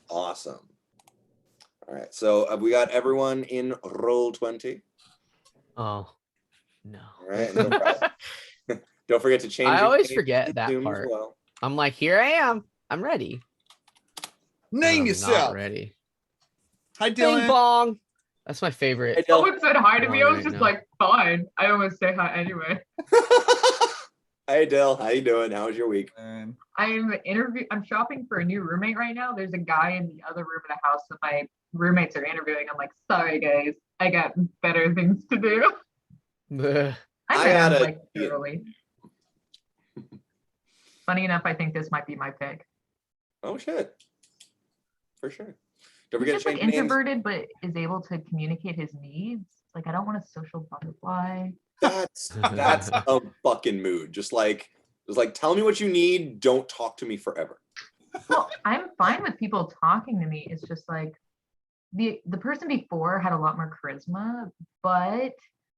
Awesome. All right, so have we got everyone in roll 20? Oh, no. All right, no problem. Don't forget to change. I your always name forget in that Zoom as part. well. I'm like, here I am. I'm ready. Name I'm yourself. not ready. Hi, Bing Dylan. bong. That's my favorite. Hey, Del. Someone said hi to me. I One was right just now. like, fine. I always say hi anyway. Hey, Dill. How you doing? How was your week? I'm shopping for a new roommate right now. There's a guy in the other room of the house that my roommates are interviewing. I'm like, sorry guys, I got better things to do. Bleh. I I met him gotta- like thoroughly. Funny enough, I think this might be my pick. Oh shit! For sure. Don't He's forget just to like change names. introverted, but is able to communicate his needs. Like, I don't want a social butterfly. That's a fucking mood. Just like tell me what you need. Don't talk to me forever. Well, I'm fine with people talking to me. It's just like the person before had a lot more charisma, but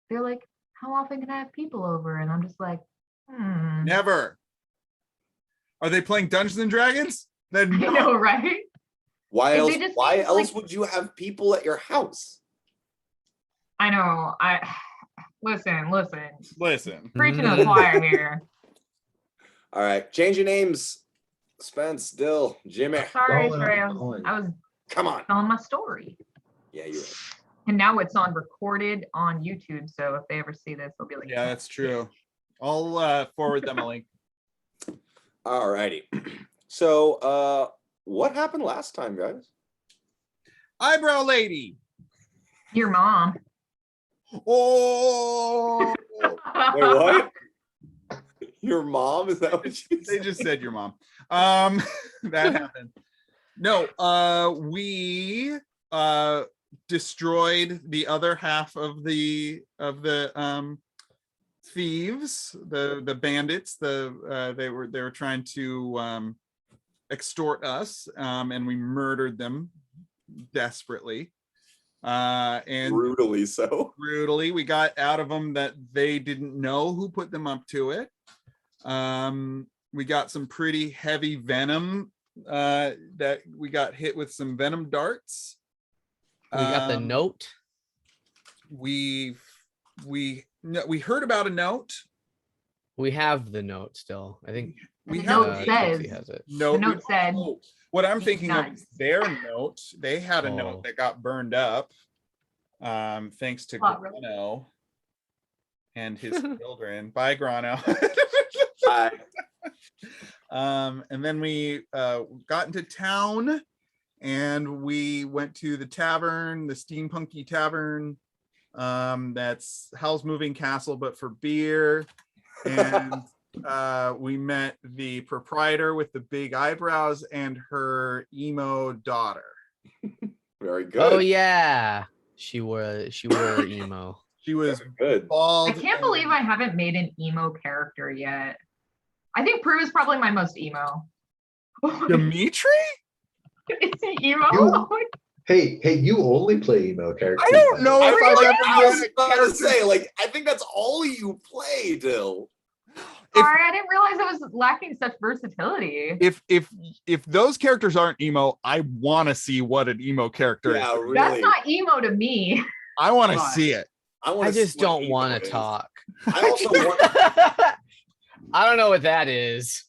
they're like, how often can I have people over? And I'm just like, Never. Are they playing Dungeons and Dragons? Then I know, right? Why If else? they just Why seem else like- would you have people at your house? I know. Listen, preaching to the choir here. All right, change your names. Spence, Dill, Jimmy. Sorry, Going, Trey. going. I was Come on. telling my story. Yeah, you're right. And now it's on recorded on YouTube. So if they ever see this, they'll be like, yeah, that's true. I'll forward them a link. All righty. So, what happened last time, guys? Eyebrow lady. your mom. Oh, Wait, what? Your mom? Is that what you they said? just said your mom. That happened. No, we destroyed the other half of the thieves, the bandits. They were trying to extort us, and we murdered them desperately. And Brutally so. brutally, we got out of them that they didn't know who put them up to it. We got some pretty heavy venom, that we got hit with some venom darts. We got the note. We heard about a note. We have the note still. I think We The have note a says- Trixie has it. note. The note said, Oh, what I'm thinking of Nice. is their note. They had a Oh. note that got burned up, thanks to Oh, really? Grano and his children. Bye, Grano. Hi. And then we got into town, and we went to the tavern, the steampunky tavern. That's Howl's Moving Castle, but for beer. And we met the proprietor with the big eyebrows and her emo daughter. Very good. Oh yeah, she wore emo. She was Good. bald. I can't believe I haven't made an emo character yet. I think Prue is probably my most emo. Dimitri? Is he emo? You- Hey, you only play emo characters. I don't know if I've ever I was been a about to character. say, like, I think that's all you play, Dill. Sorry, I didn't realize it was lacking such versatility. If those characters aren't emo, I want to see what an emo character Yeah, is. really. That's not emo to me. I want to God. see it. wanna I just see what don't emo want to is. talk. I also want. I don't know what that is.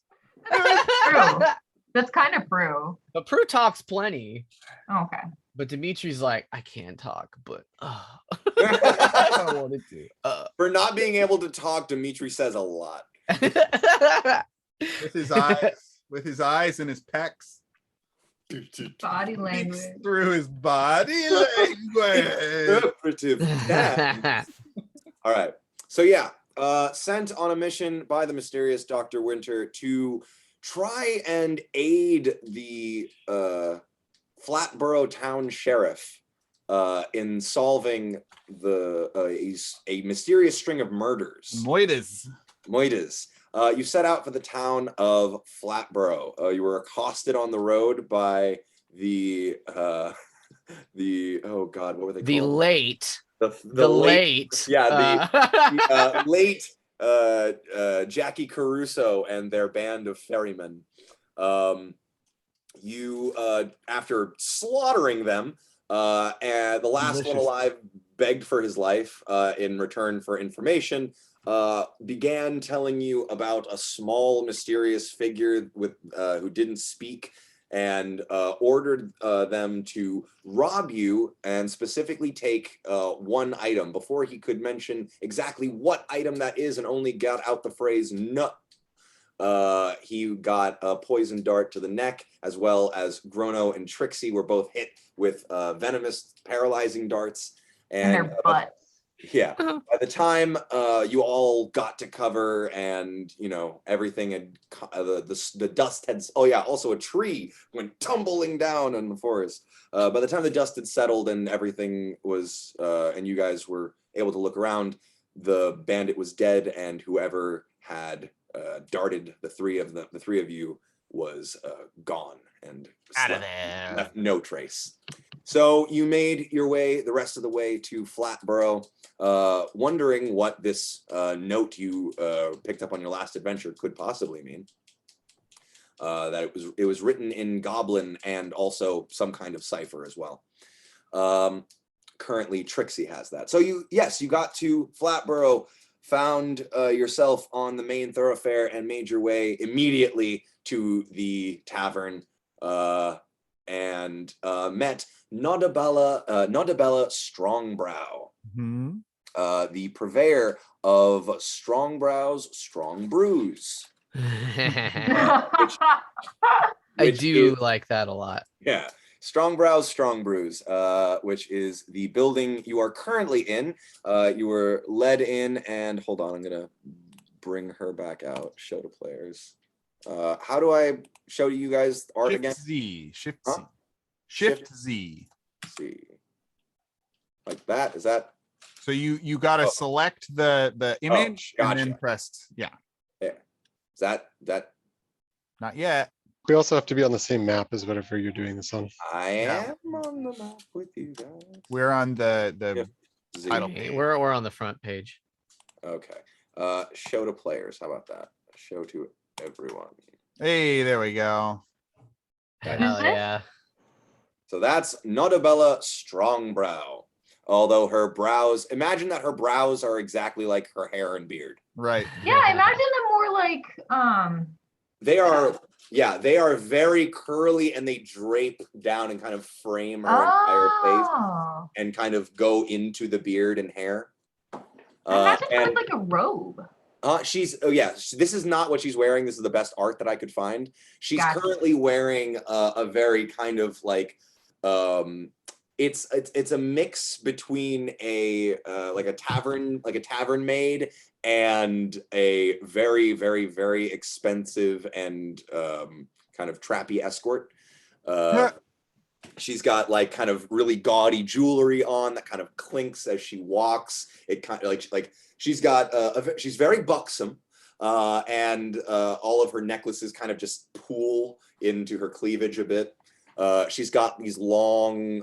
True. That's kind of Prue. But Prue talks plenty. Oh, okay. But Dimitri's like, I can talk, but I don't want to. For not being able to talk, Dimitri says a lot. With his eyes and his pecs. Body Speaks language. through his body language. Interpretive dance. All right. So yeah, sent on a mission by the mysterious Dr. Winter to try and aid the Flatborough town sheriff in solving a mysterious string of murders. Moitas. Moitas. You set out for the town of Flatborough. You were accosted on the road by the oh god, what were they the called? late. The late. Yeah, the late Jackie Caruso and their band of ferrymen. you, after slaughtering them, and the last one Delicious. alive begged for his life in return for information, began telling you about a small mysterious figure with who didn't speak, and ordered them to rob you and specifically take one item. Before he could mention exactly what item that is and only got out the phrase "no," he got a poison dart to the neck, as well as Grono and Trixie were both hit with venomous, paralyzing darts. And their butts. Yeah, by the time you all got to cover, and everything had the dust had. Oh yeah, also a tree went tumbling down in the forest. By the time the dust had settled and everything was, and you guys were able to look around, the bandit was dead, and whoever had darted the three of you was gone and Out of there. left no trace. So you made your way the rest of the way to Flatborough, wondering what this note you picked up on your last adventure could possibly mean. That it was written in Goblin and also some kind of cipher as well. Currently, Trixie has that. So you got to Flatborough, found yourself on the main thoroughfare, and made your way immediately to the tavern, and met Nodabella Strongbrow, the purveyor of Strongbrows Strong Brews. I do like that a lot. Yeah. Strongbrows Strong Brews, which is the building you are currently in. You were led in, and hold on, I'm gonna bring her back out. Show to players. How do I show you guys art again? Shift Huh? Z. Shift Z. Let's see, like that. Is that? So you got to select the image and then gotcha. press. Yeah. Yeah. Is that? Not yet. We also have to be on the same map as whatever you're doing this on. I am on the map with you guys. We're on the Z. title Hey, page. we're on the front page. Okay. Show to players. How about that? Show to everyone. Hey, there we go. Hell this? yeah. So that's Nodabella Strongbrow. Although her brows, imagine that her brows are exactly like her hair and beard. Right. Yeah, I imagine them more like They are very curly, and they drape down and kind of frame her entire face oh. and kind of go into the beard and hair. I imagine her with like a robe. This is not what she's wearing. This is the best art that I could find. She's Gotcha. currently wearing a very kind of like it's a mix between a tavern maid and a very, very, very expensive and kind of trappy escort. She's got like kind of really gaudy jewelry on that kind of clinks as she walks. It kind of like she's got she's very buxom, and all of her necklaces kind of just pool into her cleavage a bit. She's got these long,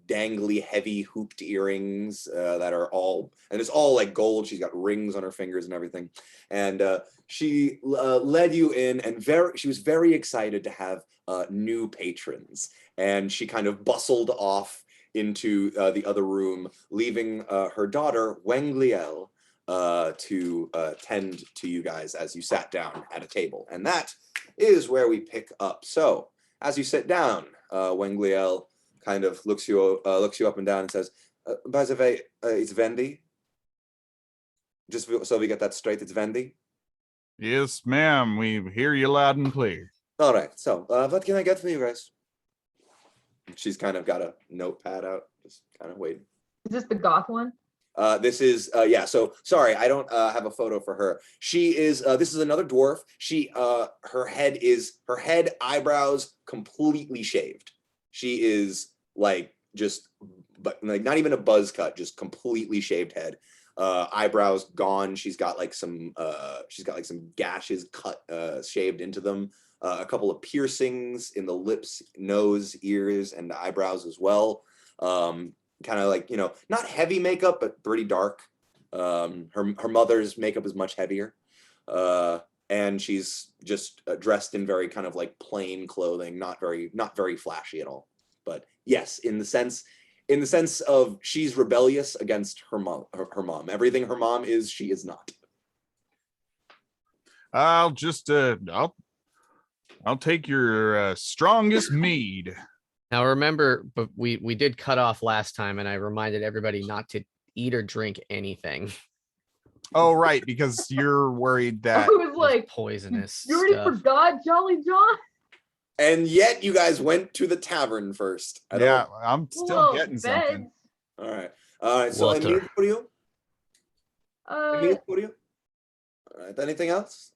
dangly, heavy hooped earrings that are all, and it's all like gold. She's got rings on her fingers and everything. And she led you in, and she was very excited to have new patrons. And she kind of bustled off into the other room, leaving her daughter, Wengliel, to tend to you guys as you sat down at a table. And that is where we pick up. So, as you sit down, Wengliel kind of looks you up and down and says, "By the way, it's Vendi. Just so we get that straight, it's Vendi." Yes, ma'am. We hear you loud and clear. All right. So, what can I get for you guys? She's kind of got a notepad out, just kind of waiting. Is this the goth one? This is so sorry, I don't have a photo for her. She is this is another dwarf. She her head, eyebrows completely shaved. She is like but like not even a buzz cut, just completely shaved head. Eyebrows gone. She's got like some gashes cut shaved into them. A couple of piercings in the lips, nose, ears, and eyebrows as well. Kind of like, not heavy makeup, but pretty dark. Her mother's makeup is much heavier. and she's just dressed in very kind of like plain clothing, not very flashy at all. But yes, in the sense of she's rebellious against her mom. Her mom. Everything her mom is, she is not. I'll just I'll take your strongest mead. Now remember, but we did cut off last time, and I reminded everybody not to eat or drink anything. Oh, right, because you're worried I that was It's like, poisonous you already stuff. forgot Jolly John? And yet you guys went to the tavern first. yeah, I'm still Well, getting something. beds. All right. So Water. Emil, for you. Emil, for you. All right. Anything else?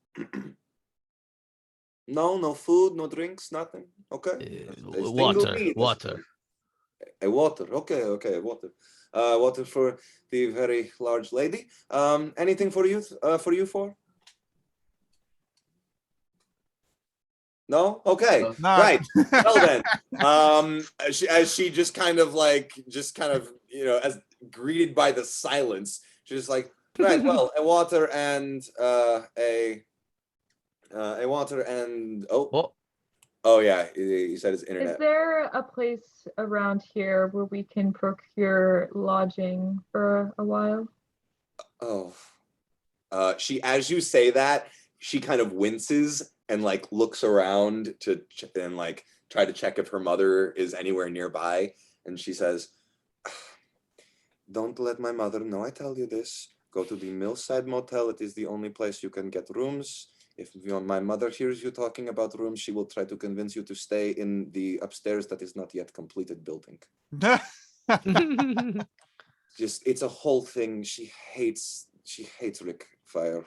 No food, no drinks, nothing. Okay. A single Water, mead, I water. suppose. A water. Okay, water. Water for the very large lady. Anything for you? For? No. Okay. Not- Right. Well then, as she just kind of as greeted by the silence, she's just like, right. Well, a water and oh yeah, he said his internet. Is there a place around here where we can procure lodging for a while? Oh, as you say that, she kind of winces and like looks around and like try to check if her mother is anywhere nearby. And she says, "Don't let my mother know I tell you this. Go to the Millside Motel. It is the only place you can get rooms. If my mother hears you talking about rooms, she will try to convince you to stay in the upstairs that is not yet completed building. Just, it's a whole thing. She hates Rick Fire.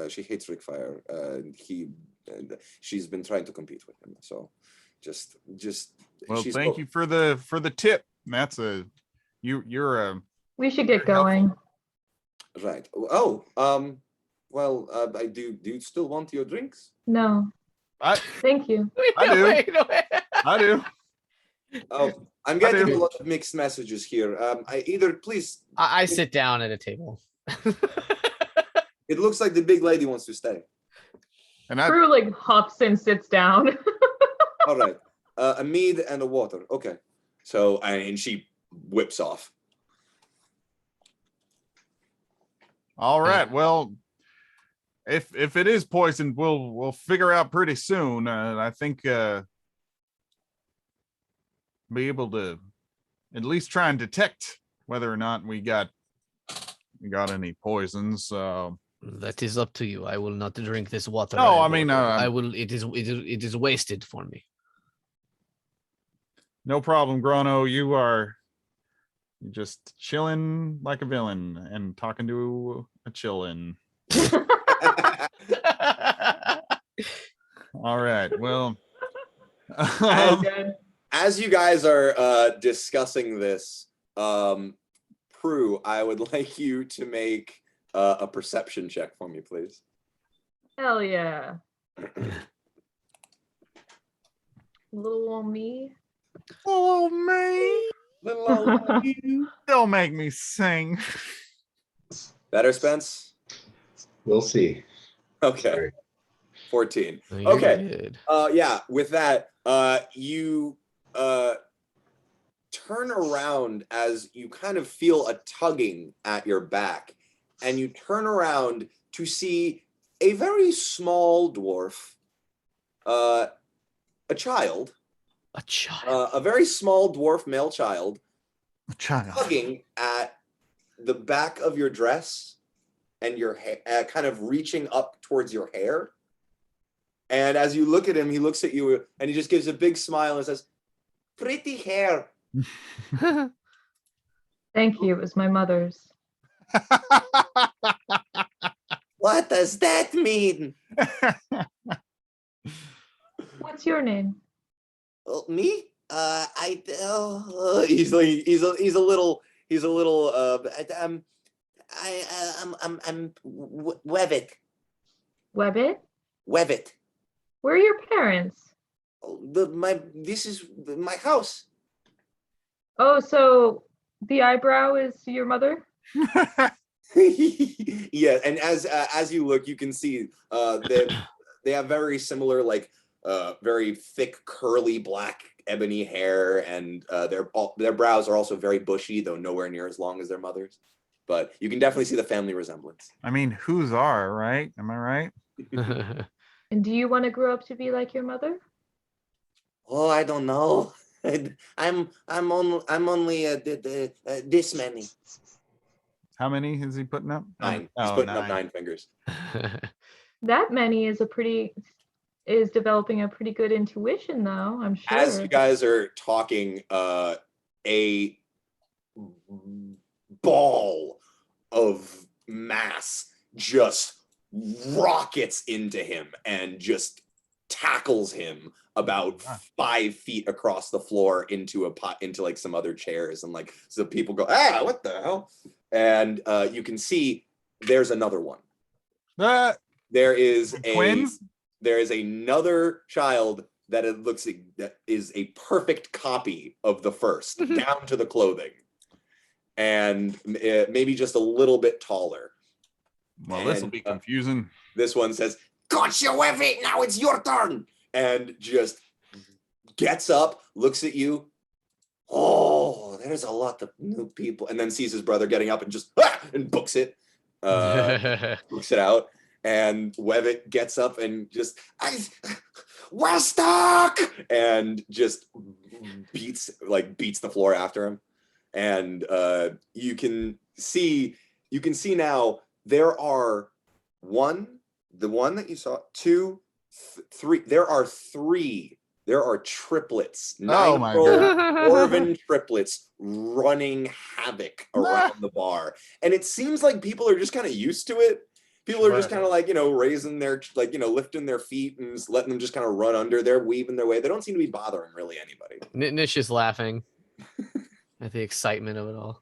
She hates Rick Fire. She's been trying to compete with him. So, just. well, thank you for the tip. That's you're a. We should get Very going. Right. Oh. Well, I do. Do you still want your drinks? No, I thank you. I do. Wait. I do. Oh, I'm I getting do. a lot of mixed messages here. Please. I sit down at a table. It looks like the big lady wants to stay. And I Prue like hops and sits down. All right. A mead and a water. Okay. So, and she whips off. all right. Well, if it is poisoned, we'll figure out pretty soon. I think be able to at least try and detect whether or not we got any poisons. That is up to you. I will not drink this water. No, I I mean, ordered. I will. It is wasted for me. No problem, Grono. You are just chilling like a villain and talking to a chillin'. All right. Well, As you guys are discussing this, Prue, I would like you to make a perception check for me, please. Hell yeah. Little old me. oh man, Little old you. don't make me sing. Better, Spence? We'll see. Okay. Sorry. 14. You're Okay. good. Yeah, with that, you turn around as you kind of feel a tugging at your back, and you turn around to see a very small dwarf, a child, a very small dwarf male child, Child. tugging at the back of your dress and your hair, kind of reaching up towards your hair. And as you look at him, he looks at you and he just gives a big smile and says, "Pretty hair." Thank you. It was my mother's. What does that mean? What's your name? Me? He's a little I'm Webbit. Webbit? Webbit. Where are your parents? This is my house. Oh, so the eyebrow is your mother? Yeah, and as you look, you can see they have very similar, like very thick, curly black ebony hair, and their brows are also very bushy, though nowhere near as long as their mother's. But you can definitely see the family resemblance. I mean, whose are, right? Am I right? And do you want to grow up to be like your mother? Oh, I don't know. I'm only this many. How many is he putting up? 9. Oh, He's putting up 9. 9 fingers. That many is developing a pretty good intuition, though, I'm sure. As you guys are talking, a ball of mass just rockets into him and just tackles him about 5 feet across the floor into like some other chairs, and like so people go, what the hell? And you can see there's another one. There is Twins? There is another child that it looks like that is a perfect copy of the first, down to the clothing, and maybe just a little bit taller. Well, this will be confusing. This one says, "Gotcha, Wevy, now it's your turn," and just gets up, looks at you. Oh, there's a lot of new people, and then sees his brother getting up and just and books it, books it out. And Wevitt gets up and just, we're stuck, and just beats the floor after him. And you can see now there are the one that you saw, 2, 3. There are 3. There are triplets, 9-year-old Orvan triplets running havoc around the bar, and it seems like people are just kind of used to it. People are just kind of like, raising their, lifting their feet and letting them just kind of run under. They're weaving their way. They don't seem to be bothering really anybody. Nish is laughing at the excitement of it all.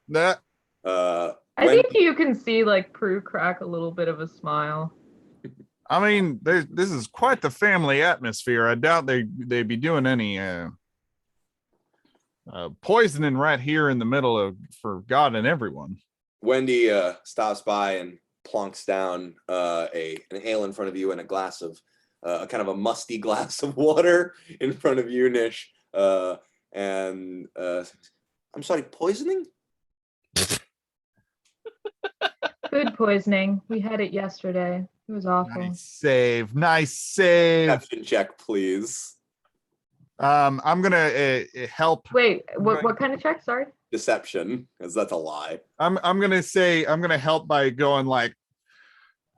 I think you can see like Prue crack a little bit of a smile. I mean, this is quite the family atmosphere. I doubt they'd be doing any poisoning right here in the middle for God and everyone. Wendy stops by and plonks down an ale in front of you and a glass of a kind of a musty glass of water in front of you, Nish. And I'm sorry, poisoning? Food poisoning. We had it yesterday. It was awful. Nice save. Nice save. Perception check, please. I'm gonna help. Wait, what kind of check? Sorry. Deception, because that's a lie. I'm gonna help by going like,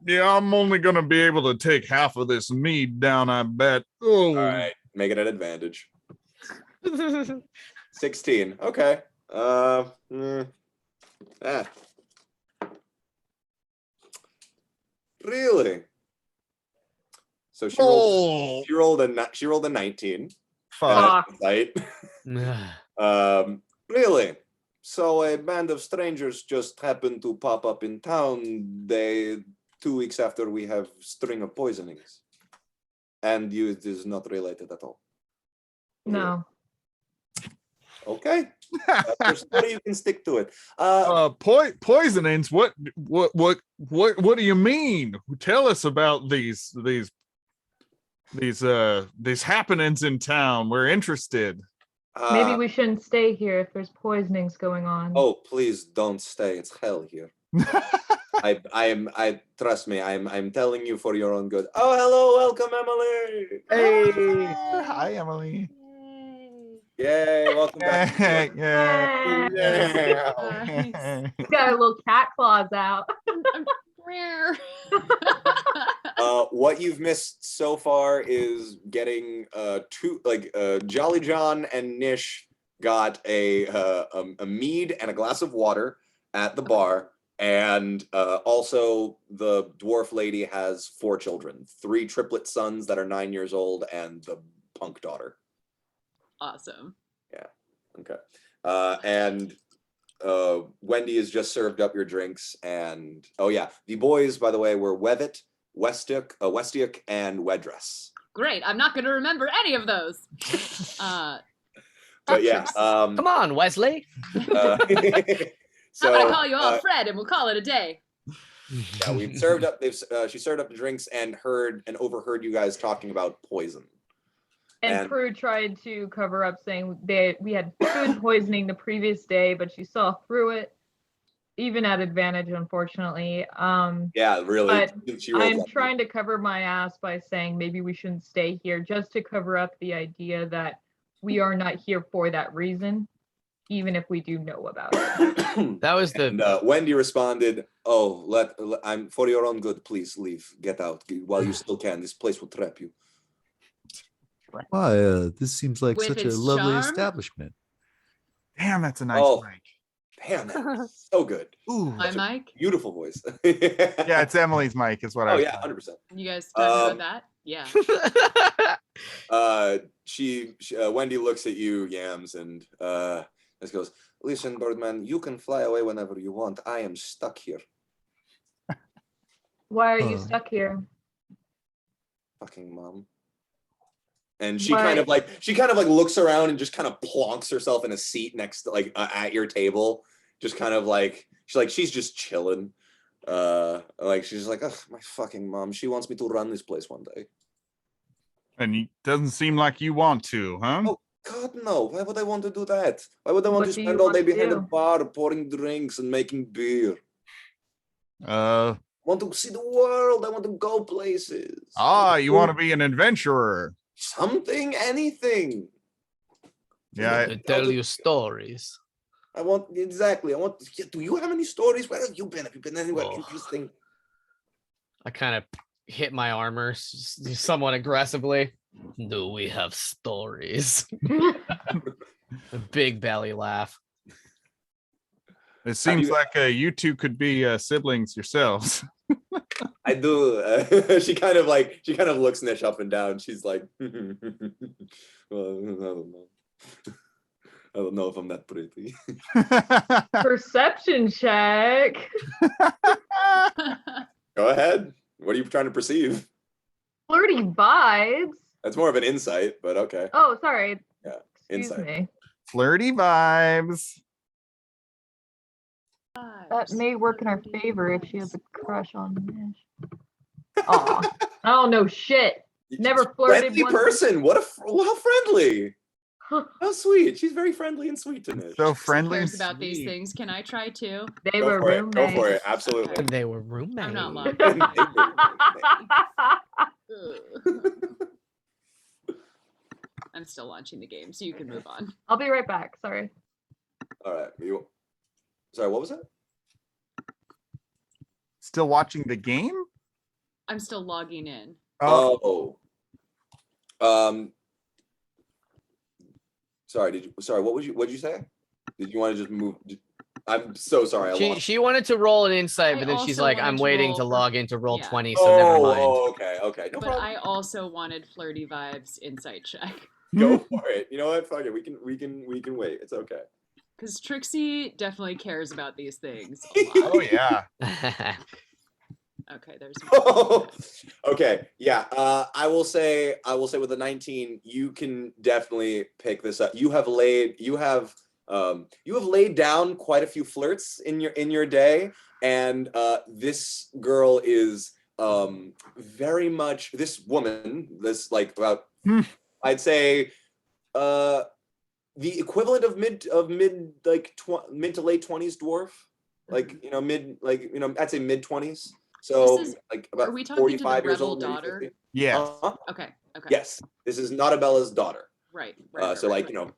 yeah, I'm only gonna be able to take half of this mead down, I bet. Oh. All right, make it an advantage. 16. Okay. Really? So she rolled a 19. Right? Really? So a band of strangers just happened to pop up in town 2 weeks after we have string of poisonings. And it is not related at all. No. Okay. What you can stick to it. Poisonings? What do you mean? Tell us about these happenings in town. We're interested. Maybe we shouldn't stay here if there's poisonings going on. Oh, please don't stay. It's hell here. I trust me. I'm telling you for your own good. Oh, hello, welcome, Emily. Hey, hi, Emily. Yay, welcome back. He's got a little cat claws out. What you've missed so far is getting Jolly John and Nish got a mead and a glass of water at the bar, and also the dwarf lady has 4 children, 3 triplet sons that are 9 years old, and the punk daughter. Awesome. Yeah. Okay. And Wendy has just served up your drinks, and oh yeah, the boys, by the way, were Wevitt, Westiuk, and Wedress. Great. I'm not going to remember any of those. But yeah, come on, Wesley. So, I'm going to call you all Fred, and we'll call it a day. Yeah, we've served up. She served up drinks and overheard you guys talking about poison. And Prue tried to cover up, saying we had food poisoning the previous day, but she saw through it, even at advantage, unfortunately. Yeah, really. But I'm lucky. trying to cover my ass by saying maybe we shouldn't stay here, just to cover up the idea that we are not here for that reason, even if we do know about it. That was the. And Wendy responded, "Oh, I'm for your own good. Please leave. Get out while you still can. This place will trap you." Why, this seems like With such a its lovely charm? establishment. Damn, that's a nice Oh. mic. Damn, that's so good. Ooh. My mic. Beautiful voice. Yeah, it's Emily's mic, is what I Oh was yeah, saying. 100%. You guys talking about that? Yeah. Wendy looks at you, Yams, and just goes, "Listen, Birdman, you can fly away whenever you want. I am stuck here." Why are you stuck here? Fucking mom. And she kind of like looks around and just kind of plonks herself in a seat next to at your table, just kind of like she's just chilling. She's like, "Ugh, my fucking mom. She wants me to run this place one day." And it doesn't seem like you want to, huh? Oh God, no! Why would I want to do that? Why would I want What to do spend you all day want to behind a do? bar pouring drinks and making beer? Uh, I want to see the world. I want to go places. you want to be an adventurer. Something, anything. Yeah, To tell you stories. I want. Do you have any stories? Where have you been? Have you been anywhere Oh. interesting? I kind of hit my armor somewhat aggressively. Do we have stories? A big belly laugh. it seems like you two could be siblings yourselves. I do. She kind of looks Nish up and down. She's like, well, I don't know if I'm that pretty. Perception check. Go ahead. What are you trying to perceive? Flirty vibes. That's more of an insight, but okay. Oh, sorry. Yeah, Excuse insight. me. Flirty vibes. That may work in our favor if she has a crush on Nish. Aw. I don't know shit. Never flirted Friendly once. person. How friendly. How sweet. She's very friendly and sweet to Nish. So friendly. Cares and about these sweet. things. Can I try too? They Go were for it. roommates. Go for it. Absolutely. They were roommates. I'm not lying. I'm still launching the game, so you can move on. I'll be right back. Sorry. All right. Sorry, what was that? Still watching the game? I'm still logging in. Oh. Sorry, what did you say? Did you want to just move? I'm so sorry. She wanted to roll an insight, I but then she's also like, wanted I'm to waiting roll to for- log in to roll yeah. 20, so never mind. Okay. No But problem. I also wanted flirty vibes insight check. Go for it. You know what? Fuck it. We can wait. It's okay. Because Trixie definitely cares about these things a lot. Oh yeah. Okay, there's Okay. Yeah. I will say with the 19, you can definitely pick this up. You have laid down quite a few flirts in your day, and this girl is very much this woman. This about I'd say the equivalent of mid to late 20s dwarf, I'd say mid 20s. So about are we talking to the 45 years rebel old, maybe daughter? 50. Yeah. Okay. Yes, this is not Bella's daughter. Right.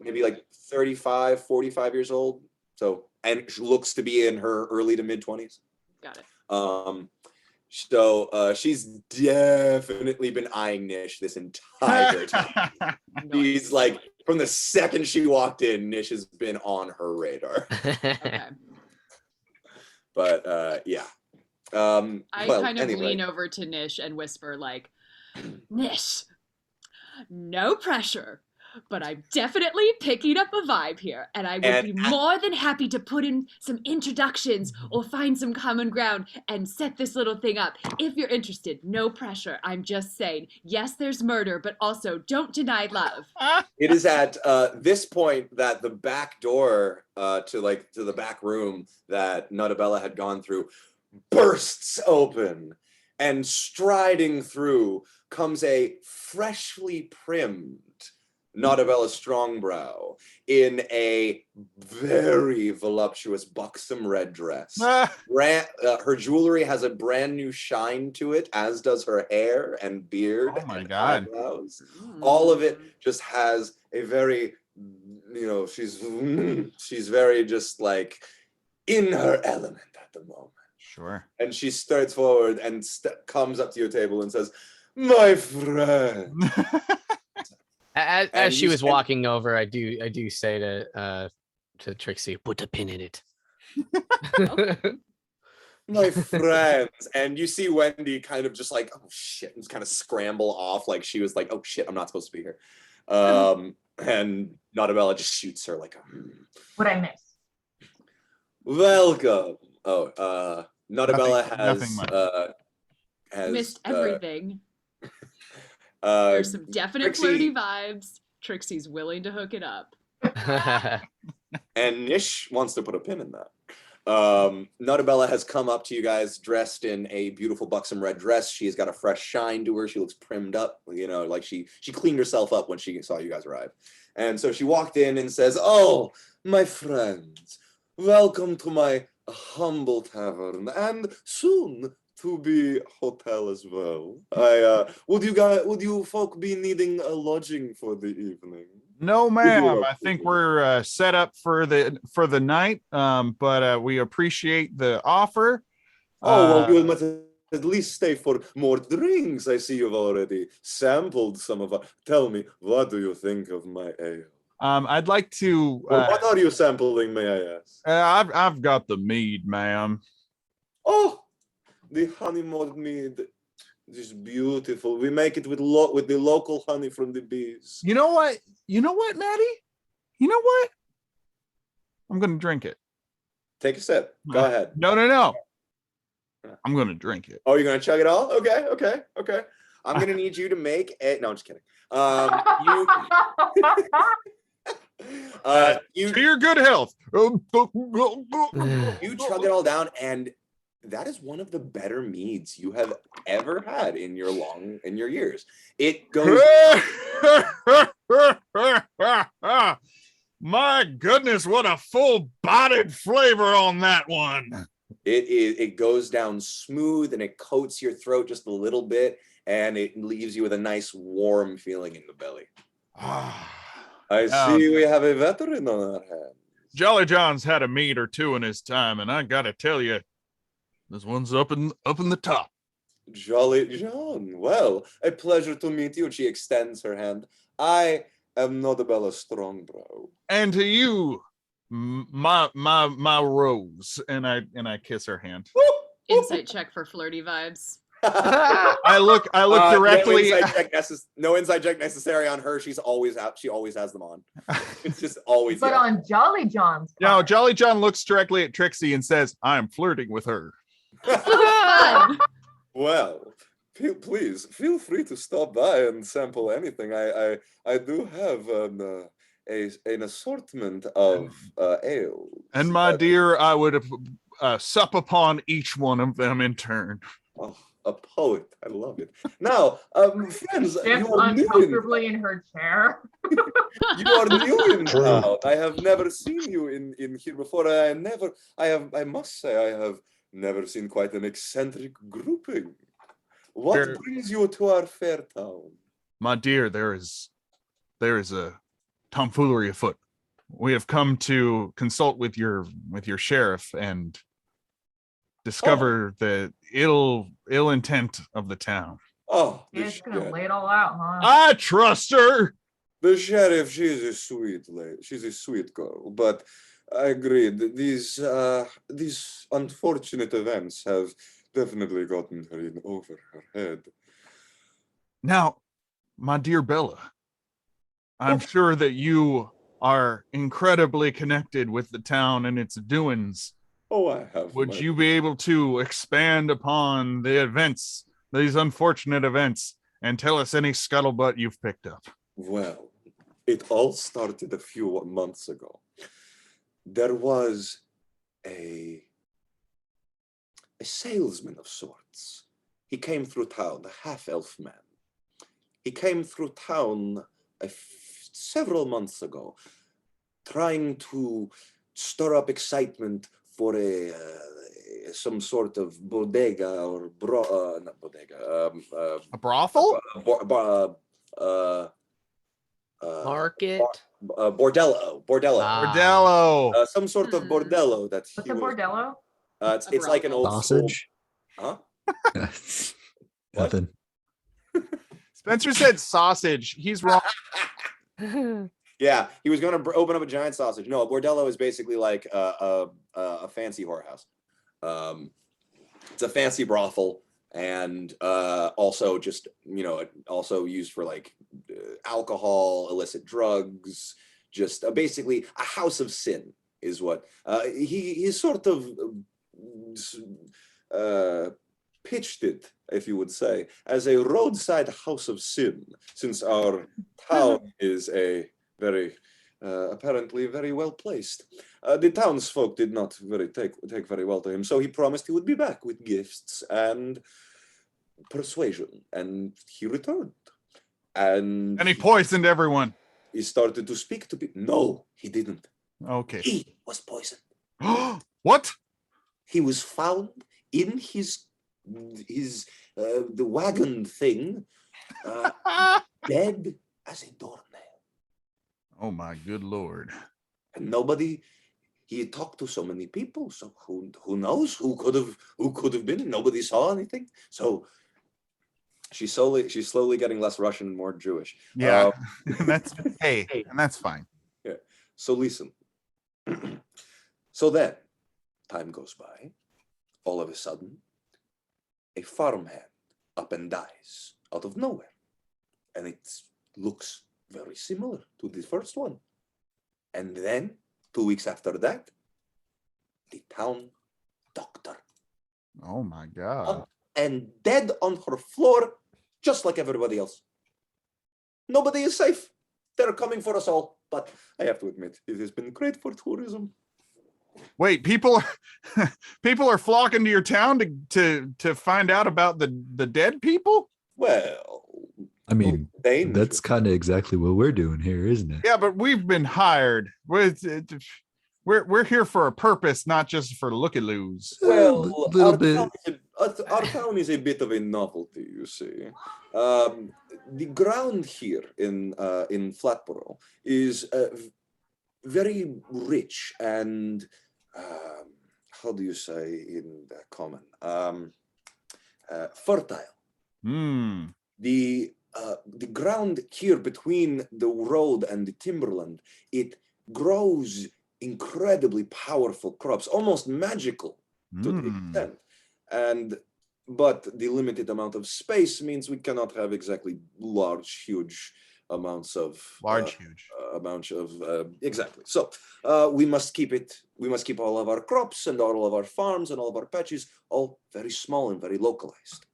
Maybe 35, 45 years old. So, and she looks to be in her early to mid 20s. Got it. So she's definitely been eyeing Nish this entire time. She's like, from the second she walked in, Nish has been on her radar. Okay. But yeah. I lean over to Nish and whisper like, Nish, no pressure, but I'm definitely picking up a vibe here, and I would be more than happy to put in some introductions or find some common ground and set this little thing up. If you're interested, no pressure. I'm just saying, yes, there's murder, but also don't deny love. It is at this point that the back door to the back room that Nutabella had gone through bursts open, and striding through comes a freshly primmed Nautabella Strongbrow in a very voluptuous buxom red dress. Her jewelry has a brand new shine to it, as does her hair and beard and eyebrows. All of it just has a very, she's very just like in her element at the moment. Sure. And she starts forward and comes up to your table and says, "My friend." As she was walking over, I do say to Trixie, "Put a pin in it." My friends. And you see Wendy kind of just like, oh shit, and just kind of scramble off, like she was like, oh shit, I'm not supposed to be here. And Nautabella just shoots her like What I miss? Welcome. Nautabella has missed everything. There's some definite flirty vibes. Trixie's willing to hook it up. And Nish wants to put a pin in that. Nautabella has come up to you guys dressed in a beautiful buxom red dress. She's got a fresh shine to her. She looks primmed up, like she cleaned herself up when she saw you guys arrive. And so she walked in and says, "Oh, my friends, welcome to my humble tavern and soon to be hotel as well. Would you folk be needing a lodging for the evening?" No, ma'am. I think we're set up for the night. But we appreciate the offer. Well, you must at least stay for more drinks. I see you've already sampled some of. Tell me, what do you think of my ale? I'd like to. What are you sampling, may I ask? I've got the mead, ma'am. Oh, the honey malt mead. This is beautiful. We make it with the local honey from the bees. You know what, Maddie? You know what? I'm gonna drink it. Take a sip. Go ahead. No. I'm gonna drink it. Oh, you're gonna chug it all? Okay. I'm gonna need you to make a. No, I'm just kidding. To your good health. You chug it all down, and that is one of the better meads you have ever had in your years. It goes. My goodness, what a full-bodied flavor on that one. It goes down smooth and it coats your throat just a little bit, and it leaves you with a nice warm feeling in the belly. I see we have a veteran on our hands. Jolly John's had a mead or two in his time, and I gotta tell you, this one's up in the top. Jolly John, well, a pleasure to meet you. She extends her hand. I am Nautabella Strongbrow. And to you, my rose, and I kiss her hand. Insight check for flirty vibes. I look directly. No inside check necessary on her. She always has them on. It's just always. But on Jolly John's part. No, Jolly John looks directly at Trixie and says, "I'm flirting with her." Well, please feel free to stop by and sample anything. I do have an assortment of ale. And my dear, I would sup upon each one of them in turn. Oh, a poet. I love it. Now, friends, you are uncomfortably in her chair. You are new in town. I have never seen you in here before. I must say, I have never seen quite an eccentric grouping. What brings you to our fair town? My dear, there is a tomfoolery afoot. We have come to consult with your sheriff and discover the ill intent of the town. Oh, he's gonna lay it all out, huh? I trust her. The sheriff, she's a sweet lady. She's a sweet girl, but I agree. These unfortunate events have definitely gotten her in over her head. Now, my dear Bella, I'm sure that you are incredibly connected with the town and its doings. Oh, I have. Would you be able to expand upon the events, these unfortunate events, and tell us any scuttlebutt you've picked up? Well, it all started a few months ago. There was a a salesman of sorts. He came through town, a half-elf man. He came through town several months ago, trying to stir up excitement for some sort of bodega or not bodega, A brothel? Market. Bordello. Bordello. Some sort of bordello that What's he a was. bordello? It's like an old school. Sausage? Huh? Nothing. Spencer said sausage. He's wrong. Yeah, he was going to open up a giant sausage. No, a bordello is basically like a fancy whorehouse. It's a fancy brothel, and also just also used for like alcohol, illicit drugs, just basically a house of sin is what he sort of pitched it, if you would say, as a roadside house of sin, since our town is a very apparently very well placed. The townsfolk did not take very well to him, so he promised he would be back with gifts and persuasion, and he returned. And he poisoned everyone. He started to speak to people. No, he didn't. Okay. He was poisoned. What? He was found in the wagon thing, dead as a doornail. Oh my good Lord. And nobody, he talked to so many people, so who knows who could have been? Nobody saw anything. So she's slowly getting less Russian and more Jewish. Yeah. That's and that's fine. Yeah. So listen. So then time goes by. All of a sudden, a farmhand up and dies out of nowhere. And it looks very similar to the first one. And then 2 weeks after that, the town doctor. Oh my God. Up and dead on her floor, just like everybody else. Nobody is safe. They're coming for us all. But I have to admit, it has been great for tourism. Wait, people are flocking to your town to find out about the dead people? Well, I mean, danger. that's kind of exactly what we're doing here, isn't it? Yeah, but we've been hired. We're here for a purpose, not just for looky-loos. Well, little bit. Our town is a bit of a novelty, you see. The ground here in Flatborough is very rich and how do you say in the common? Fertile. The ground here between the road and the timberland, it grows incredibly powerful crops, almost magical to the extent. But the limited amount of space means we cannot have exactly huge amounts of exactly. So we must keep all of our crops and all of our farms and all of our patches all very small and very localized.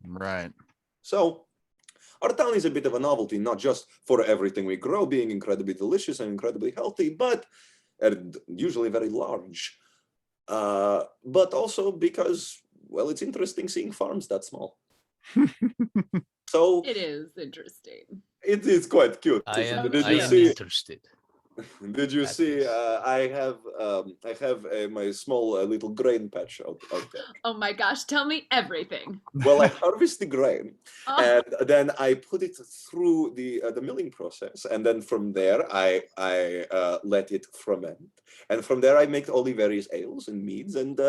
Right. So our town is a bit of a novelty, not just for everything we grow being incredibly delicious and incredibly healthy, but usually very large. But also because, well, it's interesting seeing farms that small. So it is interesting. It is quite cute. I am see? interested. Did you see? I have my small little grain patch out there. Oh my gosh! Tell me everything. Well, I harvest the grain, and then I put it through the milling process, and then from there I let it ferment, and from there I make all the various ales and meads and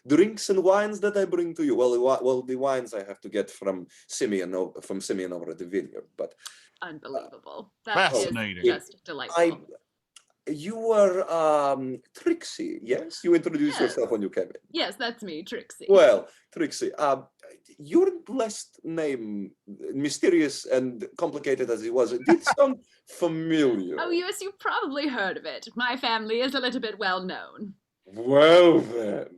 drinks and wines that I bring to you. Well, the wines I have to get from Simeon over at the vineyard, but unbelievable. Fascinating. Is just delightful. You are Trixie, yes? You introduced yourself when you came in. Yes, that's me, Trixie. Well, Trixie, your last name, mysterious and complicated as it was, it did sound familiar. Oh, yes, you've probably heard of it. My family is a little bit well known. Well then,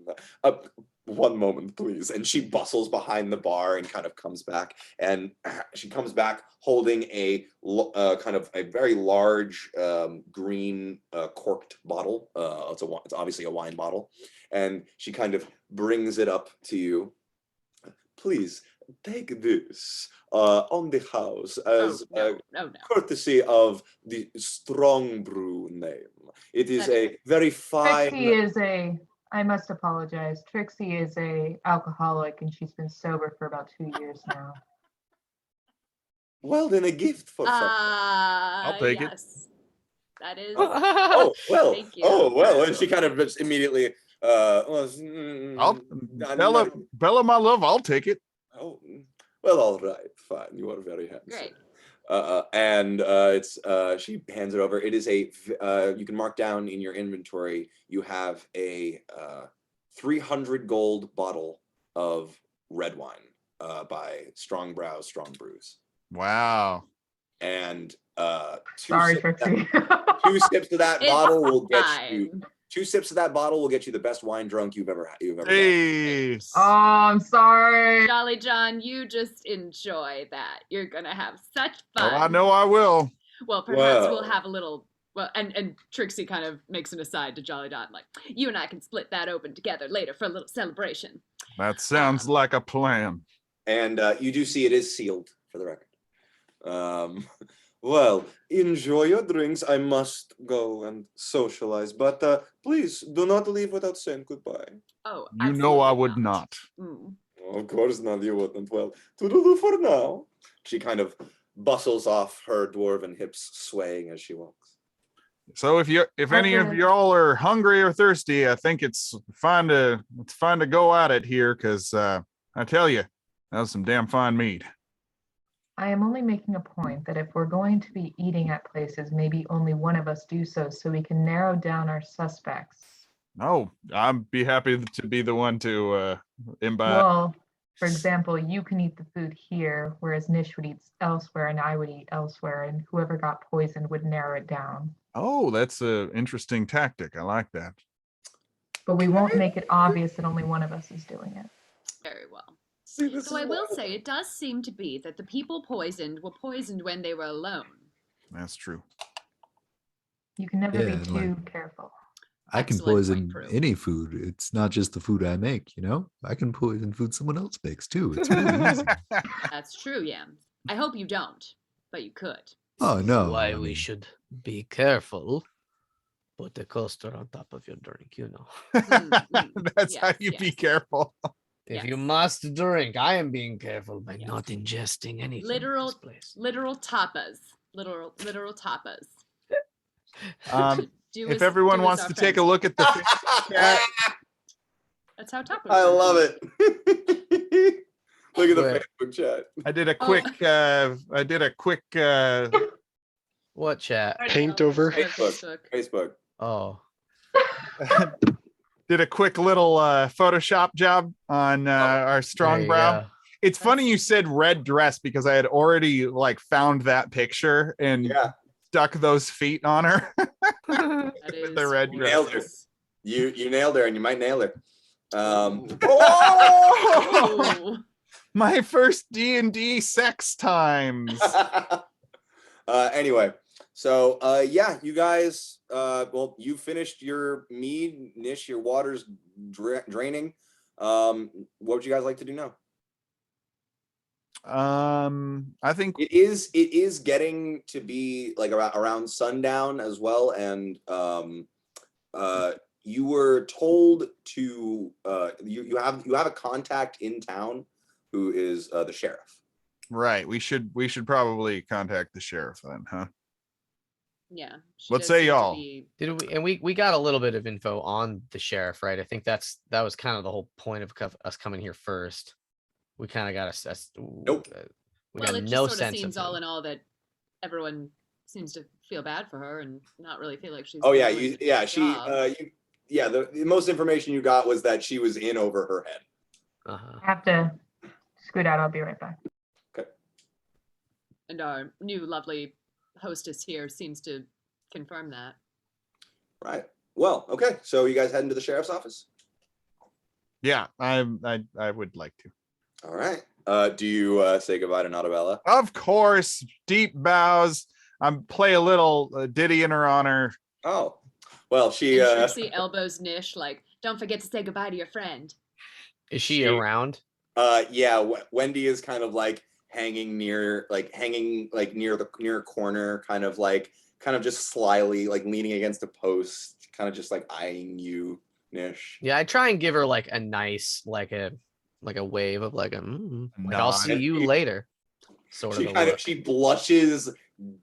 one moment, please. And she bustles behind the bar and kind of comes back. And she comes back holding a kind of a very large green corked bottle. It's obviously a wine bottle. And she kind of brings it up to you. Please take this on the house as courtesy of the Strong Brew name. It is a very fine. I must apologize. Trixie is a alcoholic and she's been sober for about 2 years now. Well, then a gift for someone. I'll take it. That is. Oh well. Thank you. Oh well, and she kind of just immediately. Bella, my love, I'll take it. Oh well, all right, fine. You are very handsome. Great. And it's she hands it over. It is a you can mark down in your inventory. You have a 300 gold bottle of red wine by Strong Brews. Wow. And Sorry, Trixie. 2 sips of that bottle will get you. Fine. 2 sips of that bottle will get you the best wine drunk you've ever had. Hey. Oh, I'm sorry. Jolly John, you just enjoy that. You're gonna have such Oh, fun. I know I will. Well, perhaps we'll have a little. Well, and Trixie kind of makes an aside to Jolly John, like, you and I can split that open together later for a little celebration. That sounds like a plan. And you do see it is sealed for the record. Well, enjoy your drinks. I must go and socialize, but please do not leave without saying goodbye. Oh, You know I would not. Of course not, you wouldn't. Well, toodaloo for now. She kind of bustles off, her dwarven hips swaying as she walks. So if any of y'all are hungry or thirsty, I think it's fine to go at it here, because I tell you, that was some damn fine meat. I am only making a point that if we're going to be eating at places, maybe only one of us do so we can narrow down our suspects. Oh, I'd be happy to be the one to imbibe. Well, for example, you can eat the food here, whereas Nish would eat elsewhere and I would eat elsewhere, and whoever got poisoned would narrow it down. Oh, that's an interesting tactic. I like that. But we won't make it obvious that only one of us is doing it. Very well. So I will say, it does seem to be that the people poisoned were poisoned when they were alone. That's true. You can never be too careful. I can poison any food. It's not just the food I make, you know? I can poison food someone else makes too. It's really easy. That's true, Yam. I hope you don't, but you could. Oh, no. Why we should be careful. Put the coaster on top of your drink, you know. That's how you be careful. If you must drink, I am being careful by not ingesting anything. Literal tapas. Literal tapas. If everyone wants to take a look at the chat, that's how tapas. I love it. Look at the Facebook chat. I did a quick. What chat? Paint over. Facebook. Oh. Did a quick little Photoshop job on our Strong Brow. It's funny you said red dress, because I had already found that picture and stuck those feet on her. With the red dress. Nailed her. You nailed her, and you might nail her. My first D&D sex times. Anyway, so you guys, well, you finished your mead, Nish. Your water's draining. What would you guys like to do now? I think it is getting to be around sundown as well, and you were told to you have a contact in town who is the sheriff. Right. We should probably contact the sheriff then, huh? Yeah. What say y'all? We got a little bit of info on the sheriff, right? I think that was kind of the whole point of us coming here first. We kind of got assessed. Nope. Well, it just sort of seems all in all that everyone seems to feel bad for her and not really feel like she's. Oh yeah, the most information you got was that she was in over her head. I have to scoot out. I'll be right back. Okay. And our new lovely hostess here seems to confirm that. Right. Well, okay. So you guys heading to the sheriff's office? Yeah, I would like to. All right. Do you say goodbye to Nautabella? Of course, deep bows. Play a little ditty in her honor. Oh, well, she And Trixie elbows Nish like, don't forget to say goodbye to your friend. Is she around? Yeah, Wendy is kind of like hanging near a corner, kind of just slyly like leaning against a post, kind of just like eyeing you, Nish. Yeah, I try and give her like a nice, like a wave of like I'll see you later. Sort of. She blushes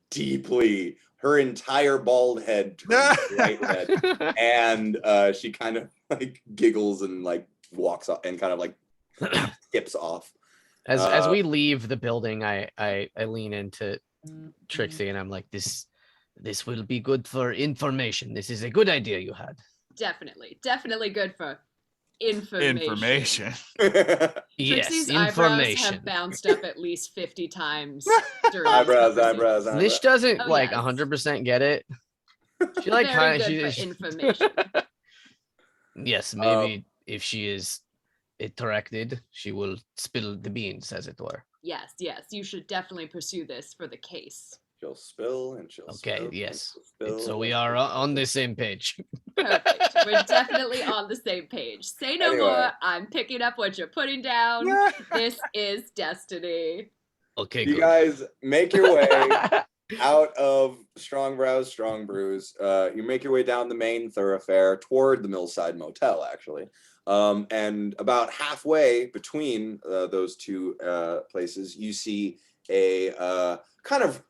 deeply. Her entire bald head turns bright red, and she kind of like giggles and like walks up and kind of like skips off. As we leave the building, I lean into Trixie and I'm like, this will be good for information. This is a good idea you had. Definitely good for information. Yes, Trixie's information. eyebrows have bounced up at least 50 times during eyebrows. Nish doesn't 100% get it. She like kind of information. Yes, maybe if she is attracted, she will spill the beans, as it were. Yes, you should definitely pursue this for the case. She'll spill and she'll okay, spill. Yes. Spill so we are on the same page. Perfect. We're definitely on the same page. Say no more. I'm picking up what you're putting down. This is destiny. Okay, you guys make your way out of Strong Brows, Strong Brews. You make your way down the main thoroughfare toward the Millside Motel, actually. And about halfway between those two places, you see a kind of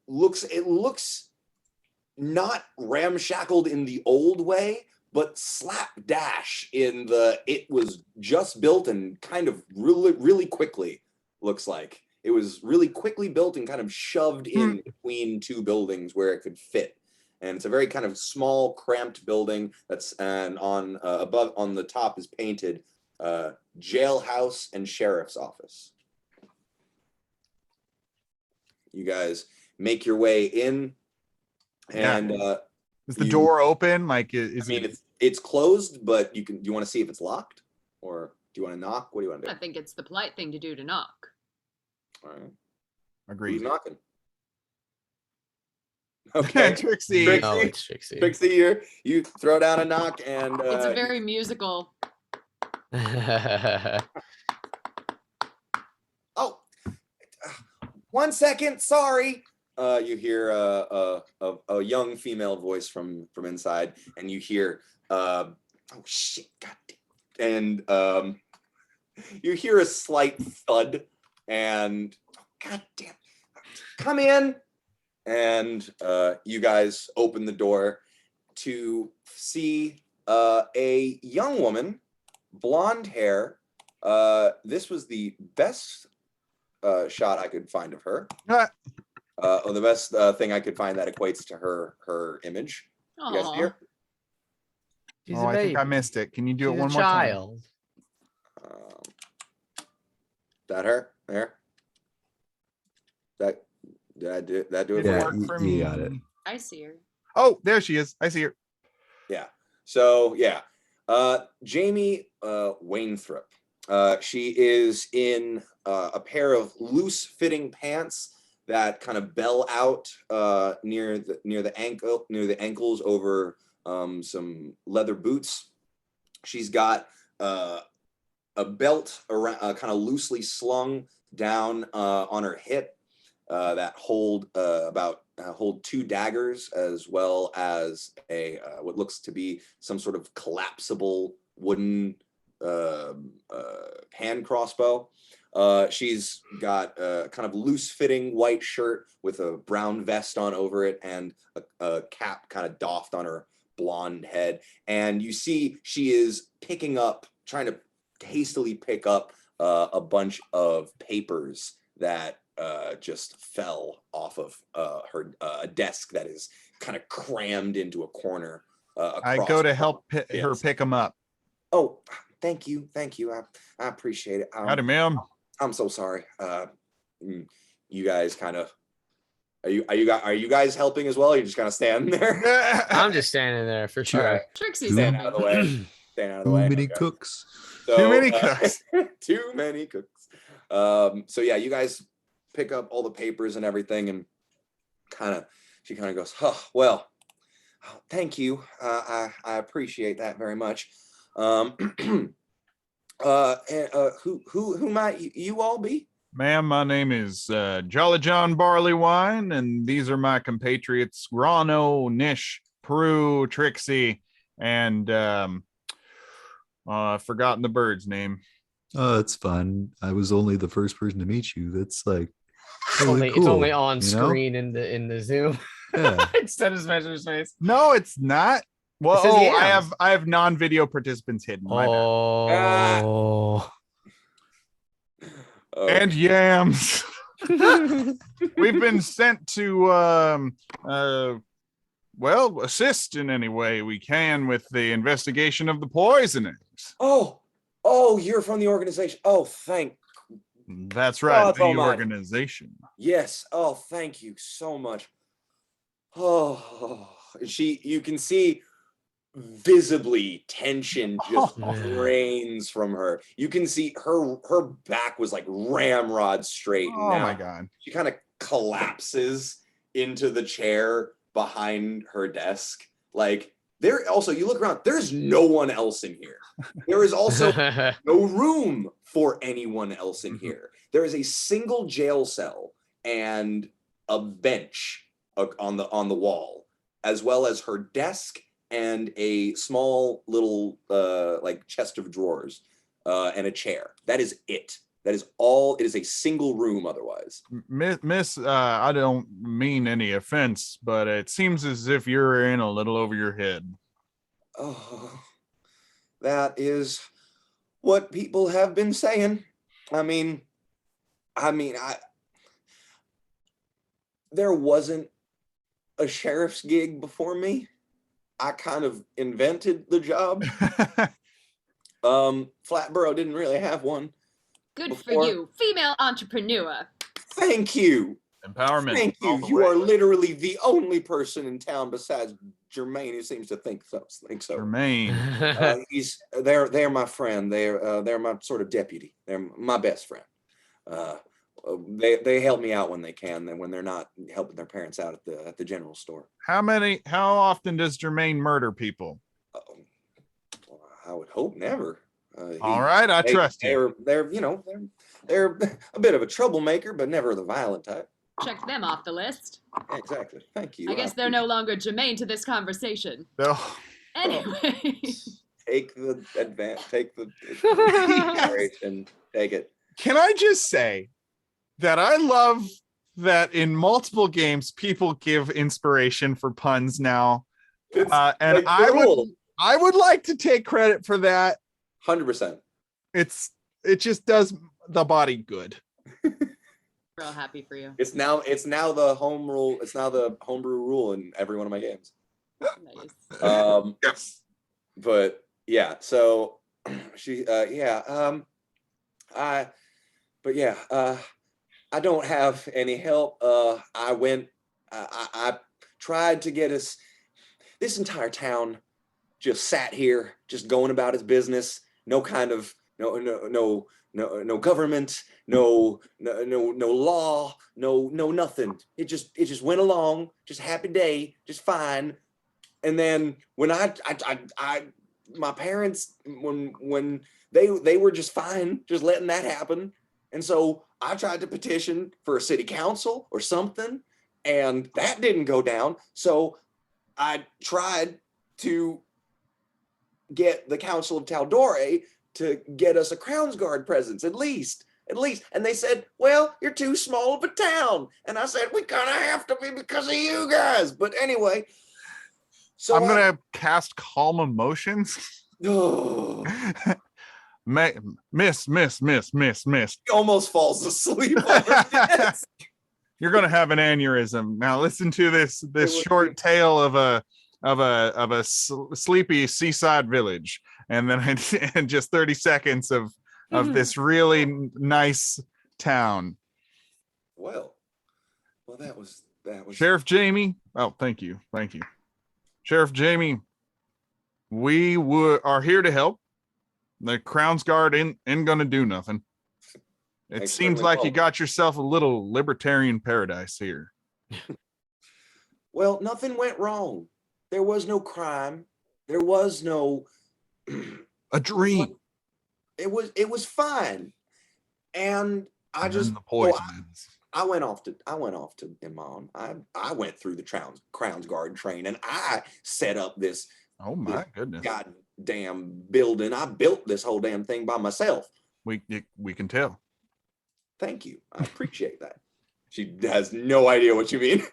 looks not ramshackled in the old way, but slapdash in the it was just built and kind of really quickly. Looks like it was really quickly built and kind of shoved in between two buildings where it could fit. And it's a very kind of small, cramped building that's on above on the top is painted jailhouse and sheriff's office. You guys make your way in, and is the door open? Like, it's closed, but you can. Do you want to see if it's locked, or do you want to knock? What do you want to do? I think it's the polite thing to do to knock. All right. Agreed. Who's knocking? Okay, Trixie. No, it's Trixie. Trixie, you throw down a knock, and it's a very musical. Oh, 1 second. Sorry. You hear a young female voice from inside, and you hear, oh shit, goddamn, and you hear a slight thud, and goddamn, come in, and you guys open the door to see a young woman, blonde hair. This was the best shot I could find of her. The best thing I could find that equates to her image. You guys here? I think I missed it. Can you do it one more time? That her? There? Did I do it? Yeah, you got it. I see her. Oh, there she is. I see her. Yeah. So yeah, Jamie Wainthrope. She is in a pair of loose-fitting pants that kind of bell out near the ankles over some leather boots. She's got a belt around, kind of loosely slung down on her hip that hold two daggers, as well as a what looks to be some sort of collapsible wooden hand crossbow. She's got a kind of loose-fitting white shirt with a brown vest on over it, and a cap kind of doffed on her blonde head. And you see she is trying to hastily pick up a bunch of papers that just fell off of her desk that is kind of crammed into a corner. I go to help her pick them up. Oh, thank you. I appreciate it. Howdy, ma'am. I'm so sorry. You guys kind of are you guys helping as well? Or are you just kind of standing there? I'm just standing there for sure. Right. Trixie's standing out of the way. Too many cooks. So, Too many cooks. Too many cooks. So yeah, you guys pick up all the papers and everything, and she kind of goes, "Oh, well, thank you. I appreciate that very much. And, who might you all be?" Ma'am, my name is Jolly John Barleywine, and these are my compatriots Grano, Nish, Peru, Trixie, and I've forgotten the bird's name. Oh, it's fine. I was only the first person to meet you. That's like totally It's only cool, on you know? screen in the Zoom Yeah. instead of Spencer's face. No, it's not. Well, It says yams. I have non-video participants hidden. My bad. Oh. And yams. We've been sent to well, assist in any way we can with the investigation of the poisonings. Oh, you're from the organization. Oh, That's right, the almighty. Organization. Yes. Oh, thank you so much. Oh, you can see visibly tension just drains from her. You can see her back was like ramrod straight. And Oh now my God. she kind of collapses into the chair behind her desk. Like you look around, there's no one else in here. There is also no room for anyone else in here. There is a single jail cell and a bench on the wall, as well as her desk and a small little like chest of drawers and a chair. That is it. That is all. It is a single room otherwise. Miss, I don't mean any offense, but it seems as if you're in a little over your head. Oh, that is what people have been saying. There wasn't a sheriff's gig before me. I kind of invented the job. Flatboro didn't really have one. Good before. for you, female entrepreneur. Thank you. Empowerment. Thank you. You are literally the only person in town besides Jermaine who seems to think so. Jermaine. They're my friend. They're my sort of deputy. They're my best friend. They help me out when they can, and when they're not helping their parents out at the general store. How often does Jermaine murder people? I would hope never. All right, I trust you. They're a bit of a troublemaker, but never the violent type. Check them off the list. Exactly. Thank you. I guess they're no longer germane to this conversation. No. Anyway. Take the inspiration. Take it. Can I just say that I love that in multiple games people give inspiration for puns now, and like I would like to take credit for that. 100%. It just does the body good. Real happy for you. It's now the home rule. It's now the homebrew rule in every one of my games. Nice. Yes. But yeah, so she I don't have any help. I tried to get us. This entire town just sat here, just going about its business. No kind of no government, no law, no nothing. It just went along, just happy day, just fine. And then when my parents, when they were just fine, just letting that happen. And so I tried to petition for a city council or something, and that didn't go down. So I tried to get the Council of Taldore to get us a Crown's Guard presence, at least. And they said, well, you're too small of a town. And I said, we kind of have to be because of you guys. But anyway. So I'm going to cast Calm Emotions. Oh. Miss. He almost falls asleep. You're going to have an aneurysm. Now listen to this short tale of a sleepy seaside village, and then and just 30 seconds of this really nice town. Well, that was Sheriff Jamie. Oh, thank you, Sheriff Jamie. We are here to help. The Crown's Guard ain't gonna do nothing. It seems like you got yourself a little libertarian paradise here. Well, nothing went wrong. There was no crime. There was no a dream. It was fine. And I just the poison. I went off to Iman. I went through the Crown's Guard train and I set up this goodness goddamn building. I built this whole damn thing by myself. We can tell. Thank you. I appreciate that. She has no idea what you mean.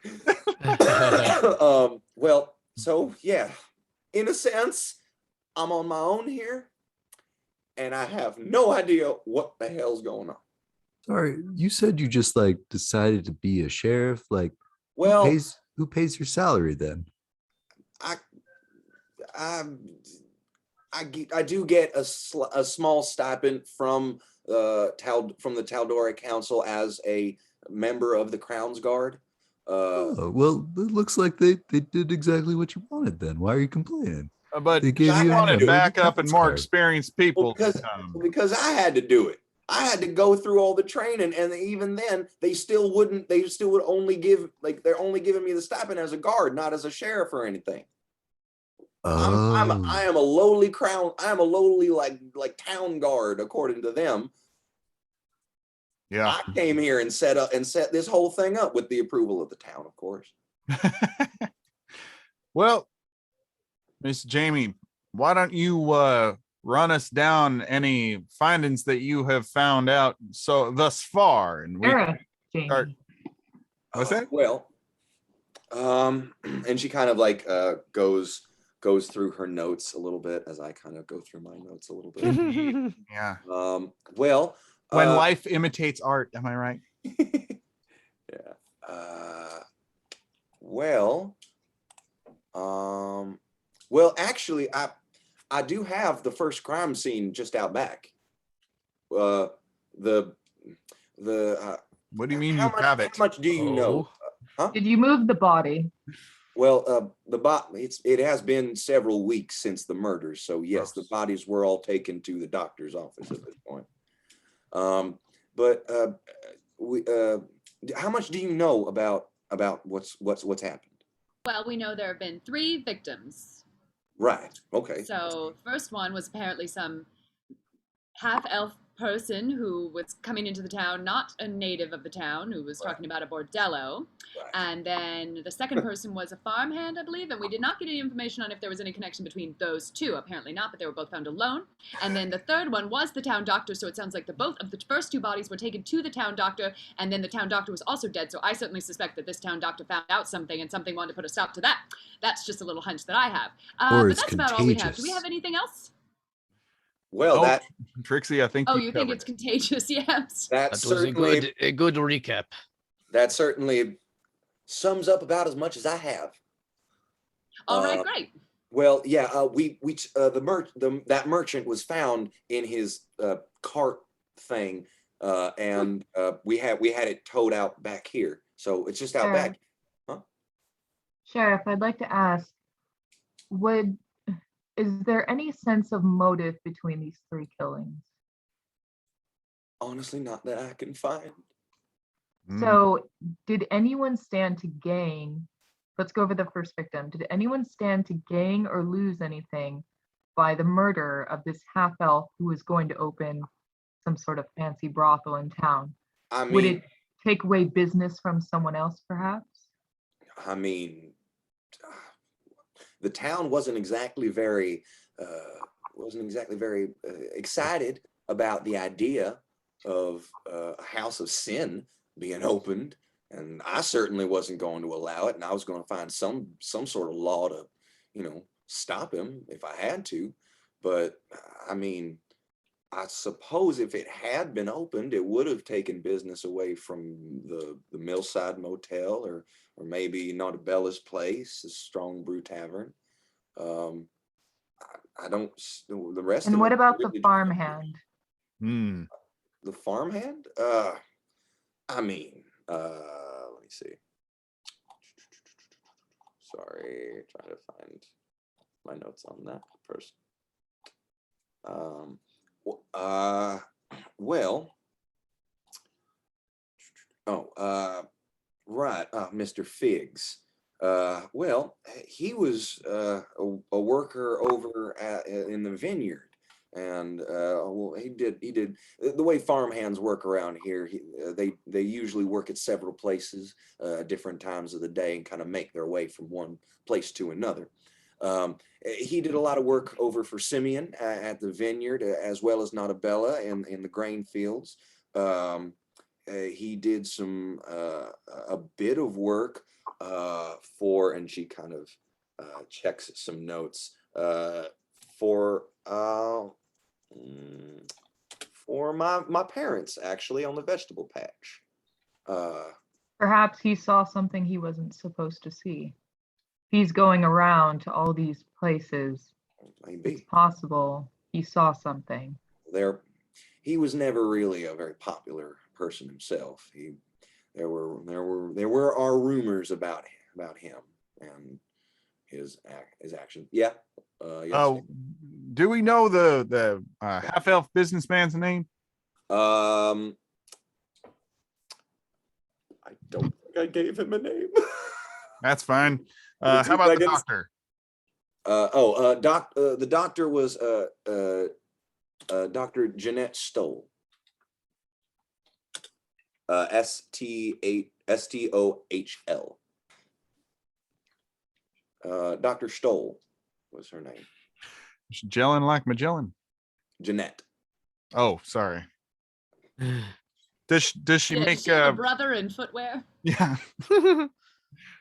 Well, so yeah, in a sense, I'm on my own here and I have no idea what the hell's going on. Sorry, you said you just like decided to be a sheriff. Like, well, who pays your salary then? I do get a small stipend from the Taldora Council as a member of the Crown's Guard. Well, it looks like they did exactly what you wanted then. Why are you complaining? But they gave you wanted backup and more experienced people. Well, because I had to do it. I had to go through all the training, and even then, they still would only give, like, they're only giving me the stipend as a guard, not as a sheriff or anything. I am a lowly like town guard according to them. Yeah. I came here and set this whole thing up with the approval of the town, of course. Well, Miss Jamie, why don't you run us down any findings that you have found out thus far, and we start. What's that? Well, and she kind of like goes through her notes a little bit as I kind of go through my notes a little bit. Yeah. Well, when life imitates art, am I right? Yeah. Well, actually, I do have the first crime scene just out back. What do you mean you have it? How much do you know? Huh? Did you move the body? Well, it has been several weeks since the murders, so yes, the bodies were all taken to the doctor's office at this point. But how much do you know about what's happened? Well, we know there have been 3 victims. Right. Okay. So first one was apparently some half-elf person who was coming into the town, not a native of the town, who was talking about a bordello. Right. And then the second person was a farmhand, I believe, and we did not get any information on if there was any connection between those two. Apparently not, but they were both found alone. And then the third one was the town doctor, so it sounds like both of the first 2 bodies were taken to the town doctor, and then the town doctor was also dead, so I certainly suspect that this town doctor found out something, and something wanted to put a stop to that. That's just a little hunch that I have. Or but that's about all we have. Do we have anything else? Well, Trixie, I think. Oh, you think it's contagious? Yes. That was a good recap. That certainly sums up about as much as I have. All right, great. Well, yeah, that merchant was found in his cart thing, and we had it towed out back here, so it's just out back. Huh? Sheriff, I'd like to ask, is there any sense of motive between these 3 killings? Honestly, not that I can find. So did anyone stand to gain? Let's go over the first victim. Did anyone stand to gain or lose anything by the murder of this half-elf who was going to open some sort of fancy brothel in town? I mean, would it take away business from someone else, perhaps? I mean, the town wasn't exactly very excited about the idea of a house of sin being opened, and I certainly wasn't going to allow it, and I was going to find some sort of law to, stop him if I had to. But I mean, I suppose if it had been opened, it would have taken business away from the Millside Motel or maybe Nautabella's Place, the Strong Brew Tavern. I don't. The rest. And of what it about really the farmhand? The farmhand? I mean, let me see. Sorry, trying to find my notes on that person. Well, right, Mr. Figs. Well, he was a worker over in the vineyard, and well, he did the way farmhands work around here. They usually work at several places, different times of the day, and kind of make their way from one place to another. He did a lot of work over for Simeon at the vineyard, as well as Notabella in the grain fields. He did a bit of work for, and she kind of checks some notes for my parents, actually, on the vegetable patch. Perhaps he saw something he wasn't supposed to see. He's going around to all these places. Maybe. It's possible he saw something. He was never really a very popular person himself. There were our rumors about him and his action. Yeah. Oh, do we know the half elf businessman's name? I don't think I gave him a name. That's fine. How about the doctor? The doctor was Dr. Jeanette Stoll. Stohl. Dr. Stoll was her name. Magellan like Magellan. Jeanette. Oh, sorry. Does she make she have a brother in footwear? Yeah.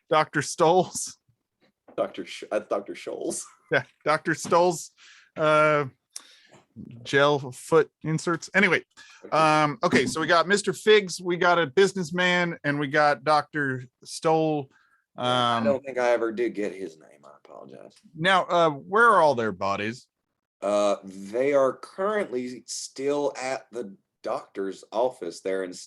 Dr. Stoll's. Dr. Scholl's. Yeah, Dr. Stoll's gel foot inserts. Anyway, okay, so we got Mr. Figs, we got a businessman, and we got Dr. Stoll. I don't think I ever did get his name. I apologize. Now, where are all their bodies? They are currently still at the doctor's office there, and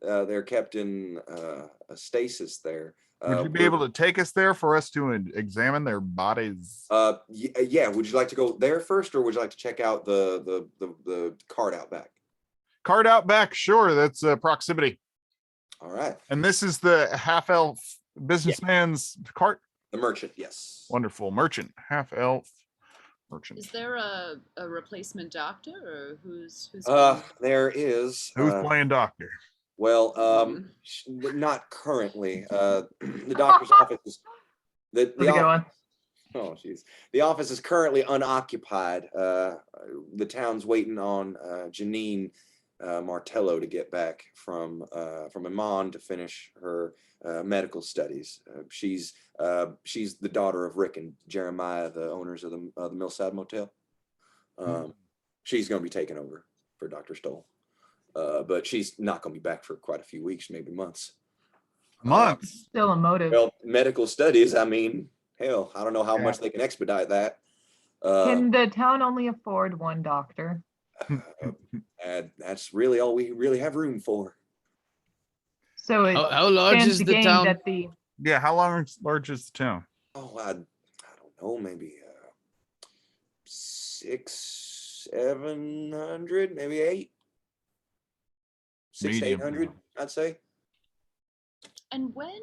they're kept in a stasis there. Would you be able to take us there for us to examine their bodies? Yeah. Would you like to go there first, or would you like to check out the cart out back? Cart out back, sure. That's proximity. All right. And this is the half elf businessman's cart. The merchant, yes. Wonderful merchant, half elf merchant. Is there a replacement doctor, or who's? There is. Who's playing doctor? Well, not currently. The doctor's office is the office is currently unoccupied. The town's waiting on Janine Martello to get back from Amman to finish her medical studies. She's the daughter of Rick and Jeremiah, the owners of the Millside Motel. She's going to be taking over for Dr. Stoll. But she's not going to be back for quite a few weeks, maybe months. Months? Still a motive. Well, medical studies, I mean, hell, I don't know how much they can expedite that. Can the town only afford one doctor? That's really all we really have room for. So how large is the town? Yeah, how large is the town? Oh, I don't know, maybe 600-700, maybe 800, I'd say. And when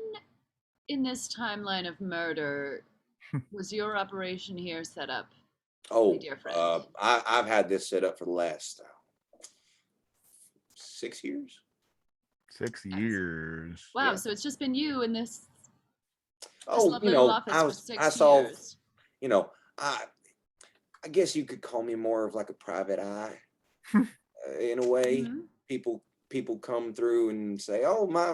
in this timeline of murder was your operation here set up? Oh, dear friend? I've had this set up for the last 6 years. 6 years. Wow, Yeah. so it's just been you in this Oh, lovely little office for 6 years. I guess you could call me more of like a private eye in a way. Mm-hmm. People come through and say, oh, my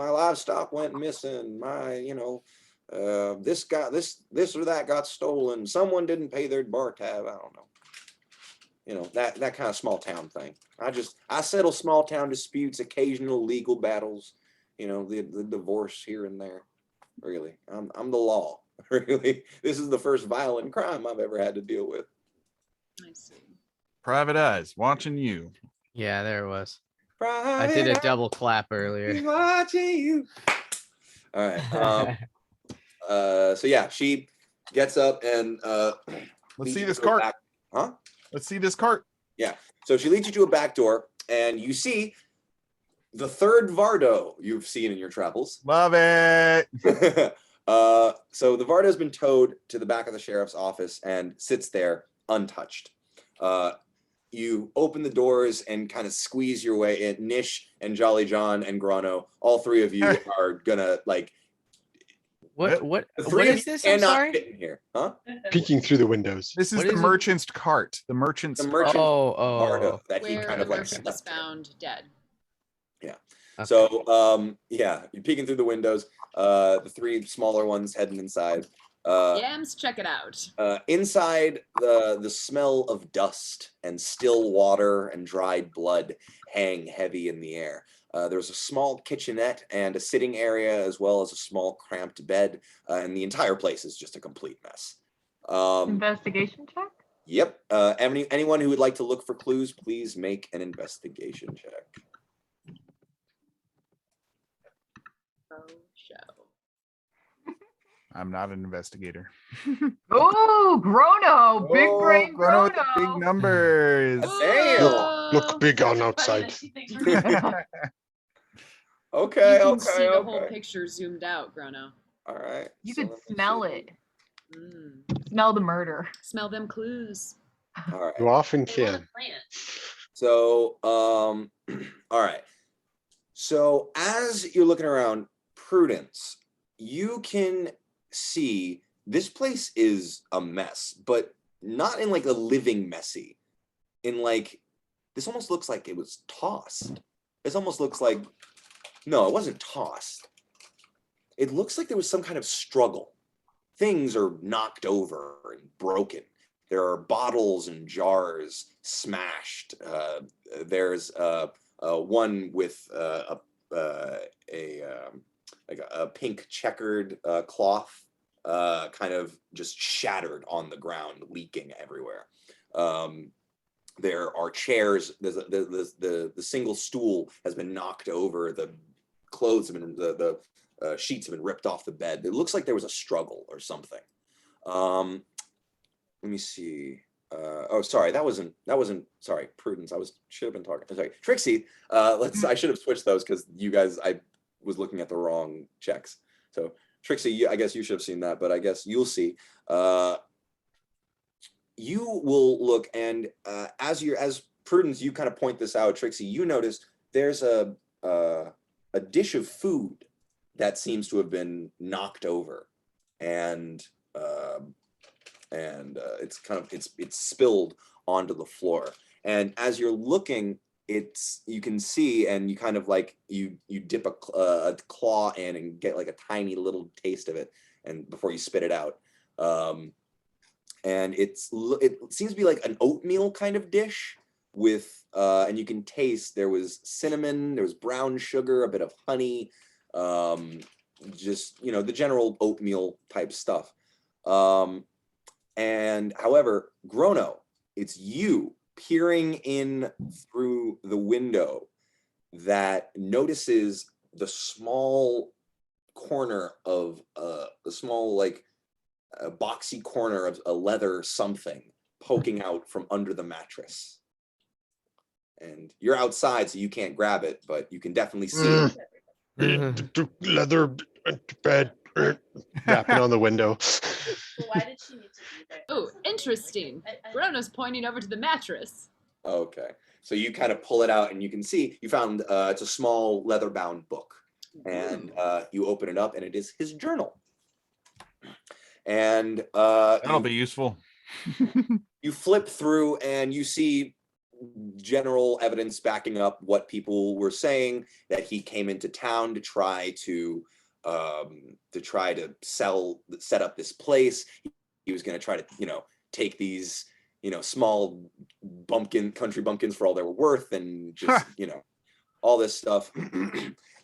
livestock went missing. This or that got stolen. Someone didn't pay their bar tab. I don't know. That kind of small town thing. I settle small town disputes, occasional legal battles, the divorce here and there. Really, I'm the law. Really, this is the first violent crime I've ever had to deal with. I see. Private eyes watching you. Yeah, there it was. I did a double clap earlier. Watching you. All right. So yeah, she gets up and let's see this cart. Huh? Let's see this cart. Yeah. So she leads you to a back door, and you see the third Vardo you've seen in your travels. Love it. So the Vardo's been towed to the back of the sheriff's office and sits there untouched. You open the doors and kind of squeeze your way in. Nish and Jolly John and Grano, all three of you are gonna like. What is this? I'm Cannot sorry. fit in here, huh? Peeking through the windows. This is What the is it? merchant's cart. The merchant's The cart. merchant Oh, Vardo that he Where kind the of like merchant was slept in. found dead. okay. So yeah, you're peeking through the windows. The three smaller ones heading inside. Yams, check it out. Inside, the smell of dust and still water and dried blood hang heavy in the air. There's a small kitchenette and a sitting area, as well as a small cramped bed, and the entire place is just a complete mess. Investigation check? Yep. Anyone who would like to look for clues, please make an investigation check. I'm not an investigator. Oh, Grono, big brain Grono with the big Grono. numbers. Damn. Look big on outside. Okay. You can Okay. see the whole Okay. picture zoomed out, Grono. All right. You so could let me smell see. it. Mm. Smell the murder. Smell them clues. All right. You often can. So, all right. So as you're looking around, Prudence, you can see this place is a mess, but not in like a living messy. In like, this almost looks like it was tossed. This almost looks like, no, it wasn't tossed. It looks like there was some kind of struggle. Things are knocked over and broken. There are bottles and jars smashed. There's one with like a pink checkered cloth, kind of just shattered on the ground, leaking everywhere. There are chairs. The single stool has been knocked over. The clothes have been the sheets have been ripped off the bed. It looks like there was a struggle or something. Let me see. Oh, sorry, that wasn't. Sorry, Prudence. Should have been talking. Sorry, Trixie. I should have switched those because you guys. I was looking at the wrong checks. So Trixie, I guess you should have seen that, but I guess you'll see. You will look, and as Prudence, you kind of point this out, Trixie. You notice there's a dish of food that seems to have been knocked over, and it's spilled onto the floor. And as you're looking, you can see, and you kind of like you dip a claw in and get like a tiny little taste of it, and before you spit it out. And it seems to be like an oatmeal kind of dish with and you can taste there was cinnamon, there was brown sugar, a bit of honey, just the general oatmeal type stuff. And however, Grono, it's you peering in through the window that notices the small corner of the small like a boxy corner of a leather something poking out from under the mattress. And you're outside, so you can't grab it, but you can definitely see it. Leather bed rapping on the window. Why did she need to be there? Oh, interesting. Grono's pointing over to the mattress. Okay. So you kind of pull it out and you can see you found it's a small leather bound book. And you open it up and it is his journal. And That'll be useful. You flip through and you see general evidence backing up what people were saying, that he came into town to try to set up this place. He was going to try to take these small country bumpkins for all they were worth, and just all this stuff.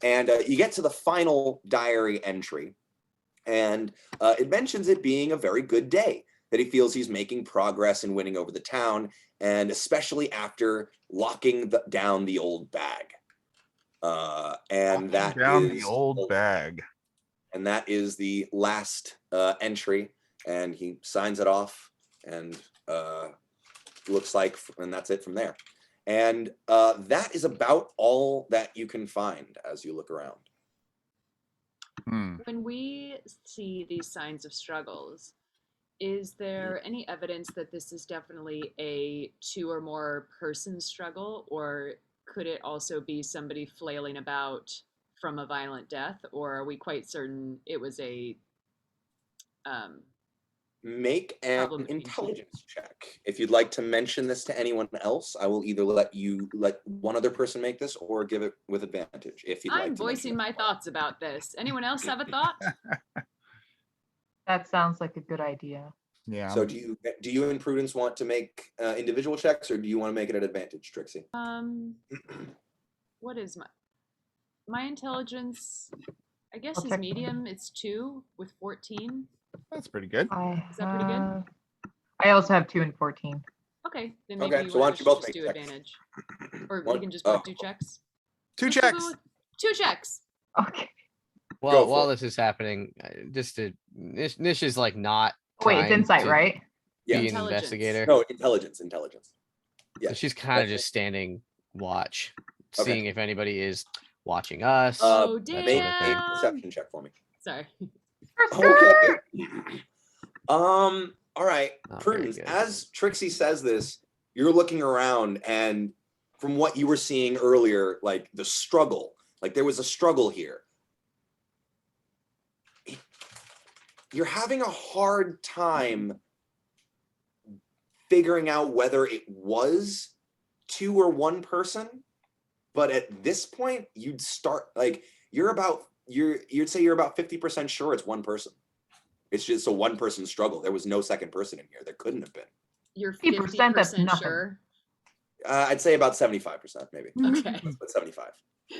And you get to the final diary entry, and it mentions it being a very good day, that he feels he's making progress in winning over the town, and especially after locking down the old bag. And that down is the old bag. And that is the last entry, and he signs it off and looks like, and that's it from there. And that is about all that you can find as you look around. When we see these signs of struggles, is there any evidence that this is definitely a 2 or more person struggle, or could it also be somebody flailing about from a violent death, or are we quite certain it was a Make an intelligence check. If you'd like to mention this to anyone else, I will either let one other person make this or give it with advantage. If you'd like I'm to voicing my thoughts about this. Anyone else have a thought? That sounds like a good idea. Yeah. So do you and Prudence want to make individual checks, or do you want to make it at advantage, Trixie? What is my intelligence? I guess I'll is check. medium. It's 2 with 14. That's pretty good. Is that pretty good? I also have 2 and 14. Okay, then maybe Okay, you so why want don't you to both just make do checks? advantage, or One- we can just both do checks. 2 Let's go checks. with 2 checks. Okay. Well, for while it. this is happening, Nish is like not. Wait, it's trying insight, to right? Be Yeah. an Intelligence. investigator. No, intelligence. Yeah. So she's kind of That's just standing watch, Okay. seeing if anybody is watching us. Oh, that Make sort of a thing. perception check for me. Sorry. Okay. All right, Not very Prudence, good. as Trixie says this, you're looking around, and from what you were seeing earlier, like the struggle, like there was a struggle here. You're having a hard time figuring out whether it was 2 or 1 person, but at this point, you'd start like you'd say you're about 50% sure it's 1 person. It's just a 1-person struggle. There was no second person in here. There couldn't have been. You're 50%, that's 50% nothing. sure. I'd say about 75%, maybe. Okay. But 75.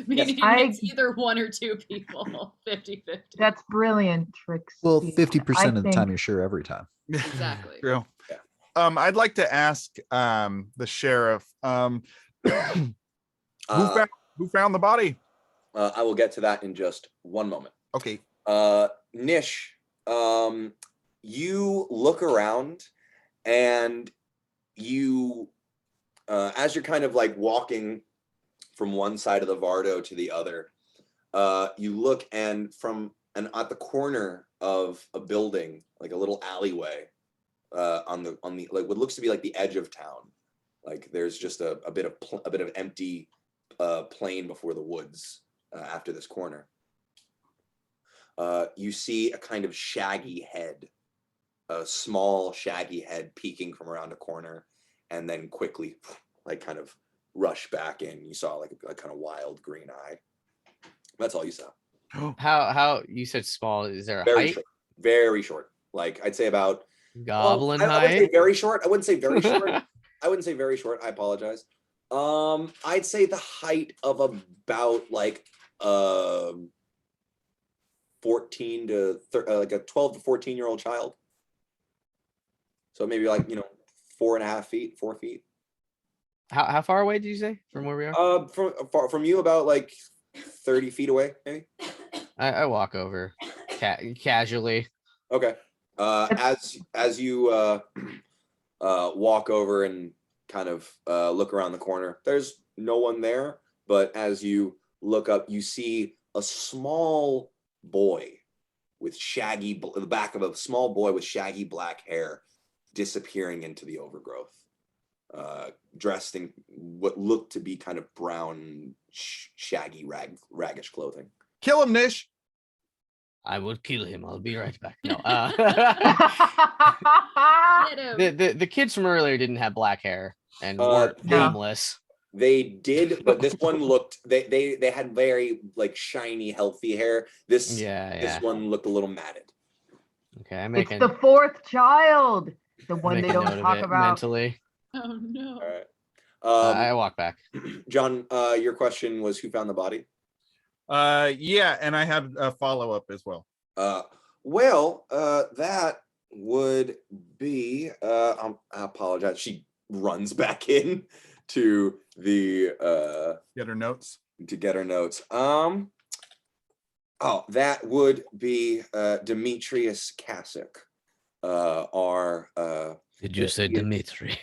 Meaning it's either 1 or 2 people. 50-50. That's brilliant, Trixie. Well, 50% of the think- time you're sure every time. Exactly. True. Yeah. I'd like to ask the sheriff who found the body. I will get to that in just one moment. Okay. Nish, you look around, and you, as you're kind of like walking from one side of the Vardo to the other, you look, and at the corner of a building, like a little alleyway, on the like what looks to be like the edge of town, like there's just a bit of empty plain before the woods after this corner. You see a kind of shaggy head, a small shaggy head peeking from around a corner, and then quickly like kind of rush back in. You saw like a kind of wild green eye. That's all you saw. How you said small? Is there a Very height? short. Very short. Like I'd say about Goblin I would height? say very short. I wouldn't say very short. I wouldn't say very short. I apologize. I'd say the height of about like 14 to like a 12 to 14-year-old child. So maybe like 4.5 feet, 4 feet. How far away did you say from where we are? From you about like 30 feet away, maybe. I walk over casually. Okay. As you walk over and kind of look around the corner, there's no one there. But as you look up, you see a small boy with the back of a small boy with shaggy black hair disappearing into the overgrowth, dressed in what looked to be kind of brown, shaggy, raggish clothing. Kill him, Nish. I will kill him. I'll be right back. No. Get him. The kids from earlier didn't have black hair and weren't No. homeless. They did, but this one looked. They had very like shiny, healthy hair. This one looked a little matted. Okay, It's the 4th child, the one make they a don't note of talk it about. mentally. Oh no. All right. I walk back. John, your question was who found the body? Yeah, and I had a follow-up as well. That would be. I apologize. She runs back in to the Get her notes. to get her notes. That would be Demetrius Kasich. Did you say Dimitri?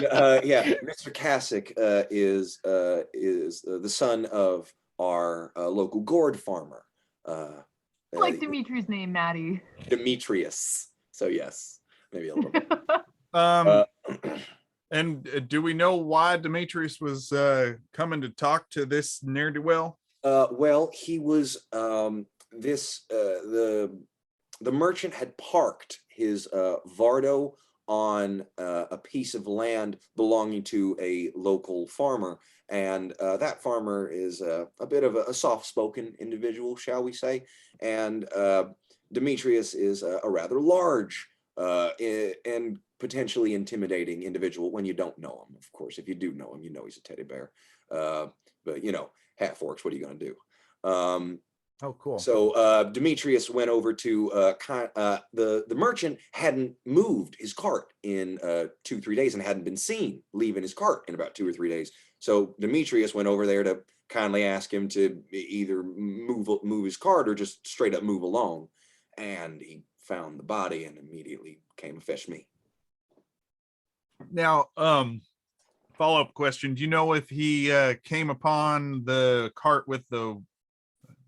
Yeah, Mr. Kasich is the son of our local gourd farmer. Like Dimitri's name, Maddie. Demetrius. So yes, maybe a little bit. And do we know why Demetrius was coming to talk to this ne'er-do-well? Well, he was the merchant had parked his Vardo on a piece of land belonging to a local farmer, and that farmer is a bit of a soft-spoken individual, shall we say, and Demetrius is a rather large and potentially intimidating individual when you don't know him. Of course, if you do know him, you know he's a teddy bear. But you know, hat forks, what are you going to do? Oh, cool. So Demetrius went over to the merchant hadn't moved his cart in 2-3 days and hadn't been seen leaving his cart in about 2 or 3 days. So Demetrius went over there to kindly ask him to either move his cart or just straight up move along. And he found the body and immediately came and fetched me. Now, follow-up question. Do you know if he came upon the cart with the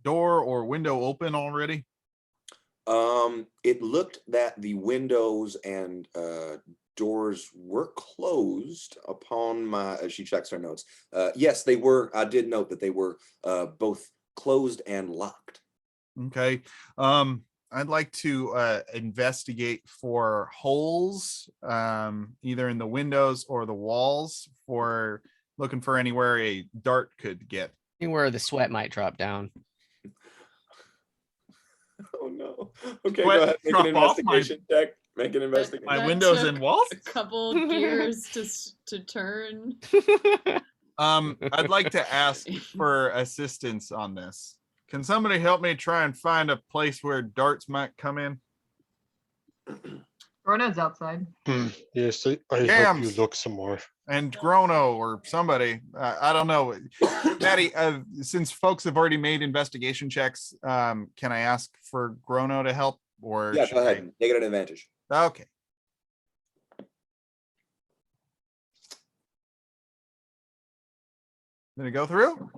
door or window open already? It looked that the windows and doors were closed upon my, she checks her notes. Yes, they were. I did note that they were both closed and locked. Okay. I'd like to investigate for holes, either in the windows or the walls, for looking for anywhere a dart could get. Anywhere the sweat might drop down. Oh no. Okay, go ahead. Make an investigation check. Make an investigation. My windows and walls? A couple gears to turn. I'd like to ask for assistance on this. Can somebody help me try and find a place where darts might come in? Rona's outside. Yes, I help you look some more. And Grono or somebody. I don't know. Maddie, since folks have already made investigation checks, can I ask for Grono to help? Or yeah, go ahead. They get an advantage. Okay. Did it go through?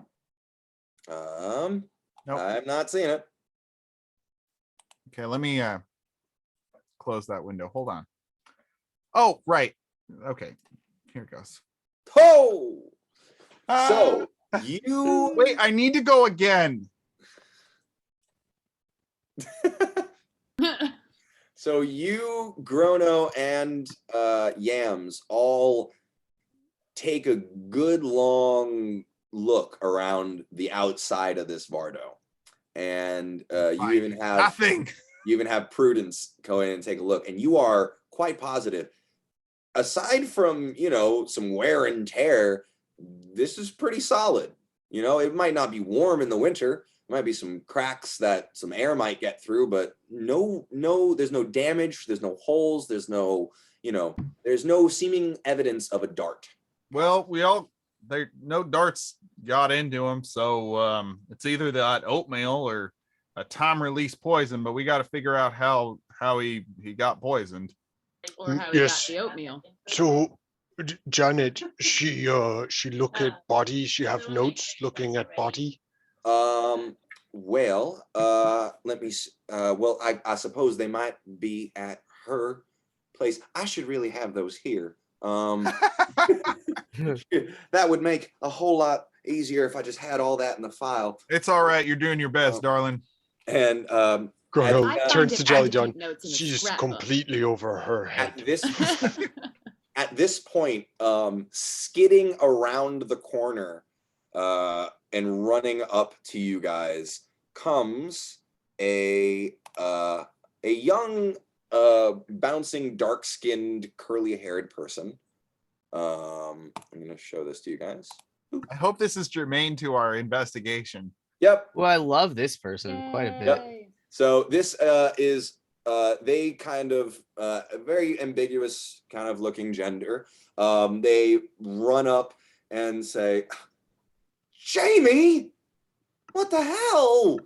Nope. I'm not seeing it. Okay, let me close that window. Hold on. Oh, right. Okay, here it goes. Oh, so you wait. I need to go again. So you, Grono, and Yams all take a good long look around the outside of this Vardo, and you even have nothing. You even have Prudence go in and take a look, and you are quite positive. Aside from, you know, some wear and tear, this is pretty solid. You know, it might not be warm in the winter. There might be some cracks that some air might get through, but no, there's no damage. There's no holes. There's no, you know, there's no seeming evidence of a dart. Well, no darts got into him, so it's either that oatmeal or a time-release poison, but we got to figure out how he got poisoned. Or how he got the oatmeal. So Janet, she look at body. She have notes looking at body. Well, let me. Well, I suppose they might be at her place. I should really have those here. That would make a whole lot easier if I just had all that in the file. It's all right. You're doing your best, darling. And Grono turns to Jolly John. She's completely over her head. At this point, skidding around the corner and running up to you guys comes a young, bouncing, dark-skinned, curly-haired person. I'm gonna show this to you guys. I hope this is germane to our investigation. Yep. Well, I love this person quite a bit. Yep. So this is they kind of a very ambiguous kind of looking gender. They run up and say, Jamie, what the hell?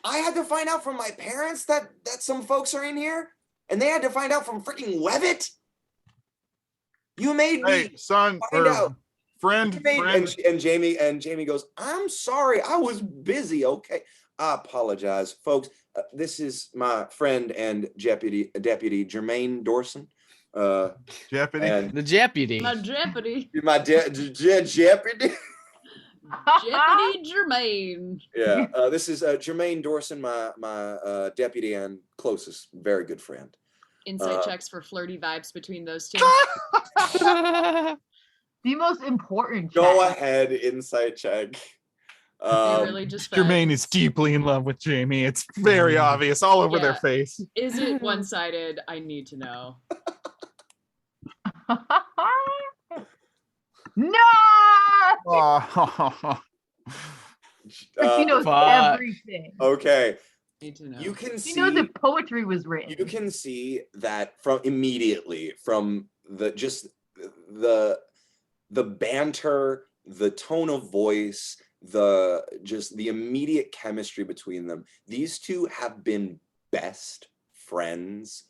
I had to find out from my parents that some folks are in here, and they had to find out from freaking Levitt. You made me Hey, son, find or out. friend, You made, friend. and Jamie goes, I'm sorry, I was busy. Okay, I apologize, folks. This is my friend and deputy Jermaine Dorson. Jeopardy. And The deputy. My Jeopardy. my Jeopardy. Jeopardy Jermaine. Yeah, this is Jermaine Dorson, my deputy and closest, very good friend. Insight checks for flirty vibes between those two. The most important Go check. ahead, insight check. They really just Jermaine is deeply in love with Jamie. It's very obvious all over their Yeah. face. Is it one-sided? I need to know. No! Oh. But she knows Fuck. everything. Okay, Need to know. you can She see. knows that poetry was written. You can see that from immediately from the banter, the tone of voice, the immediate chemistry between them. These two have been best friends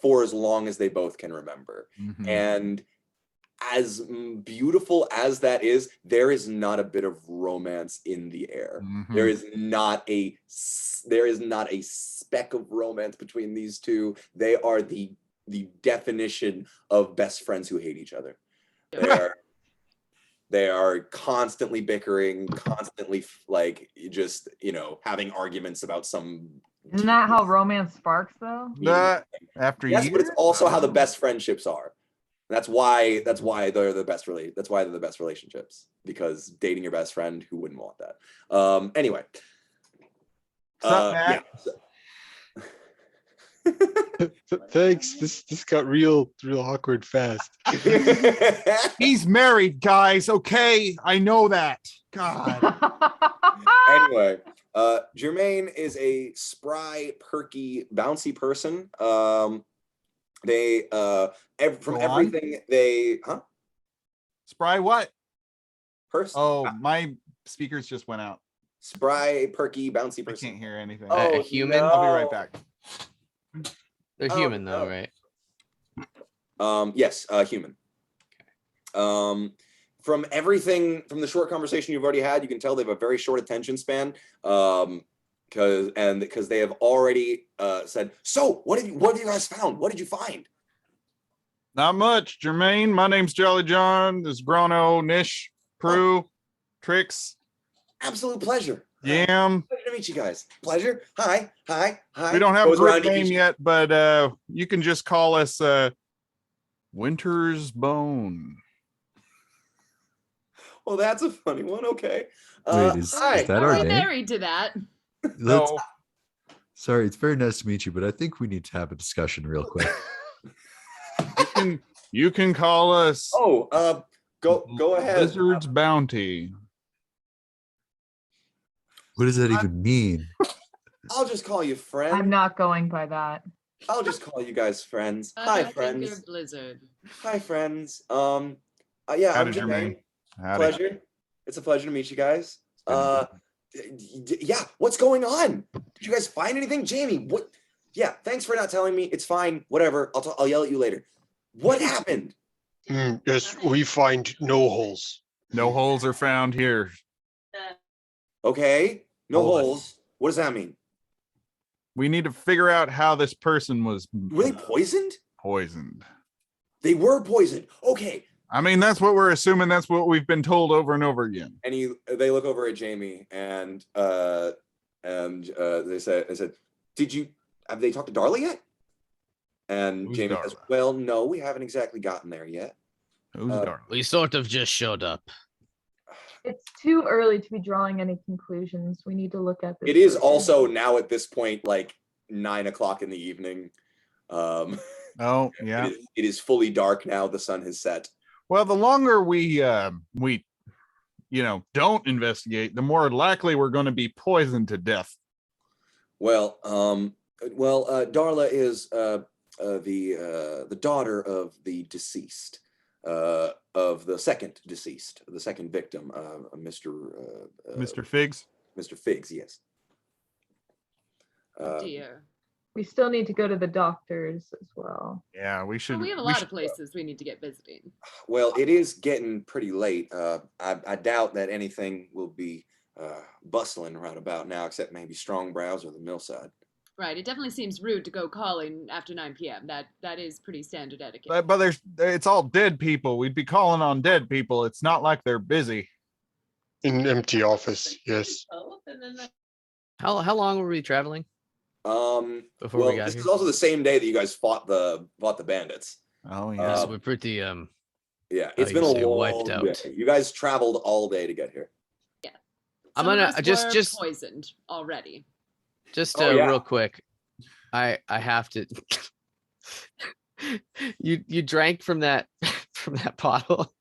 for as long as they both can remember. Mhm. And as beautiful as that is, there is not a bit of romance in the air. Mhm. There is not a speck of romance between these two. They are the definition of best friends who hate each other. They are constantly bickering, constantly like just having arguments about some. Isn't that how romance sparks, though? After Yes, years? but it's also how the best friendships are. That's why they're the best. Really, that's why they're the best relationships, because dating your best friend, who wouldn't want that? Anyway. Sup, Matt? Thanks. This got real awkward fast. He's married, guys. Okay, I know that. God. Anyway, Jermaine is a spry, perky, bouncy person. They from Go on. everything they Spry what? person. Oh, my speakers just went out. Spry, perky, bouncy I person. can't hear anything. Oh, A human? no. I'll be right back. They're human though, right? Yes, human. From everything, from the short conversation you've already had, you can tell they have a very short attention span. Because they have already said, so what have you guys found? What did you find? Not much, Jermaine. My name's Jolly John. This is Grono, Nish, Prue, Trix. Absolute pleasure. Yam. Pleasure to meet you guys. Pleasure. Hi. We don't have a Goes around group to name each- yet, but you can just call us Winter's Bone. Well, that's a funny one. Okay. Wait, is hi. that Are our we name? married to that? Let's, No. sorry, it's very nice to meet you, but I think we need to have a discussion real quick. You can call us Oh, go ahead. Lizard's Bounty. What does that even mean? I'll just call you friend. I'm not going by that. I'll just call you guys friends. I Hi, think friends. they're Blizzard. Hi, friends. Yeah, I'm Howdy, Jermaine. Jermaine. Howdy. Pleasure. It's a pleasure to meet you guys. Yeah, what's going on? Did you guys find anything? Jamie, what? Yeah, thanks for not telling me. It's fine. Whatever. I'll yell at you later. What happened? Yes, we find no holes. No holes are found here. Okay. No Hold on. holes. What does that mean? We need to figure out how this person was Were they poisoned? poisoned. They were poisoned. Okay. I mean, that's what we're assuming. That's what we've been told over and over again. And they look over at Jamie and they said, have they talked to Darla yet? And Who's Jamie says, Darla? well, no, we haven't exactly gotten there yet. Who's Darla? We sort of just showed up. It's too early to be drawing any conclusions. We need to look at this. It is further. also now at this point, like 9 o'clock in the evening. Oh, yeah. It is fully dark now. The sun has set. Well, the longer we don't investigate, the more likely we're going to be poisoned to death. Well, Darla is the daughter of the deceased, of the second deceased, the second victim, Mr. Figs. Mr. Figs, yes. Dear. We still need to go to the doctors as well. Yeah, we should. Well, we have a lot of places we need to get visiting. Well, it is getting pretty late. I doubt that anything will be bustling right about now, except maybe Strong Brows or the Millside. Right. It definitely seems rude to go calling after 9 p.m. That is pretty standard etiquette. But it's all dead people. We'd be calling on dead people. It's not like they're busy. In an empty office, yes. How long were we traveling? Before we got this here? is also the same day that you guys fought the bandits. Oh yeah. So we're pretty Yeah, it's been a long wiped out. day. You guys traveled all day to get here. Yeah. I'm Some of gonna us just were poisoned already. Just Oh, yeah. real quick. I have to you drank from that bottle.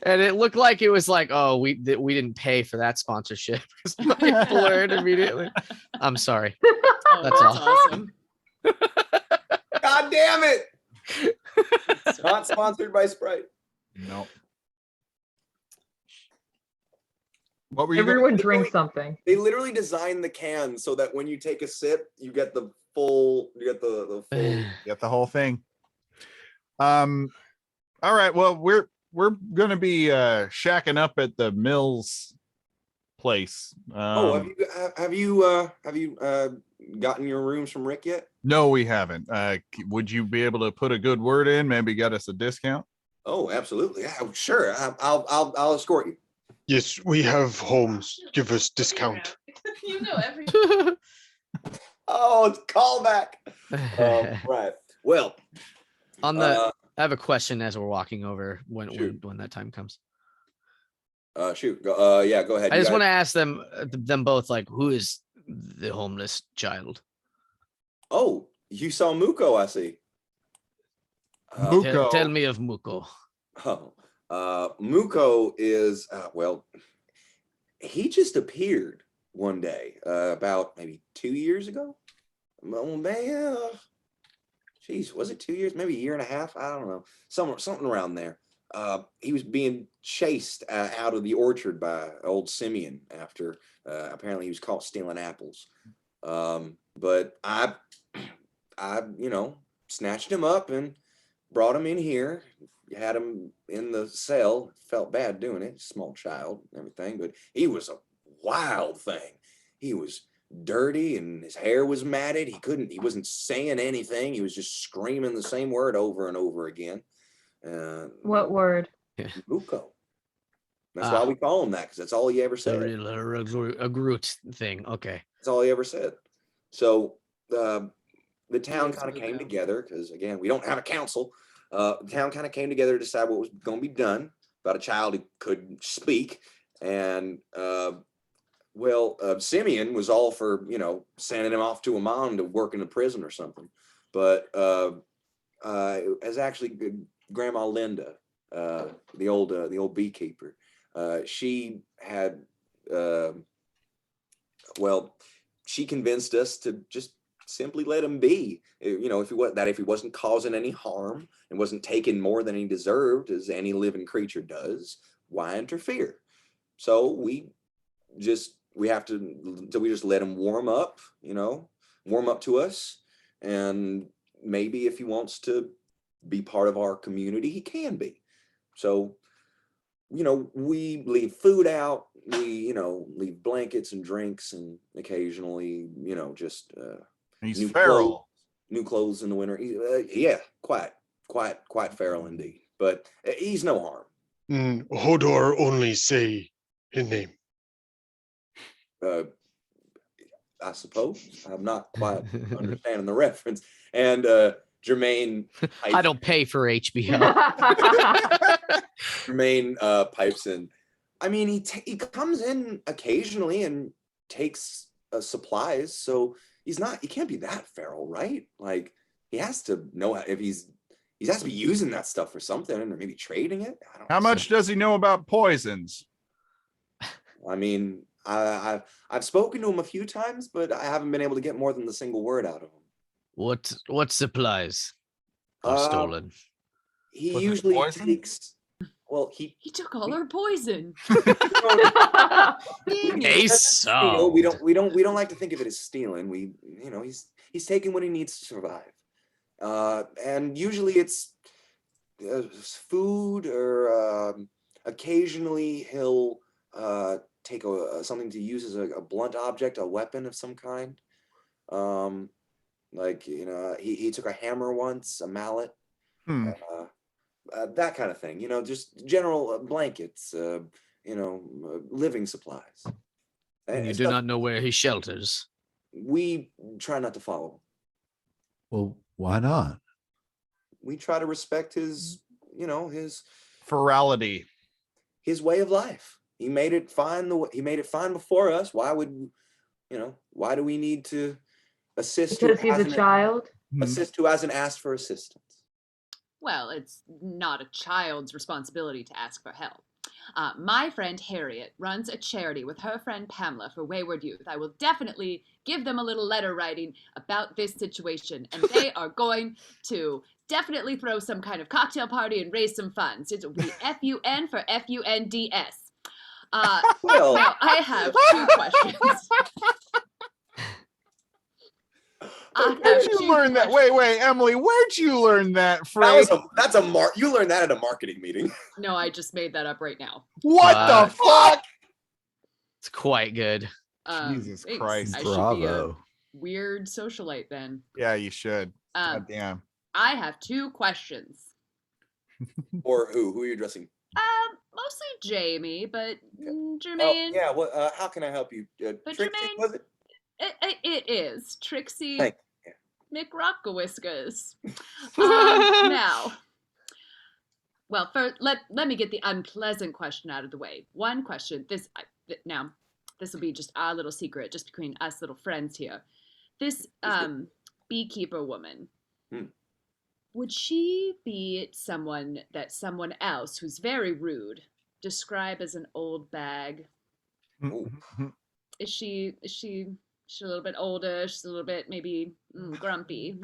And it looked like it was like, oh, we didn't pay for that sponsorship. I blurred immediately. I'm sorry. Oh, That's all. awesome. God damn it! It's not sponsored by Sprite. No. What were you? Everyone drink something. They literally designed the can so that when you take a sip, you get the full. You get the full. Get the whole thing. All right. Well, we're gonna be shacking up at the Mills place. Have you gotten your rooms from Rick yet? No, we haven't. Would you be able to put a good word in? Maybe get us a discount? Oh, absolutely. Yeah, sure. I'll escort you. Yes, we have homes. Give us discount. You know every. Oh, it's callback. Right. Well, On the I have a question as we're walking over when that time comes. Shoot. Yeah, go ahead. I just want to ask them both, like, who is the homeless child? Oh, you saw Muko, I see. Muko. Tell me of Muko. Oh, Muko is well, he just appeared one day about maybe 2 years ago. Oh man, geez, was it 2 years? Maybe a year and a half? I don't know. Something around there. He was being chased out of the orchard by old Simeon after apparently he was caught stealing apples. But I snatched him up and brought him in here. Had him in the cell. Felt bad doing it. Small child and everything, but he was a wild thing. He was dirty and his hair was matted. He wasn't saying anything. He was just screaming the same word over and over again. What word? Muko. That's why we call him that, because that's all he ever said. A Groot thing. Okay. That's all he ever said. So the town kind of came together because, again, we don't have a council. The town kind of came together to decide what was going to be done about a child who couldn't speak. And, Simeon was all for, sending him off to a mom to work in a prison or something. But as actually Grandma Linda, the old beekeeper, she had, she convinced us to just simply let him be. If he wasn't causing any harm and wasn't taking more than he deserved, as any living creature does, why interfere? So we just let him warm up to us, and maybe if he wants to be part of our community, he can be. So, we leave food out, we, leave blankets and drinks, and occasionally, just He's new feral. new clothes in the winter. Yeah, quite feral indeed, but he's no harm. Hodor only say his name. I suppose I'm not quite understanding the reference. And Jermaine, I don't pay for HBO. Jermaine pipes in. I mean, he comes in occasionally and takes supplies, so he can't be that feral, right? Like, he has to know if he has to be using that stuff for something, or maybe trading it. I don't know. How much does he know about poisons? I mean, I've spoken to him a few times, but I haven't been able to get more than the single word out of him. What supplies are stolen? He Was it usually poison? takes Well, he took all our poison. Case solved. we don't like to think of it as stealing. He's taking what he needs to survive. And usually it's food, or occasionally he'll take something to use as a blunt object, a weapon of some kind. He took a hammer once, a mallet, that kind of thing. Just general blankets, living supplies. And you do not know where he shelters. We try not to follow him. Well, why not? We try to respect his Ferality, his way of life. He made it fine. He made it fine before us. Why do we need to assist? Because he's a child. Assist who hasn't asked for assistance. Well, it's not a child's responsibility to ask for help. My friend Harriet runs a charity with her friend Pamela for wayward youth. I will definitely give them a little letter writing about this situation, and they are going to definitely throw some kind of cocktail party and raise some funds. It will be FUN for FUNDS. Now, I have 2 questions. Where'd you learn that? Wait, Emily, where'd you learn that phrase? You learned that at a marketing meeting. No, I just made that up right now. What the fuck? It's quite good. Jesus Christ. I Bravo. should be a weird socialite then. Yeah, you should. God damn. I have 2 questions. Or who? Who are you addressing? Mostly Jamie, but Jermaine. Oh, yeah. Well, how can I help you? But Trixie, Jermaine, was it? It is Trixie Thank McRockaWhiskers. Now, well, first, let me get the unpleasant question out of the way. One question. This will be just our little secret, just between us little friends here. This beekeeper woman. Would she be someone that someone else who's very rude describe as an old bag? Is she a little bit older? She's a little bit maybe grumpy.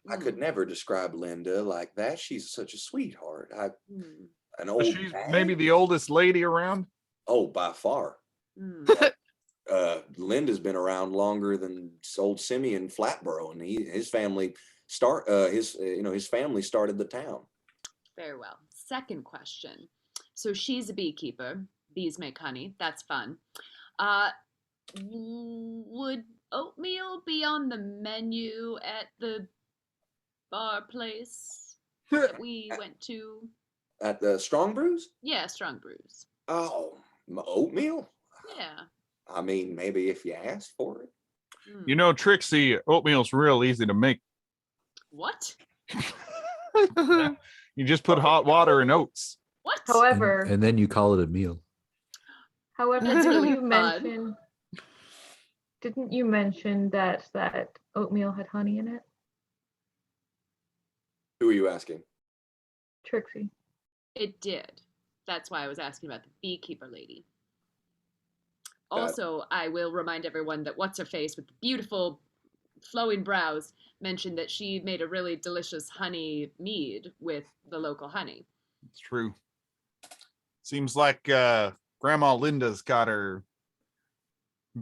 I could never describe Linda like that. She's such a sweetheart. An old She's bag? maybe the oldest lady around. Oh, by far. Linda's been around longer than old Simeon Flatborough, and his family his family started the town. Very well. Second question. So she's a beekeeper. Bees make honey. That's fun. Would oatmeal be on the menu at the bar place that we went to? At the Strong Brews? Yeah, Strong Brews. Oh, oatmeal? Yeah. I mean, maybe if you asked for it. You know, Trixie, oatmeal's real easy to make. What? You just put hot water and oats. What? However, And then you call it a meal. however, That's didn't really you fun. mention? Didn't you mention that oatmeal had honey in it, Who are you asking? Trixie? It did. That's why I was asking about the beekeeper lady. Also, I will remind everyone that what's-her-face with the beautiful flowing brows mentioned that she made a really delicious honey mead with the local honey. It's true. Seems like Grandma Linda's got her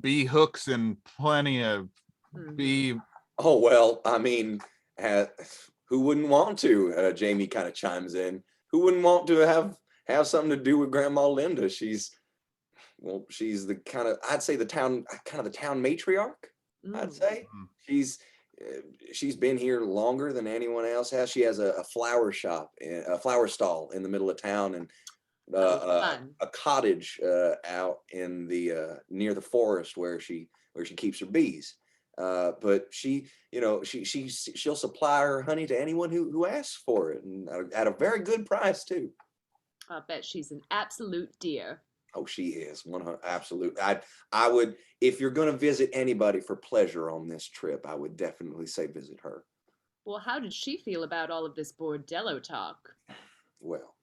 bee hooks and plenty of bee. Oh, well, I mean, who wouldn't want to? Jamie kind of chimes in. Who wouldn't want to have something to do with Grandma Linda? She's the kind of, I'd say the town matriarch. I'd say she's been here longer than anyone else has. She has a flower shop, a flower stall in the middle of town, and a cottage out in the near the forest where she keeps her bees. But she'll supply her honey to anyone who asks for it, and at a very good price too. I bet she's an absolute dear. Oh, she is 100. Absolute. I would, if you're going to visit anybody for pleasure on this trip, I would definitely say visit her. Well, how did she feel about all of this bordello talk? Well,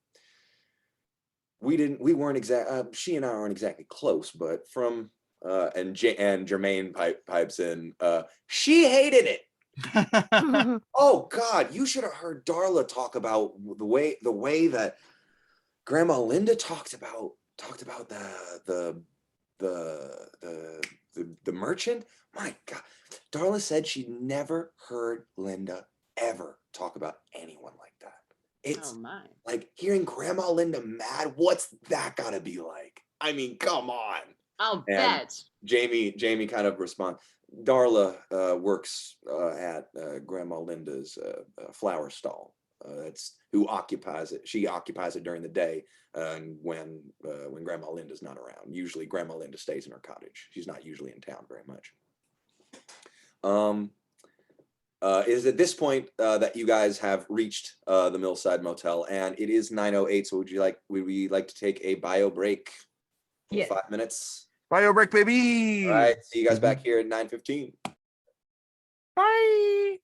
we weren't exact. She and I aren't exactly close, but from and Jermaine pipes in. She hated it. Oh God, you should have heard Darla talk about the way that Grandma Linda talked about the merchant. My God, Darla said she never heard Linda ever talk about anyone like that. It's like hearing Grandma Linda mad. What's that gotta be like? I mean, come on. I'll bet. Jamie kind of responds. Darla works at Grandma Linda's flower stall. That's who occupies it. She occupies it during the day, and when Grandma Linda's not around. Usually, Grandma Linda stays in her cottage. She's not usually in town very much. It is at this point that you guys have reached the Millside Motel, and it is 9:08. So would we like to take a bio break? Yes. 5 minutes. Bio break, baby. All right. See you guys back here at 9:15. Bye.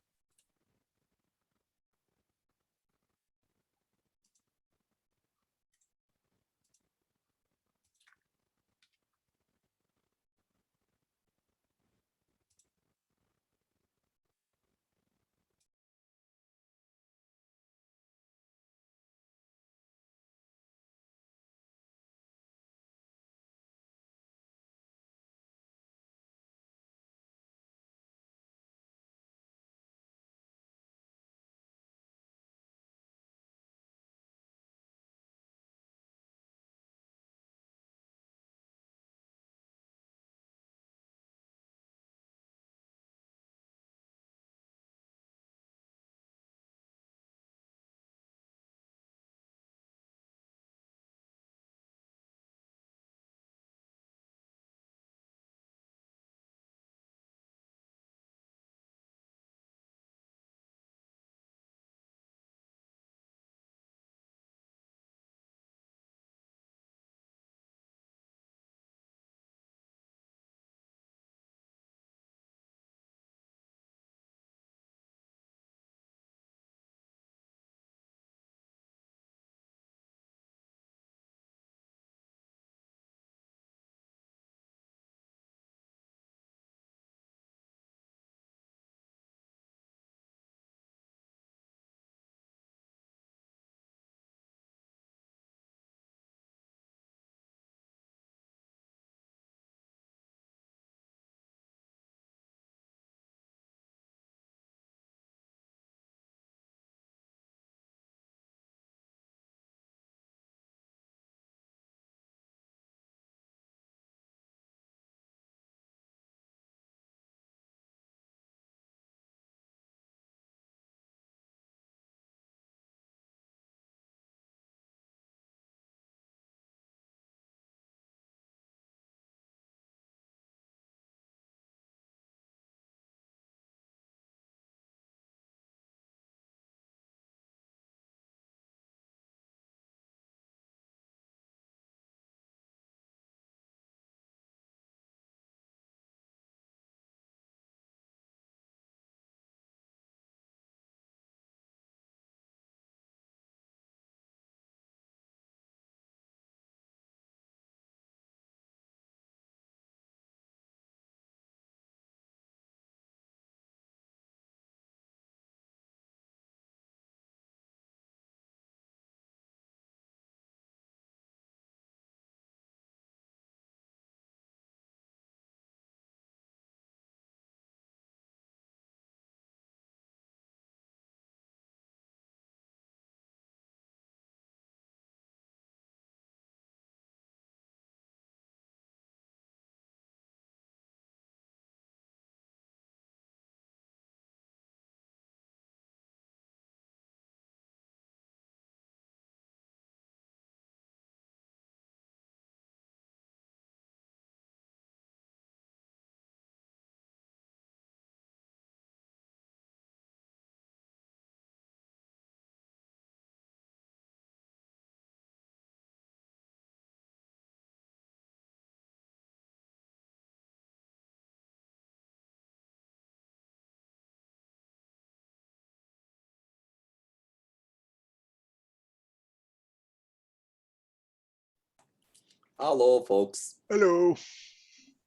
Hello, folks. Hello.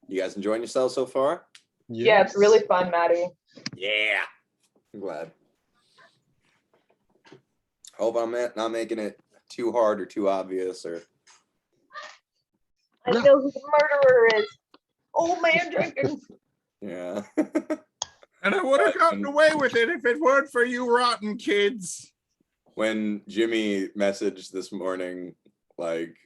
You guys enjoying yourselves so far? Yeah, it's really fun, Maddie. Yeah. I'm glad. Hope I'm not making it too hard or too obvious or? I know who the murderer is. Old man Jenkins. Yeah. And I would have gotten away with it if it weren't for you rotten kids. When Jimmy messaged this morning, like,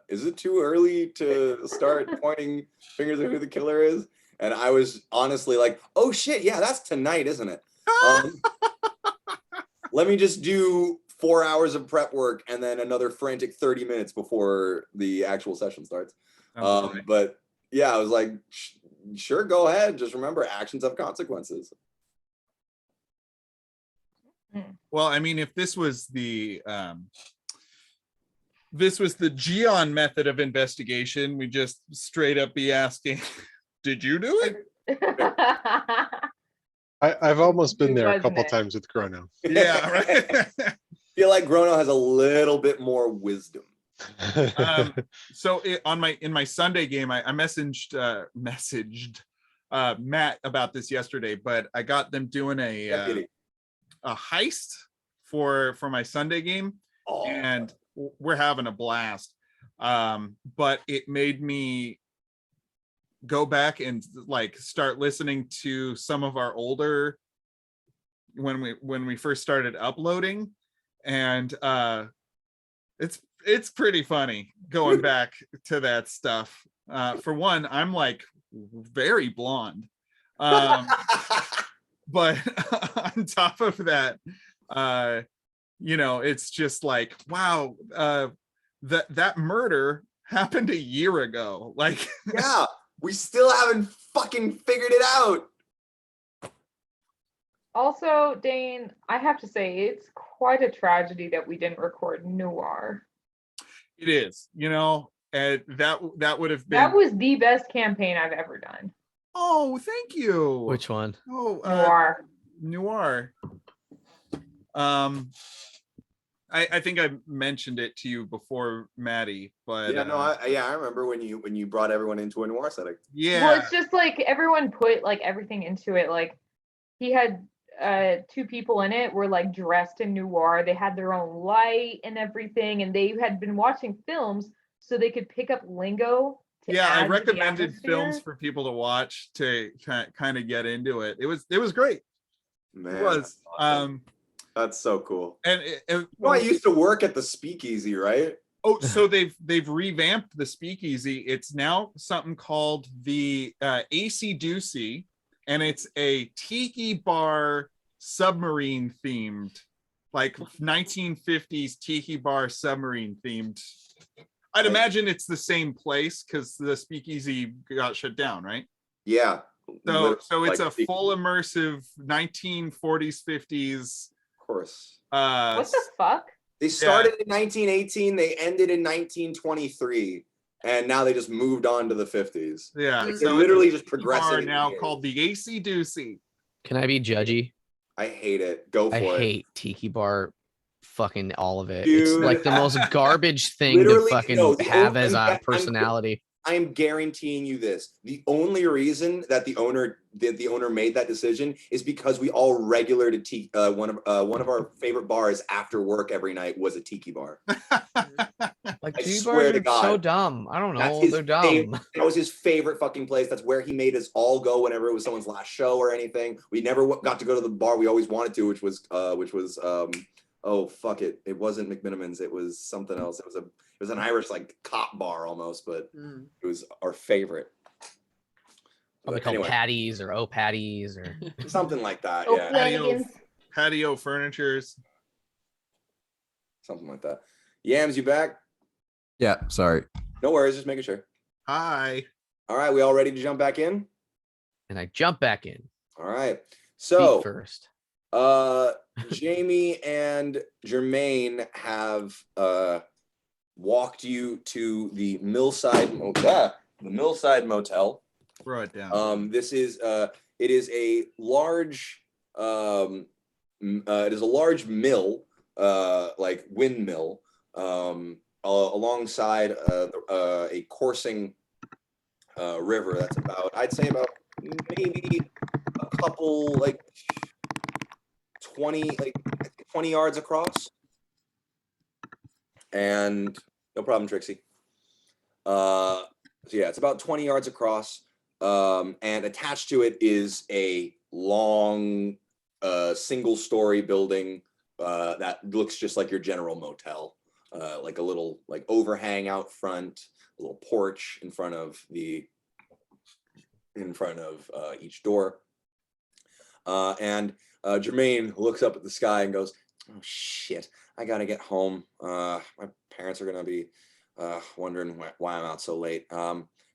is it too early to start pointing fingers at who the killer is? And I was honestly like, oh shit, yeah, that's tonight, isn't it? Let me just do 4 hours of prep work and then another frantic 30 minutes before the actual session starts. But yeah, I was like, sure, go ahead. Just remember, actions have consequences. Well, I mean, if this was the Geon method of investigation, we just straight up be asking, did you do it? I've almost been there a couple times with Chrono. Yeah, right. Feel like Grono has a little bit more wisdom. So in my Sunday game, I messaged Matt about this yesterday, but I got them doing a heist for my Sunday game, and we're having a blast. But it made me go back and like start listening to some of our older when we first started uploading, and it's pretty funny going back to that stuff. For one, I'm like very blonde, but on top of that, it's just like, wow, that murder happened a year ago. Like, yeah, we still haven't fucking figured it out. Also, Dane, I have to say, it's quite a tragedy that we didn't record Noir. It is, and that would have been. That was the best campaign I've ever done. Oh, thank you. Which one? Oh, Noir. I think I mentioned it to you before, Maddie, but yeah, no, I remember when you brought everyone into a noir setting. Yeah. Well, it's just like everyone put like everything into it. Like he had two people in it were like dressed in noir. They had their own light and everything, and they had been watching films so they could pick up lingo. Yeah, I recommended films for people to watch to kind of get into it. It was great. Man, it was. Awesome. That's so cool. And I used to work at the Speakeasy, right? Oh, so they've revamped the Speakeasy. It's now something called the AC Doocy, and it's a tiki bar submarine themed, like 1950s tiki bar submarine themed. I'd imagine it's the same place because the Speakeasy got shut down, right? Yeah. So it's like a full immersive 1940s, 50s. Of course. What the fuck? They started in 1918. They ended in 1923, and now they just moved on to the 50s. Yeah, like, they're literally just progressing. Now called the AC Doocy. Can I be judgy? I hate it. Go for it. I hate tiki bar. Fucking all of it. Dude, it's like the most garbage thing to fucking have as a personality. I am guaranteeing you this. The only reason that the owner made that decision is because we all regular to one of our favorite bars after work every night was a tiki bar. Like tiki bars are so dumb. I don't know. They're dumb. That was his favorite fucking place. That's where he made us all go whenever it was someone's last show or anything. We never got to go to the bar we always wanted to, which was oh fuck it! It wasn't McMinimans. It was something else. It was an Irish like cop bar almost, but it was our favorite. Probably called Patties or O Patties or something like that. Oh, yeah, patio furnitures, something like that. Yams, you back? Yeah, sorry. No worries. Just making sure. Hi. All right, we all ready to jump back in? And I jump back in. All right. So feet first. Jamie and Jermaine have walked you to the Millside Motel. Throw it down. This is it is a large mill, like windmill, alongside a coursing river that's I'd say about maybe a couple like 20 yards across. And no problem, Trixie. So yeah, it's about 20 yards across. And attached to it is a long single-story building that looks just like your general motel. Like a little like overhang out front, a little porch in front of each door. And Jermaine looks up at the sky and goes, "Oh shit, I gotta get home. My parents are gonna be wondering why I'm out so late."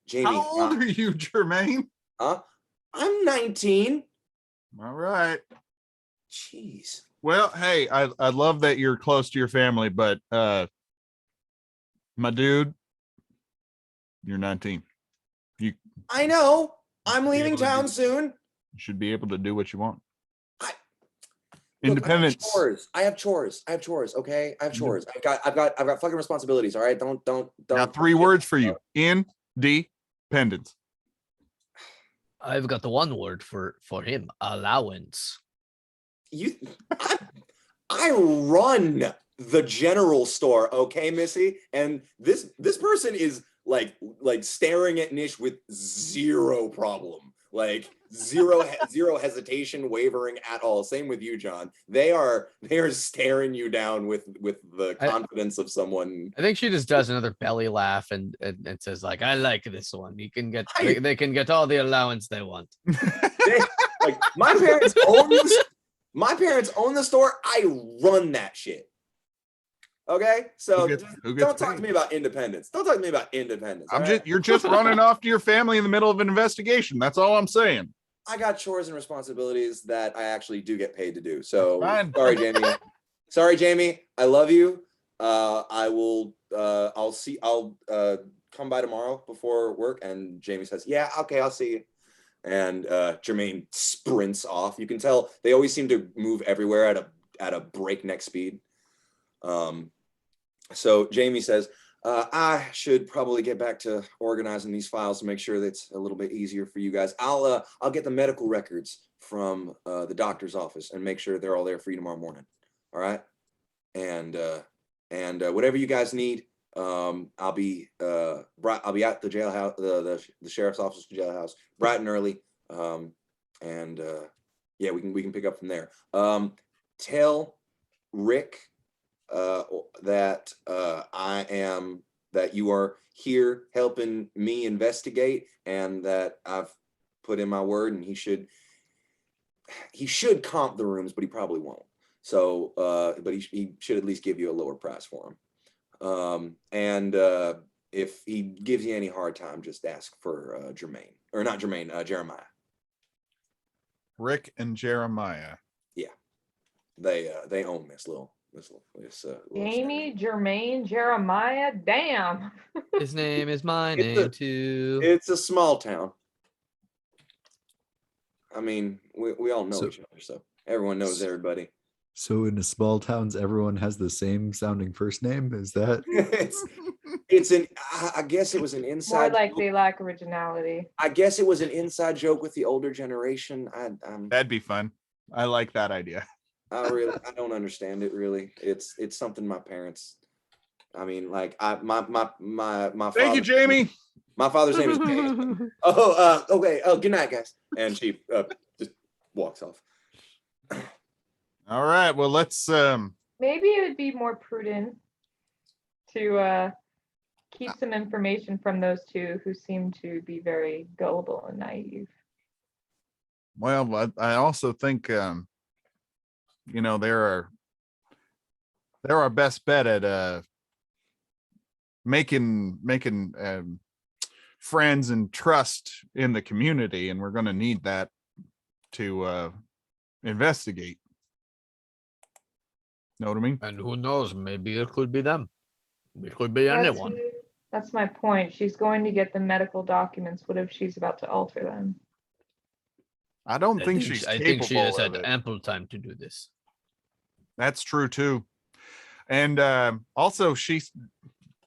Jamie, how old are you, Jermaine? I'm 19. All right. Jeez. Well, hey, I love that you're close to your family, but my dude, you're 19. I know. I'm leaving town soon. You should be able to do what you want. Look, Independence. I have chores. Okay, I have chores. I've got fucking responsibilities. All right, don't. Now, 3 words for you: independence. I've got the one word for him: allowance. I run the general store, okay, Missy, and this person is like staring at Nish with zero problem, like zero hesitation, wavering at all. Same with you, John. They are staring you down with the confidence of someone. I think she just does another belly laugh and says like, "I like this one. You can get they can get all the allowance they want." Like my parents own the store. I run that shit. Okay, so don't talk to me about independence. Don't talk to me about independence. You're just running off to your family in the middle of an investigation. That's all I'm saying. I got chores and responsibilities that I actually do get paid to do. So fine. Sorry, Jamie. Sorry, Jamie. I love you. I will. I'll come by tomorrow before work. And Jamie says, "Yeah, okay, I'll see you." And Jermaine sprints off. You can tell they always seem to move everywhere at a breakneck speed. So Jamie says, I should probably get back to organizing these files to make sure that it's a little bit easier for you guys. I'll get the medical records from the doctor's office and make sure they're all there for you tomorrow morning. All right. And whatever you guys need, I'll be at the jailhouse, the sheriff's office, jailhouse, bright and early. Yeah, we can pick up from there. Tell Rick that that you are here helping me investigate, and that I've put in my word, and he should comp the rooms, but he probably won't. So, but he should at least give you a lower price for them. If he gives you any hard time, just ask for Jermaine, or not Jermaine, Jeremiah. Rick and Jeremiah. Yeah, they own this little Jamie, Jermaine, Jeremiah. Damn. His name is my name too. It's a small town. I mean, we all know each other, so everyone knows everybody. So in the small towns, everyone has the same sounding first name. Is that? I guess it was an inside. More like they lack originality. I guess it was an inside joke with the older generation. That'd be fun. I like that idea. I don't understand it really. It's something my parents. I mean, like my Thank you, Jamie. My father's name is James. Okay. Oh, good night, guys. And she just walks off. All right. Well, let's. Maybe it would be more prudent to keep some information from those two who seem to be very gullible and naive. Well, I also think they're our best bet at making friends and trust in the community, and we're going to need that to investigate. Know what I mean? And who knows? Maybe it could be them. It could be anyone. That's my point. She's going to get the medical documents. What if she's about to alter them? I don't think she's capable. I think she has had of it. ample time to do this. That's true too. And also she's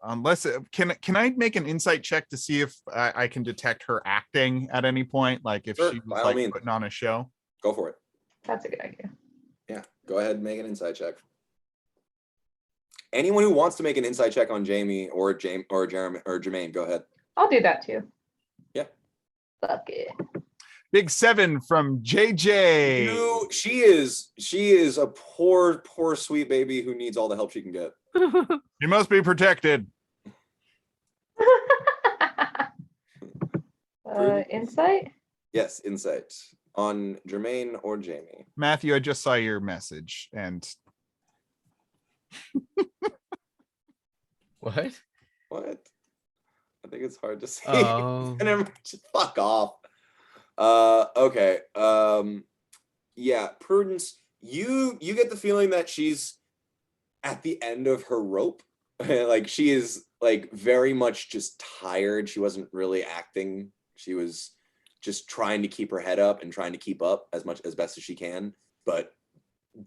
unless can I make an insight check to see if I can detect her acting at any point, like if Sure, she by was all means. putting on a show? Go for it. That's a good idea. Yeah, go ahead and make an insight check. Anyone who wants to make an insight check on Jamie or Jeremy or Jermaine, go ahead. I'll do that too. Yeah. Fuck it. Big 7 from JJ. She is a poor sweet baby who needs all the help she can get. You must be protected. Insight? Yes, insight on Jermaine or Jamie. Matthew, I just saw your message and What? What? I think it's hard to see. Oh. Just fuck off. Okay. Yeah, Prudence, you get the feeling that she's at the end of her rope. Like she is like very much just tired. She wasn't really acting. She was just trying to keep her head up and trying to keep up as best as she can, but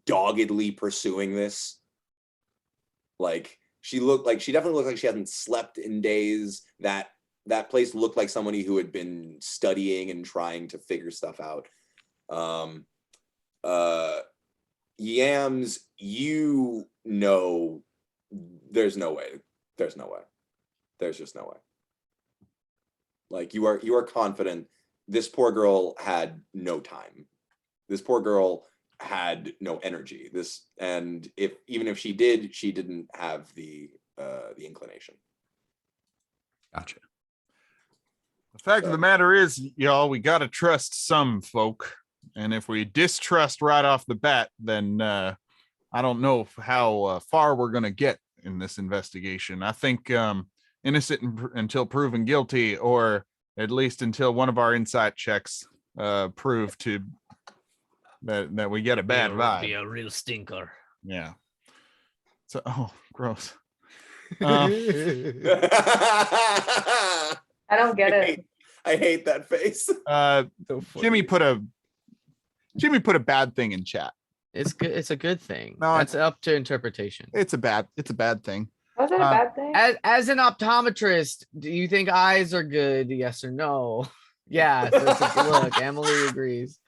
doggedly pursuing this. Like she definitely looked like she hasn't slept in days. That place looked like somebody who had been studying and trying to figure stuff out. Yams, you know, there's no way. There's no way. There's just no way. Like you are confident this poor girl had no time. This poor girl had no energy. And even if she did, she didn't have the inclination. Gotcha. the fact of the matter is, y'all, we got to trust some folk. And if we distrust right off the bat, then I don't know how far we're going to get in this investigation. I think innocent until proven guilty, or at least until one of our insight checks prove to that we get a bad vibe. Be a real stinker. Yeah. So, oh, gross. I don't get it. I hate that face. Jimmy put a bad thing in chat. It's good. It's a good thing. No, that's up to interpretation. It's a bad thing. Was it a bad thing? As an optometrist, do you think eyes are good? Yes or no? Yeah. So it's a, look, Emily agrees.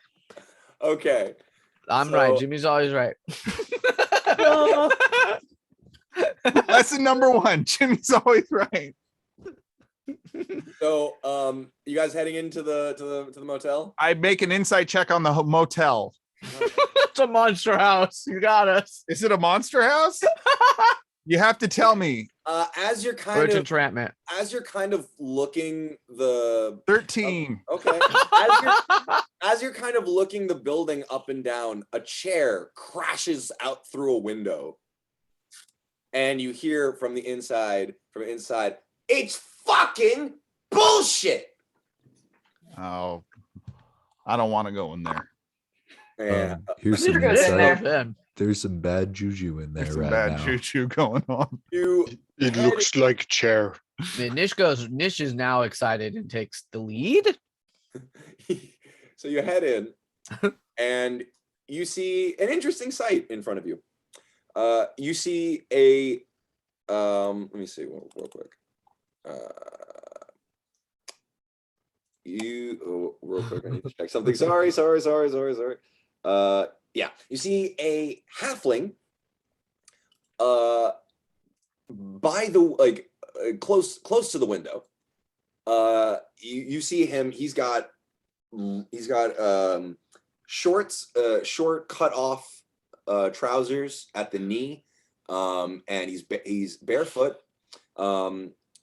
Okay. I'm right. Jimmy's always right. Lesson number 1. Jimmy's always right. So, you guys heading into the motel? I make an insight check on the motel. It's a monster house. You got us. Is it a monster house? You have to tell me. As you're entrapment. As you're kind of looking the 13. Okay. As you're kind of looking the building up and down, a chair crashes out through a window. And you hear from inside, it's fucking bullshit. Oh, I don't want to go in there. Yeah. Here's some insight. There's some bad juju in there. There's some right bad now. juju going on. It looks like a chair. Nish is now excited and takes the lead. So you head in and you see an interesting sight in front of you. You see a let me see real quick. Real quick, I need to check something. Sorry. Yeah, you see a halfling by the close to the window. You see him. He's got short cut off trousers at the knee, and he's barefoot.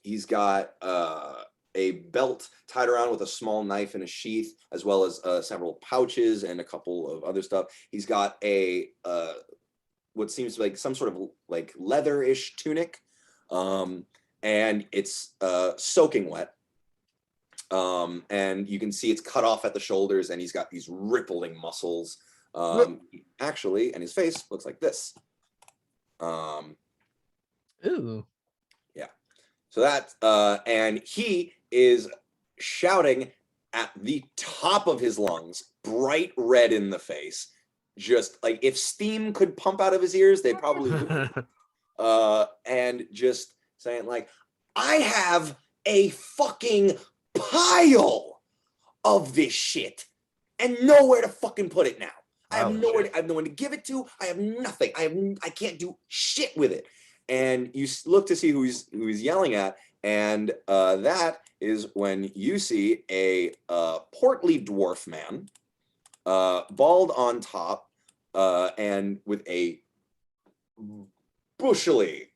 He's got a belt tied around with a small knife in a sheath, as well as several pouches and a couple of other stuff. He's got a what seems like some sort of like leather-ish tunic, and it's soaking wet. And you can see it's cut off at the shoulders, and he's got these rippling muscles. Actually, and his face looks like this. Ooh. Yeah. So that and he is shouting at the top of his lungs, bright red in the face, just like if steam could pump out of his ears, they probably would. And just saying like, I have a fucking pile of this shit and nowhere to fucking put it now. I have no one to give it to. I have nothing. I can't do shit with it. and you look to see who he's yelling at, and that is when you see a portly dwarf man, bald on top, and with a bushily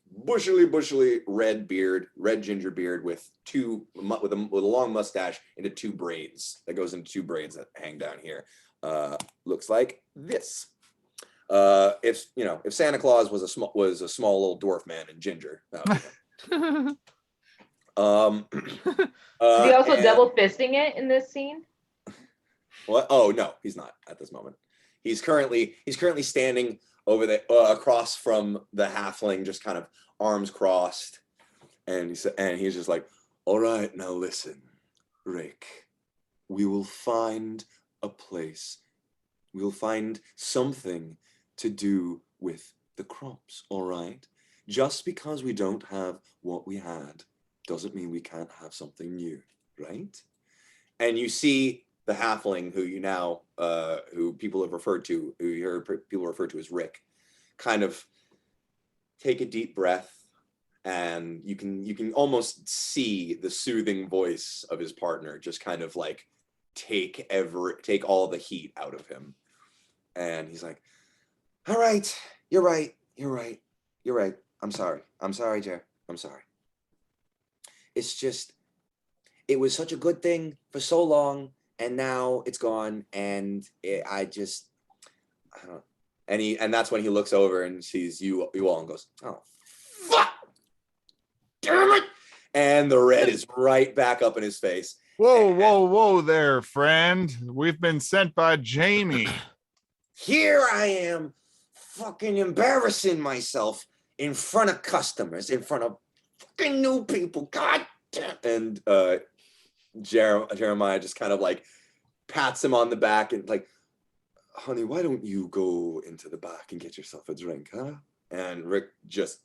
red ginger beard with a long mustache into two braids that goes into two braids that hang down here. Looks like this. If Santa Claus was a small little dwarf man in ginger. Is he also double fisting it in this scene? What? Oh no, he's not at this moment. He's currently standing over there across from the halfling, just kind of arms crossed, and he's just like, all right, now listen, Rick, we will find a place. We'll find something to do with the crops, all right? Just because we don't have what we had doesn't mean we can't have something new, right? And you see the halfling who people have referred to, who you heard people refer to as Rick, kind of take a deep breath, and you can almost see the soothing voice of his partner just kind of like take all the heat out of him. And he's like, all right, you're right. I'm sorry, Jer. I'm sorry. It's just, it was such a good thing for so long, and now it's gone, and I don't know. And that's when he looks over and sees you all and goes, oh, fuck, damn it. And the red is right back up in his face. Whoa there, friend. We've been sent by Jamie. Here I am fucking embarrassing myself in front of customers, in front of fucking new people. God damn. And Jeremiah just kind of like pats him on the back and like, honey, why don't you go into the back and get yourself a drink, huh? And Rick just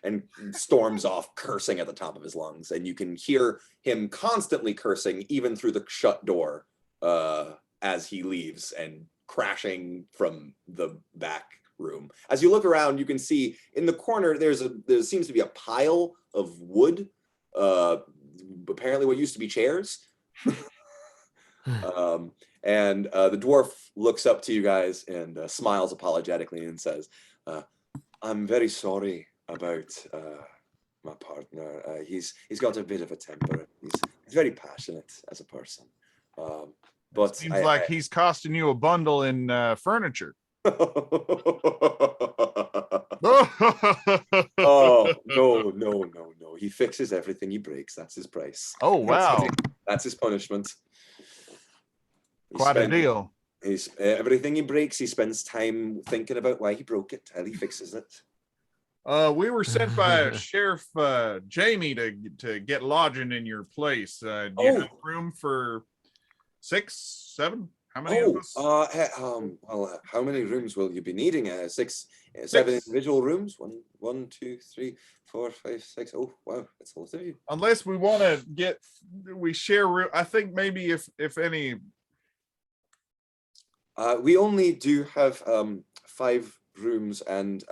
and storms off, cursing at the top of his lungs. And you can hear him constantly cursing even through the shut door as he leaves and crashing from the back room. As you look around, you can see in the corner there seems to be a pile of wood, apparently what used to be chairs. And the dwarf looks up to you guys and smiles apologetically and says, I'm very sorry about my partner. He's got a bit of a temper. He's very passionate as a person. But seems like he's costing you a bundle in furniture. Oh, no. He fixes everything he breaks. That's his price. Oh, wow. That's his punishment. Quite a deal. Everything he breaks, he spends time thinking about why he broke it till he fixes it. We were sent by Sheriff Jamie to get lodging in your place. Do you have room for 6, 7? How many of us? Well, how many rooms will you be needing? 7 individual rooms? 1, 2, 3, 4, 5, 6. Oh, wow, that's a lot of you. Unless we want to we share room. I think maybe if any. We only do have 5 rooms, and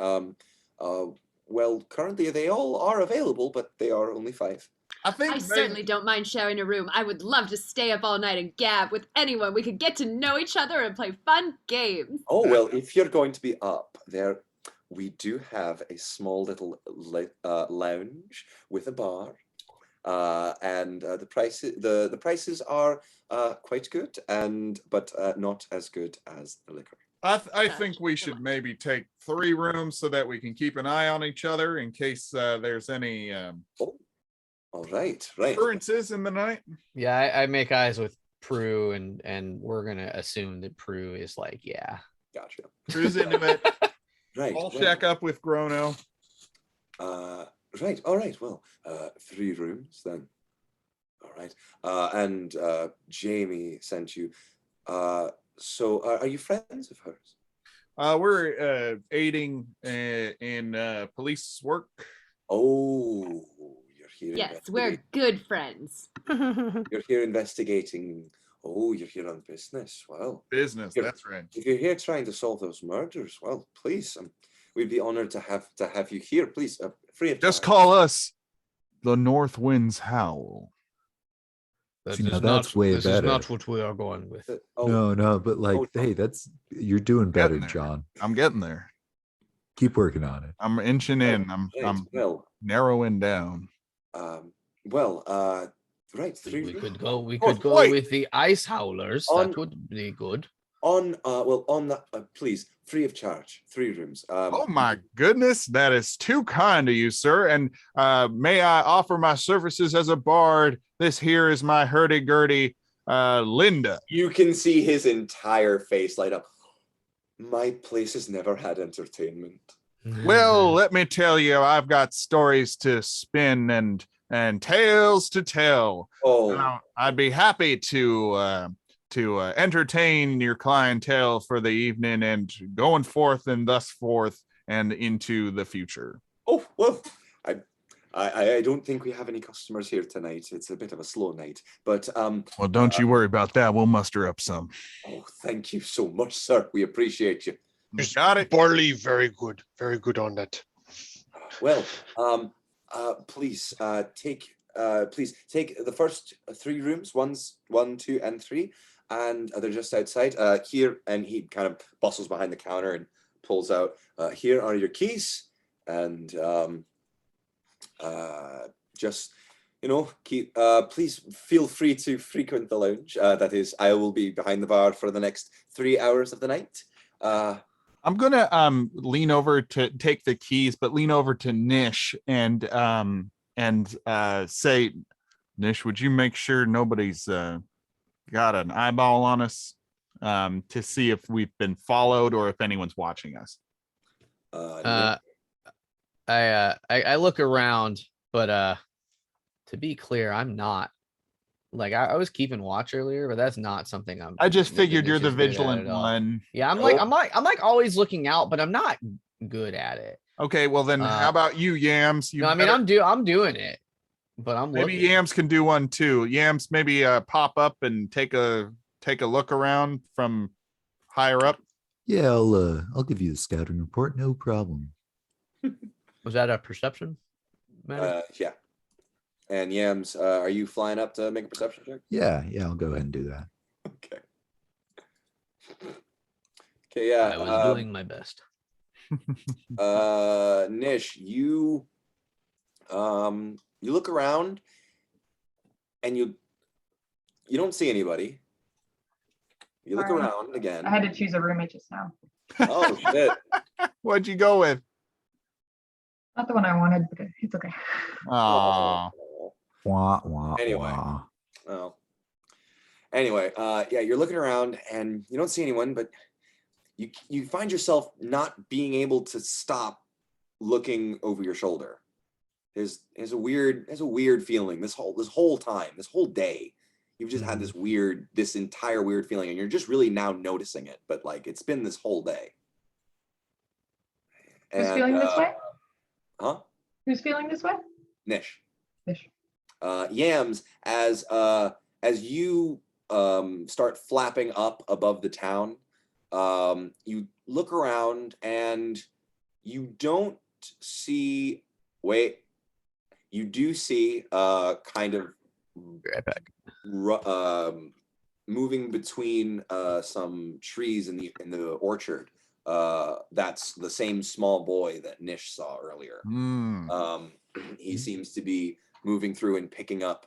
well, currently they all are available, but they are only 5. I certainly don't mind sharing a room. I would love to stay up all night and gab with anyone. We could get to know each other and play fun games. Oh, well, if you're going to be up there, we do have a small little lounge with a bar. And the prices are quite good, but not as good as the liquor. I think we should maybe take 3 rooms so that we can keep an eye on each other in case there's any all right. occurrences in the night. Yeah, I make eyes with Prue, and we're gonna assume that Prue is like, yeah. Gotcha. Prue's into it. Right. I'll shack up with Grono. Right. All right. Well, 3 rooms then. All right. And Jamie sent you. So are you friends of hers? We're aiding in police work. Oh, you're here. Yes, we're good friends. You're here investigating. Oh, you're here on business. Well, business. That's right. If you're here trying to solve those murders, well, please, we'd be honored to have you here. Please, free of Just charge. call us the North Wind's Howl. See, now that's way this is better. not what we are going with. No, but like, Oh, hey, you're doing better, Getting there. John. I'm getting there. Keep working on it. I'm inching in. I'm narrowing down. Right. We could go with the ice howlers. That would be good. Please, free of charge, 3 rooms. Oh my goodness, that is too kind of you, sir. And may I offer my services as a bard? This here is my hurdy-gurdy, Linda. You can see his entire face light up. My place has never had entertainment. Well, let me tell you, I've got stories to spin and tales to tell. Oh, I'd be happy to entertain your clientele for the evening and going forth and thus forth and into the future. Oh, well, I don't think we have any customers here tonight. It's a bit of a slow night, but well, don't you worry about that. We'll muster up some. Oh, thank you so much, sir. We appreciate you. Got it. Barley, very good on that. Well, please take the first 3 rooms, 1, 2, and 3, and they're just outside here. And he kind of bustles behind the counter and pulls out. Here are your keys, and just please feel free to frequent the lounge. That is, I will be behind the bar for the next 3 hours of the night. I'm gonna lean over to take the keys, but lean over to Nish and say, Nish, would you make sure nobody's got an eyeball on us to see if we've been followed or if anyone's watching us? I look around, but to be clear, I'm not. Like I was keeping watch earlier, but that's not something I just figured you're the vigilant one. Yeah, I'm like always looking out, but I'm not good at it. Okay, well then, how about you, Yams? No, I mean I'm doing it, but I'm maybe looking. Yams can do one too. Yams, maybe pop up and take a look around from higher up. Yeah, I'll give you the scouting report, no problem. Was that a perception matter? Yeah. And Yams, are you flying up to make a perception check? Yeah, I'll go ahead and do that. Okay. Okay, yeah. I was doing my best. Nish, you look around and you don't see anybody. You look around again. I had to choose a roommate just now. Oh shit. What'd you go with? Not the one I wanted, but it's okay. Oh. Wah, wah, Anyway. wah. Oh. Anyway, yeah, you're looking around and you don't see anyone, but you find yourself not being able to stop looking over your shoulder. There's a weird feeling this whole time, this whole day. You've just had this entire weird feeling, and you're just really now noticing it. But like it's been this whole day. Who's feeling this way? Huh? Who's feeling this way? Nish. Nish. Yams, as you start flapping up above the town, you look around and you don't see. Wait, you do see kind of right back. Moving between some trees in the orchard. That's the same small boy that Nish saw earlier. He seems to be moving through and picking up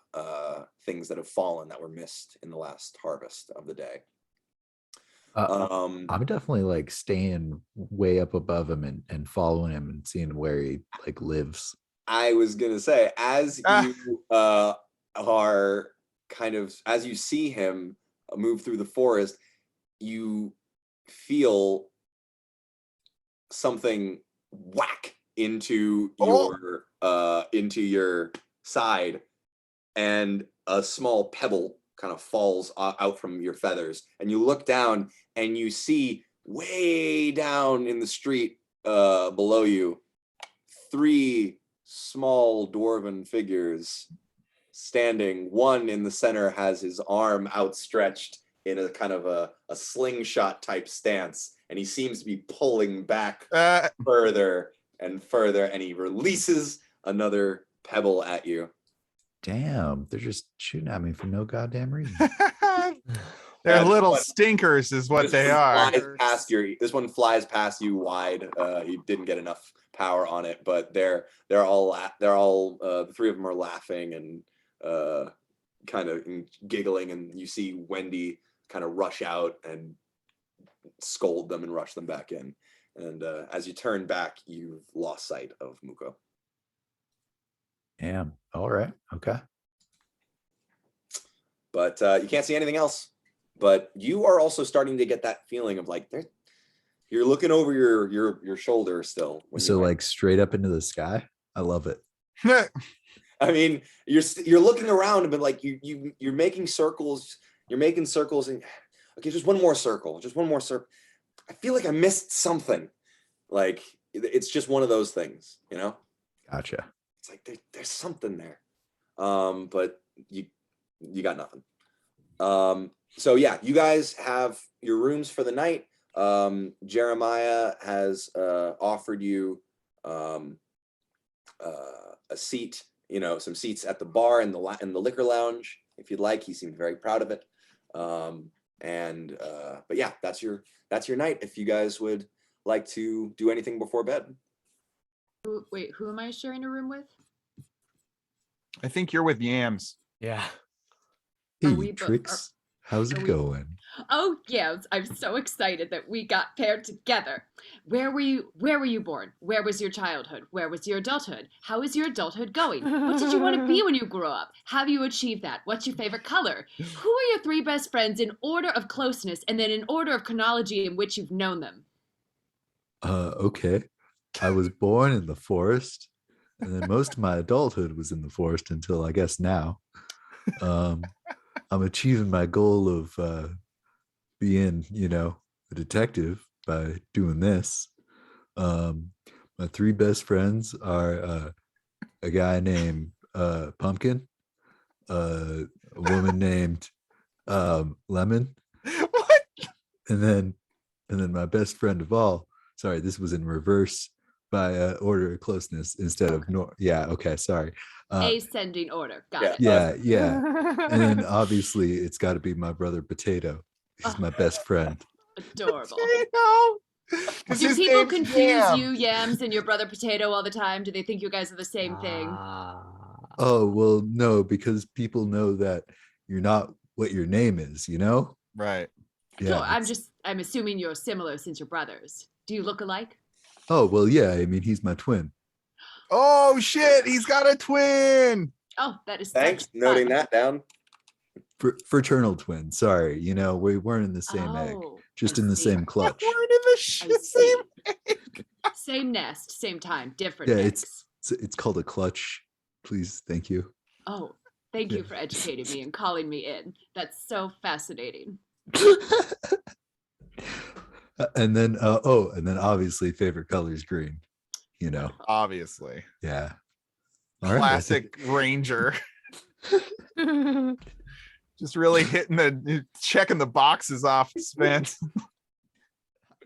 things that have fallen that were missed in the last harvest of the day. I'm definitely like staying way up above him and following him and seeing where he like lives. I was gonna say, as you are kind of, as you see him move through the forest, you feel something whack into your side, and a small pebble kind of falls out from your feathers, and you look down and you see way down in the street below you 3 small dwarven figures standing. One in the center has his arm outstretched in a kind of a slingshot type stance, and he seems to be pulling back further and further, and he releases another pebble at you. Damn, they're just shooting at me for no goddamn reason. They're little stinkers is what they are. This one flies past you wide. You didn't get enough power on it, but they're all the three of them are laughing and kind of giggling, and you see Wendy kind of rush out and scold them and rush them back in. And as you turn back, you've lost sight of Muko. Damn. All right. Okay. But you can't see anything else. But you are also starting to get that feeling of like you're looking over your shoulder still. So like straight up into the sky. I love it. I mean, you're looking around, but like you're making circles. You're making circles, and okay, just one more circle. Just one more circle. I feel like I missed something. Like it's just one of those things, you know. Gotcha. It's like there's something there, but you got nothing. So yeah, you guys have your rooms for the night. Jeremiah has offered you a seat, some seats at the bar in the liquor lounge if you'd like. He seemed very proud of it. But yeah, that's your night. If you guys would like to do anything before bed. Wait, who am I sharing a room with? I think you're with Yams. Yeah. Hey, Trix, how's it going? Oh, yeah, I'm so excited that we got paired together. Where were you born? Where was your childhood? Where was your adulthood? How is your adulthood going? What did you want to be when you grew up? Have you achieved that? What's your favorite color? Who are your three best friends in order of closeness, and then in order of chronology in which you've known them? Okay. I was born in the forest, and then most of my adulthood was in the forest until I guess now. I'm achieving my goal of being, a detective by doing this. My three best friends are a guy named Pumpkin, a woman named Lemon, What? and then my best friend of all. Sorry, this was in reverse by order of closeness instead of sorry. Ascending order. Got it. Yeah. And then obviously it's got to be my brother Potato. He's my best friend. Adorable. Do people confuse you, Yams, and your brother Potato all the time? Do they think you guys are the same thing? Oh, well, no, because people know that you're not what your name is, Right. Yeah. So I'm assuming you're similar since you're brothers. Do you look alike? Oh, well, yeah. I mean, he's my twin. Oh, shit. He's got a twin. Oh, that is Thanks. Noting that down. Fraternal twin. Sorry. We weren't in the same egg, just in the same clutch. We're in the same egg. Same nest, same time, different eggs. It's called a clutch. Please. Thank you. Oh, thank you for educating me and calling me in. That's so fascinating. And then obviously favorite color is green, Obviously. Yeah. All classic right. Ranger. Just really checking the boxes off, Spence.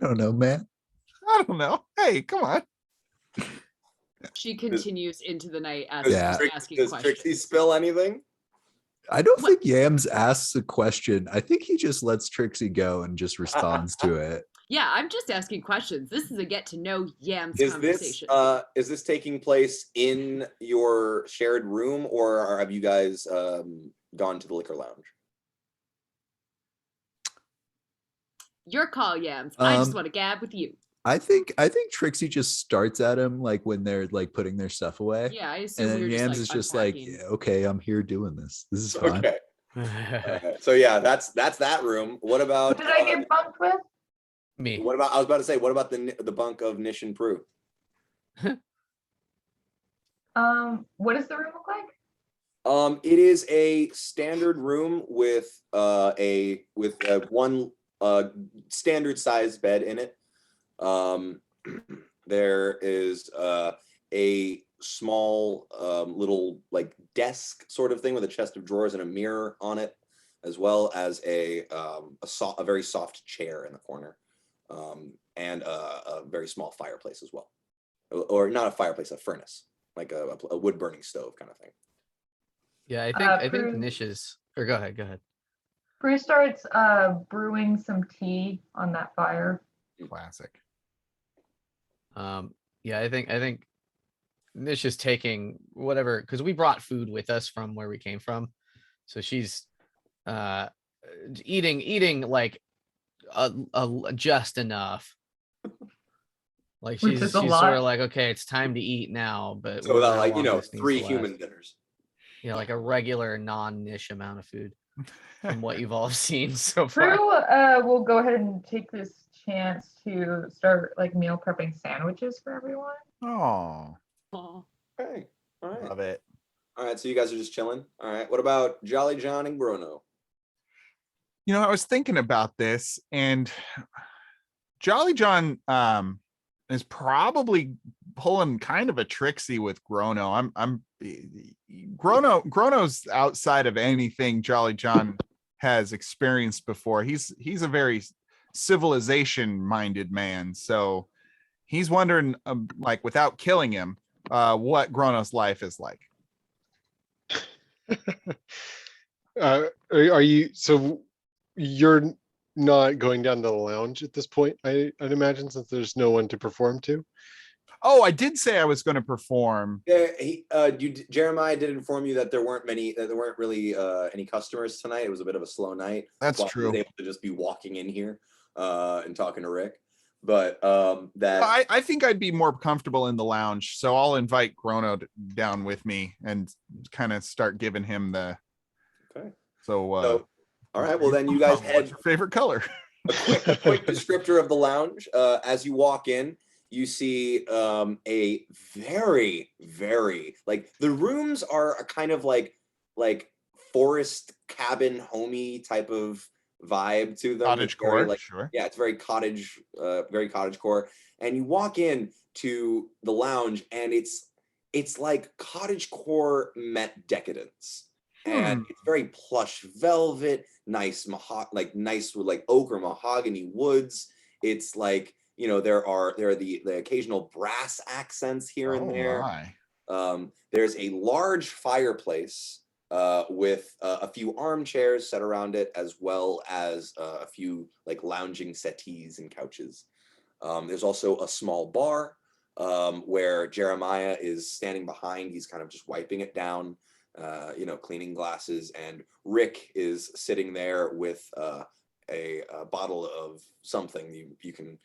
I don't know, man. I don't know. Hey, come on. She continues into the night asking questions. Does Trixie spill anything? I don't think Yams asks a question. I think he just lets Trixie go and just responds to it. Yeah, I'm just asking questions. This is a get to know Yams conversation. Is this taking place in your shared room, or have you guys gone to the liquor lounge? Your call, Yams. I just want to gab with you. I think Trixie just starts at him like when they're like putting their stuff away. Yeah, I assume. And then Yams is just like, yeah, okay, I'm here doing this. This is fine. Okay. So yeah, that's that room. What about? Who did I get bunked with? Me. What about? I was about to say, what about the bunk of Nish and Prue? What does the room look like? It is a standard room with one standard sized bed in it. There is a small little like desk sort of thing with a chest of drawers and a mirror on it, as well as a very soft chair in the corner. and a very small fireplace as well, or not a fireplace, a furnace, like a wood burning stove kind of thing. Yeah, I think Prue- Nish's. Or go ahead. Prue starts brewing some tea on that fire. Classic. Yeah, I think Nish is taking whatever, because we brought food with us from where we came from, so she's eating like just enough. Like Which she's is a sort lot. of like, okay, it's time to eat now, but So without, how like, long this needs 3 to last. human dinners. Yeah, like a regular non-Nish amount of food from what you've all seen so far. Prue will go ahead and take this chance to start like meal prepping sandwiches for everyone. Oh, Aw. Okay, all right. love it. All right, so you guys are just chilling. All right, what about Jolly John and Grono? You know, I was thinking about this, and Jolly John is probably pulling kind of a Trixie with Grono. Grono's outside of anything Jolly John has experienced before. He's a very civilization-minded man, so he's wondering, like, without killing him, what Grono's life is like. Are you, so you're not going down to the lounge at this point, I'd imagine, since there's no one to perform to? Oh, I did say I was going to perform. Yeah, Jeremiah did inform you that there weren't really any customers tonight. It was a bit of a slow night. That's He true. was able to just be walking in here and talking to Rick. But I think I'd be more comfortable in the lounge, so I'll invite Grono down with me and kind of start giving him the. Okay. So all right. Well, then you guys head. What's your favorite color? a quick descriptor of the lounge. As you walk in, you see a very, very, like, the rooms are a kind of like forest cabin homey type of vibe to them. Cottage core, sure. Yeah, it's very cottage core. And you walk in to the lounge, and it's like cottage core met decadence. And it's very plush velvet, nice with like oak or mahogany woods. It's like, you know, there are the occasional brass accents here and there. My. There's a large fireplace with a few armchairs set around it, as well as a few like lounging settees and couches. There's also a small bar where Jeremiah is standing behind. He's kind of just wiping it down, cleaning glasses, and Rick is sitting there with a bottle of something. You can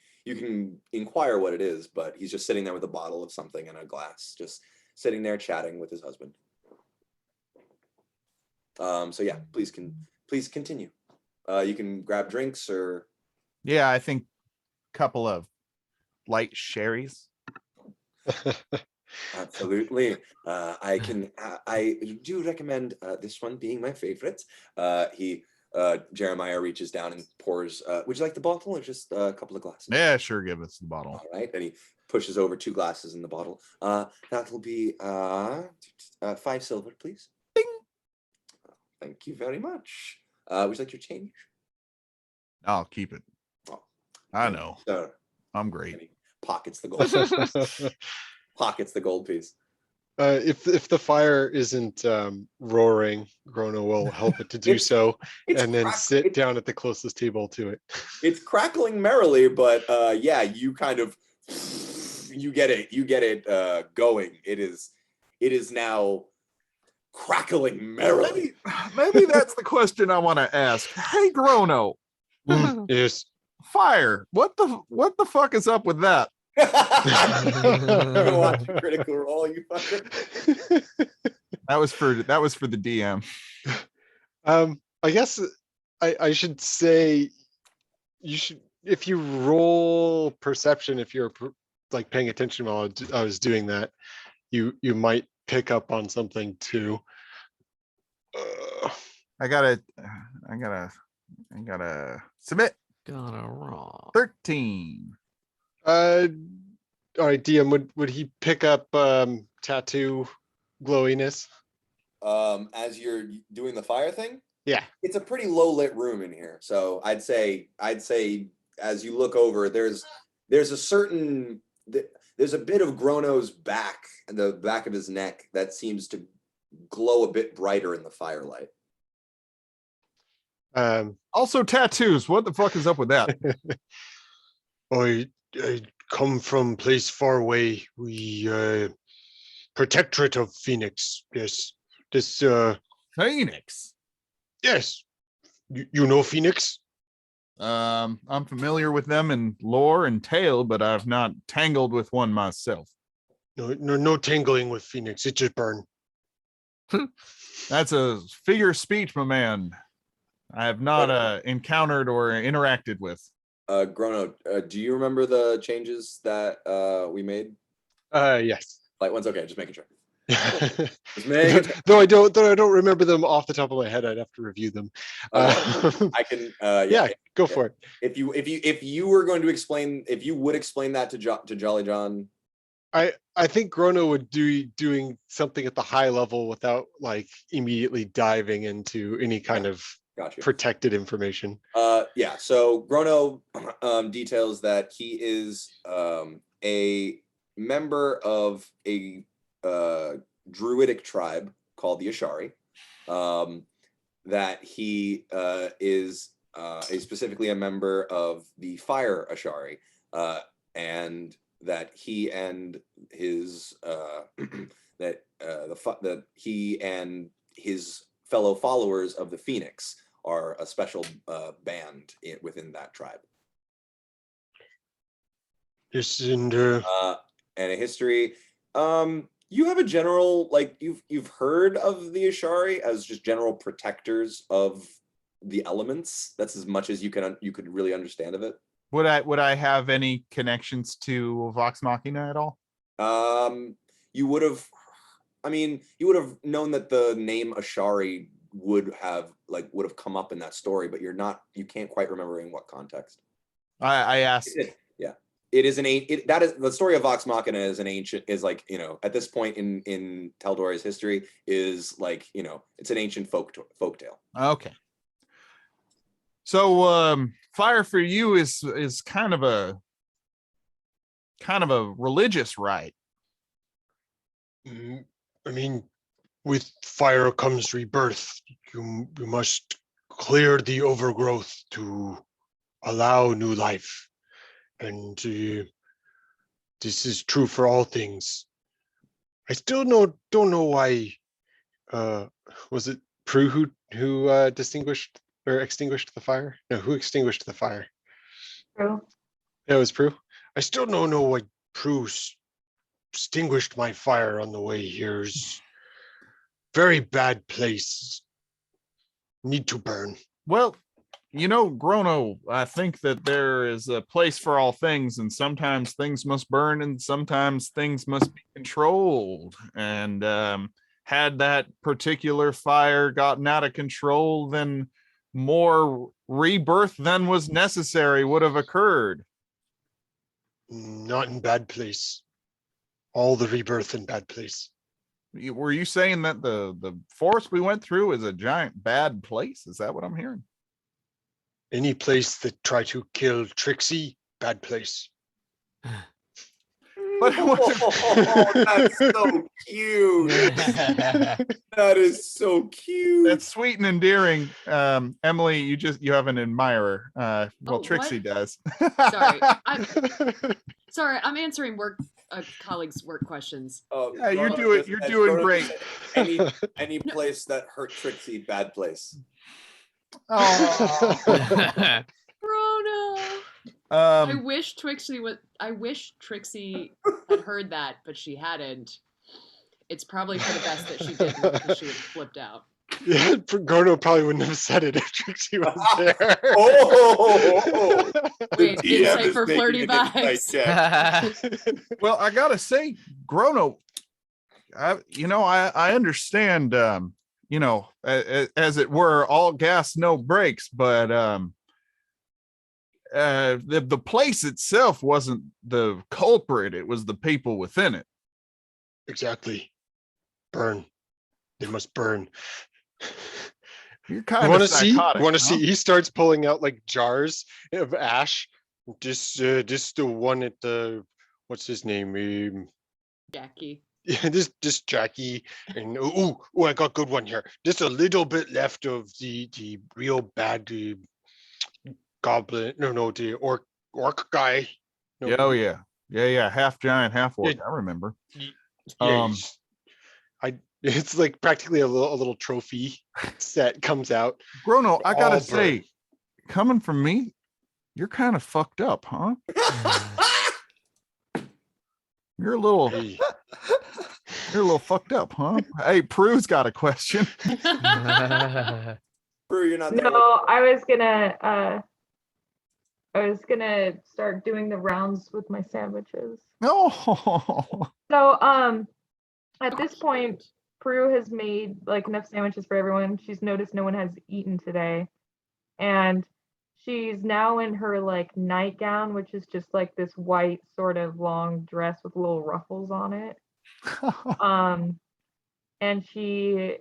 inquire what it is, but he's just sitting there with a bottle of something and a glass, just sitting there chatting with his husband. So yeah, please continue. You can grab drinks or. Yeah, I think a couple of light sherries. Absolutely. I do recommend this one being my favorite. Jeremiah reaches down and pours, would you like the bottle or just a couple of glasses? Yeah, sure, give us the bottle. All right, and he pushes over 2 glasses in the bottle. That'll be 5 silver, please. Ding. Thank you very much. Would you like your change? I'll keep it. Oh, I know. Sir. I'm great. And he pockets the gold. Pockets the gold piece. If the fire isn't roaring, Grono will help it to do so, and then sit down at the closest table to it. It's crackling merrily, but yeah, you kind of you get it going. It is now crackling merrily. Maybe that's the question I want to ask. Hey, Grono. Yes. Fire. What the fuck is up with that? Watch a critical roll, you fucker. That was for the DM. I guess I should say you should, if you roll perception, if you're like paying attention while I was doing that, you might pick up on something too. I gotta submit. Gotta roll. 13. All right, DM, would he pick up tattoo glowiness? As you're doing the fire thing? Yeah. It's a pretty low lit room in here. So I'd say as you look over, there's a certain there's a bit of Grono's back, the back of his neck, that seems to glow a bit brighter in the firelight. Also tattoos. What the fuck is up with that? I come from place far away. We protectorate of Phoenix. Yes. This Phoenix. yes. You know Phoenix? I'm familiar with them in lore and tale, but I've not tangled with one myself. No tangling with Phoenix. It just burn. That's a figure of speech, my man. I have not encountered or interacted with. Grono, do you remember the changes that we made? Yes. Light ones, okay, just making sure. Though I don't remember them off the top of my head. I'd have to review them. I can yeah, go for it. If you were going to explain, if you would explain that to Jolly John. I think Grono would doing something at the high level without like immediately diving into any kind of protected information. Yeah, so Grono details that he is a member of a druidic tribe called the Ashari, that he is specifically a member of the Fire Ashari, and that he and his that he and his fellow followers of the Phoenix are a special band within that tribe. Yes, and a history. You have a general, like, you've heard of the Ashari as just general protectors of the elements. That's as much as you could really understand of it. Would I have any connections to Vox Machina at all? You would have known that the name Ashari would have come up in that story, but you can't quite remember in what context. I asked. It is that is the story of Vox Machina is an ancient, is like, at this point in Taldoria's history is like, it's an ancient folk tale. Okay. So fire for you is kind of a religious rite. I mean, with fire comes rebirth. You must clear the overgrowth to allow new life. And this is true for all things. I still don't know why. Was it Prue who distinguished or extinguished the fire? No, who extinguished the fire? Prue. Yeah, it was Prue. I still don't know why Prue extinguished my fire on the way here. It's very bad place. Need to burn. Well, Grono, I think that there is a place for all things, and sometimes things must burn and sometimes things must be controlled. And had that particular fire gotten out of control, then more rebirth than was necessary would have occurred. Not in bad place. All the rebirth in bad place. Were you saying that the forest we went through is a giant bad place? Is that what I'm hearing? Any place that try to kill Trixie, bad place. But that's so cute. That is so cute. That's sweet and endearing. Emily, you have an admirer. Trixie does. Sorry, I'm answering colleagues' work questions. Oh, yeah, you're doing great. Any place that hurt Trixie, bad place. Oh, Bruno. I wish Trixie had heard that, but she hadn't. It's probably for the best that she didn't, because she would have flipped out. Yeah, Grono probably wouldn't have said it if Trixie was there. Wait, insight for flirty vibes. Well, I gotta say, Grono, I understand, as it were, all gas, no brakes, but the place itself wasn't the culprit. It was the people within it. Exactly. Burn. They must burn. You're kind of psychotic. You want to see? He starts pulling out like jars of ash This the one at the, what's his name? Jackie. Yeah, this Jackie, and I got a good one here. Just a little bit left of the real bad goblin. No, the orc guy. No, Yeah, oh yeah, half giant, half orc. Yeah. I remember. Yeah, it's like practically a little trophy set comes out. Grono, I gotta all say, coming from me, you're kind of fucked up, huh? You're a little fucked up, huh? Hey, Prue's got a question. Prue, you're not there. No, I was gonna start doing the rounds with my sandwiches. No. So at this point, Prue has made like enough sandwiches for everyone. She's noticed no one has eaten today. And she's now in her like nightgown, which is just like this white sort of long dress with little ruffles on it. And she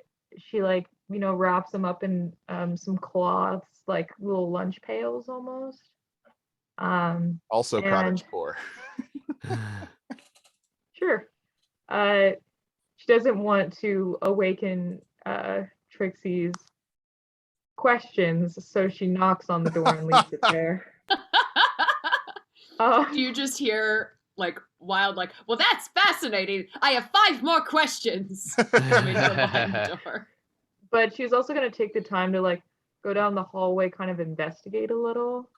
like, you know, wraps them up in some cloths, like little lunch pails almost. Also cottage core. Sure. She doesn't want to awaken Trixie's questions, so she knocks on the door and leaves it there. Do you just hear like wild, like, well, that's fascinating. I have 5 more questions coming from behind the door. But she's also going to take the time to like go down the hallway, kind of investigate a little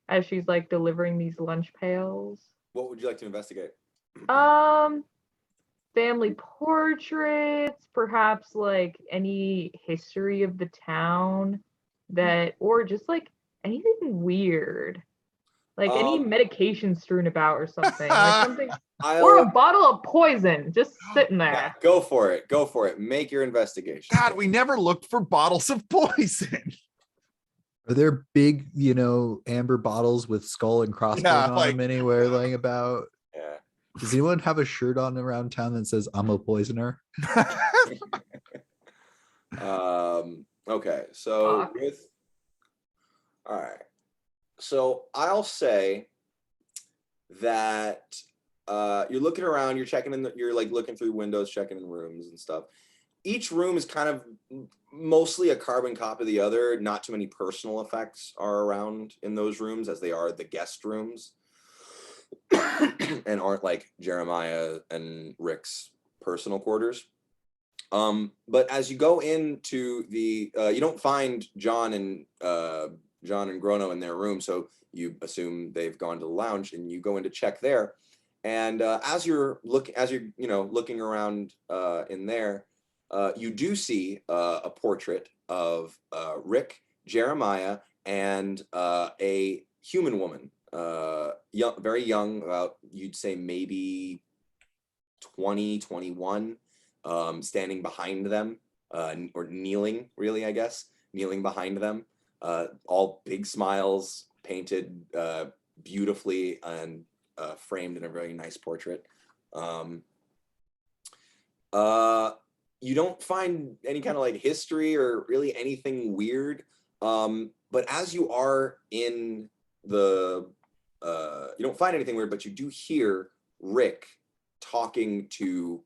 as she's like delivering these lunch pails. What would you like to investigate? Family portraits, perhaps like any history of the town that, or just like anything weird, like any medication strewn about or something, like something, or a bottle of poison just sitting there. Yeah, go for it. Make your investigation. God, we never looked for bottles of poison. Are there big, amber bottles with skull and crossbones on them anywhere laying about? Yeah. Does anyone have a shirt on around town that says "I'm a poisoner"? Okay, so all right. So I'll say that you're looking around, you're checking you're like looking through windows, checking in rooms and stuff. Each room is kind of mostly a carbon copy of the other. Not too many personal effects are around in those rooms, as they are the guest rooms. And aren't like Jeremiah and Rick's personal quarters. But as you go into the, you don't find John and Grono in their room, so you assume they've gone to the lounge, and you go in to check there. And as you're looking around in there, you do see a portrait of Rick, Jeremiah, and a human woman. Young, very young, about, you'd say maybe 20, 21, standing behind them, or kneeling, really, I guess, kneeling behind them, all big smiles, painted beautifully and framed in a very nice portrait. You don't find any kind of like history or really anything weird, but as you are in the you don't find anything weird, but you do hear Rick talking to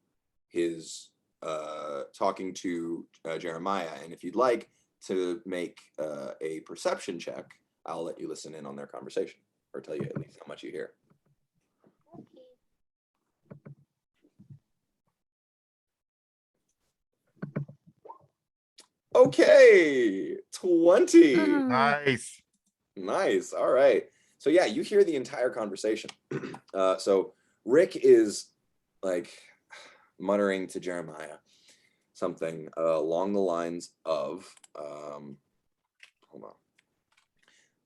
Jeremiah. And if you'd like to make a perception check, I'll let you listen in on their conversation, or tell you at least how much you hear. Okay, 20. Nice. All right. So yeah, you hear the entire conversation. So Rick is like muttering to Jeremiah something along the lines of, hold on.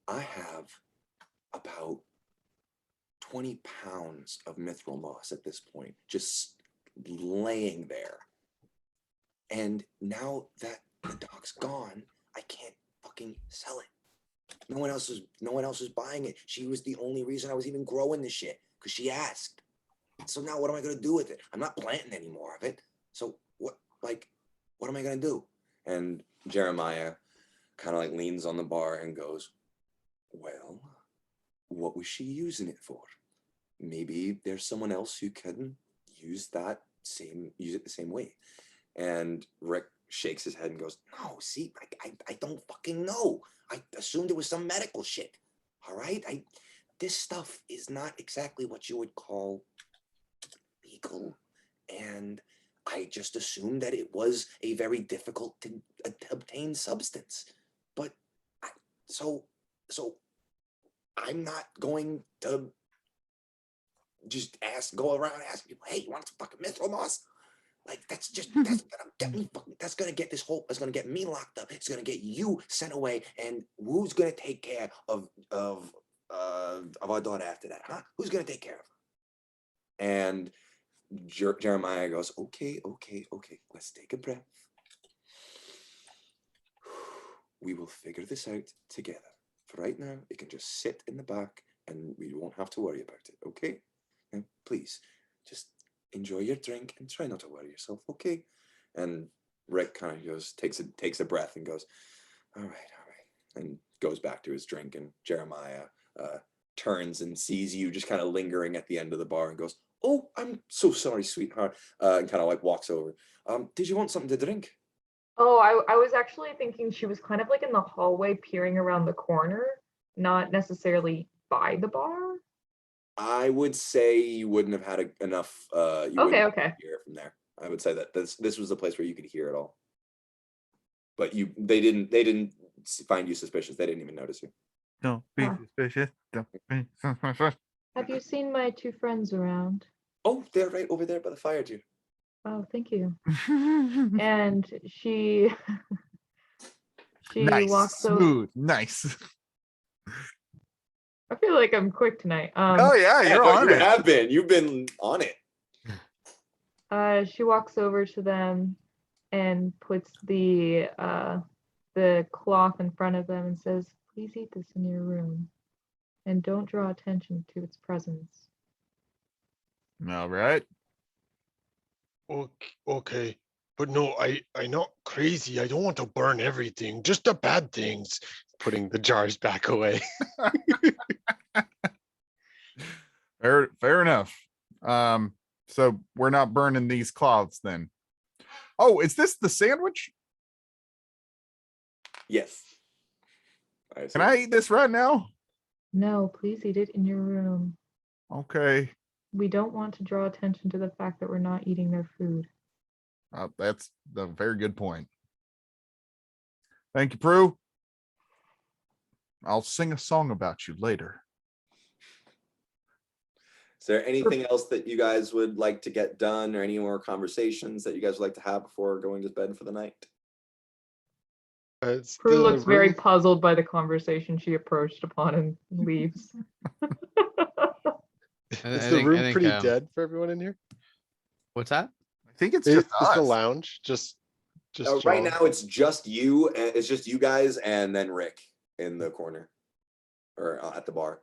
I have about 20 pounds of mithril moss at this point, just laying there. And now that the dog's gone, I can't fucking sell it. No one else is buying it. She was the only reason I was even growing this shit, because she asked. So now what am I gonna do with it? I'm not planting any more of it. So what am I gonna do? And Jeremiah kind of like leans on the bar and goes, well, what was she using it for? Maybe there's someone else who can use it the same way. And Rick shakes his head and goes, no, see, I don't fucking know. I assumed it was some medical shit. All right? This stuff is not exactly what you would call legal. And I just assumed that it was a very difficult to obtain substance. But so I'm not going to just go around asking people, hey, you want some fucking mithril moss? Like, that's gonna get me that's gonna get me locked up. It's gonna get you sent away. And who's gonna take care of our daughter after that, huh? Who's gonna take care of her? And Jeremiah goes, okay, let's take a breath. We will figure this out together. For right now, it can just sit in the back and we won't have to worry about it, okay? And please, just enjoy your drink and try not to worry yourself, okay? And Rick kind of goes, takes a breath and goes, all right, and goes back to his drink. And Jeremiah turns and sees you just kind of lingering at the end of the bar and goes, oh, I'm so sorry, sweetheart, and kind of like walks over. Did you want something to drink? Oh, I was actually thinking she was kind of like in the hallway peering around the corner, not necessarily by the bar. I would say you wouldn't have had enough. You Okay, wouldn't okay. hear it from there. I would say that this was the place where you could hear it all. But they didn't find you suspicious. They didn't even notice you. Don't be suspicious. Don't be suspicious. Have you seen my two friends around? Oh, they're right over there by the fire, dude. Oh, thank you. And she Nice, walks over. smooth, nice. I feel like I'm quick tonight. Oh yeah, you're on you it. have been. You've been on it. She walks over to them and puts the cloth in front of them and says, please eat this in your room and don't draw attention to its presence. All right. Okay. But no, I'm not crazy. I don't want to burn everything, just the bad things. Putting the jars back away. Fair enough. So we're not burning these cloths then. Oh, is this the sandwich? Yes. Can I eat this right now? No, please eat it in your room. Okay. We don't want to draw attention to the fact that we're not eating their food. That's a very good point. Thank you, Prue. I'll sing a song about you later. Is there anything else that you guys would like to get done, or any more conversations that you guys would like to have before going to bed for the night? Prue looks very puzzled by the conversation she approached upon and leaves. Is the room pretty dead for everyone in here? What's that? I think it's It's just us. the lounge. Just right now it's just you. It's just you guys, and then Rick in the corner, or at the bar,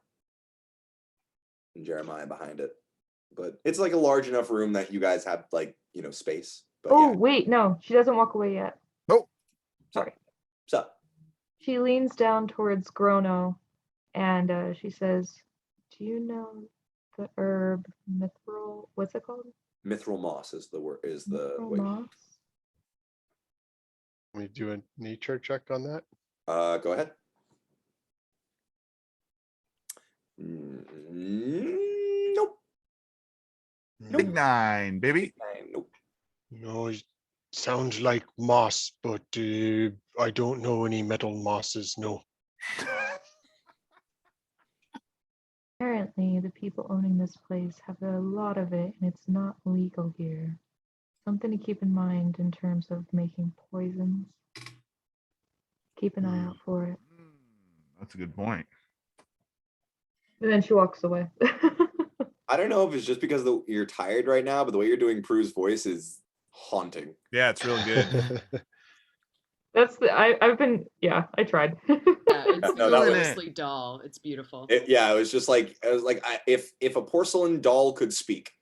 and Jeremiah behind it. But it's like a large enough room that you guys have, like, space. But oh, wait, no, she doesn't walk away yet. Nope. Sorry. What's up? She leans down towards Grono and she says, do you know the herb mithril? What's it called? Mithril moss is the word. Mithril moss? Can we do a nature check on that? Go ahead. Nope. Big 9, baby. Nope. No, it sounds like moss, but I don't know any metal mosses. No. Apparently, the people owning this place have a lot of it, and it's not legal here. Something to keep in mind in terms of making poisons. Keep an eye out for it. That's a good point. And then she walks away. I don't know if it's just because you're tired right now, but the way you're doing Prue's voice is haunting. Yeah, it's really good. That's I tried. It's No, that was- gloriously dull. It's beautiful. It was just like, if a porcelain doll could speak.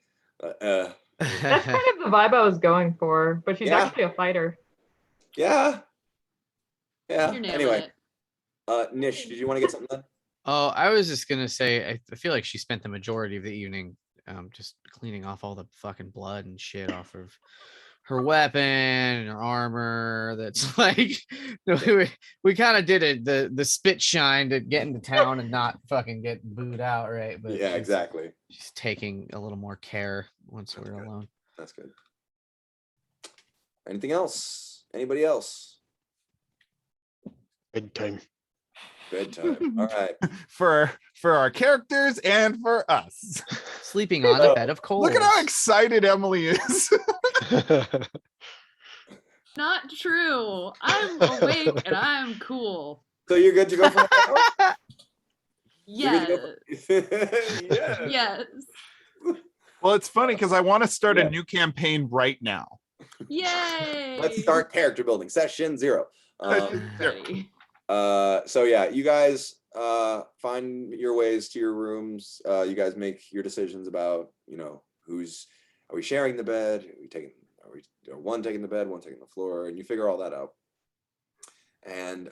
That's kind of the vibe I was going for, but she's Yeah. actually a fighter. Yeah. You're nailing Anyway, it. Nish, did you want to get something done? Oh, I was just gonna say, I feel like she spent the majority of the evening just cleaning off all the fucking blood and shit off of her weapon and her armor. That's like we kind of did it the spit shine to get into town and not fucking get booed out, right? But Yeah, exactly. she's taking a little more care once we're alone. That's good. Anything else? Anybody else? Bedtime. Bedtime. All right. For our characters and for us. Sleeping on a bed of coals. Look at how excited Emily is. Not true. I'm awake and I'm cool. So you're good to go for an Yes. Yeah. Yes. Well, it's funny because I want to start a new campaign right now. Yay. Let's start character building. Session 0. Ready. So yeah, you guys find your ways to your rooms. You guys make your decisions about, are we sharing the bed? Are we one taking the bed, one taking the floor, and you figure all that out. And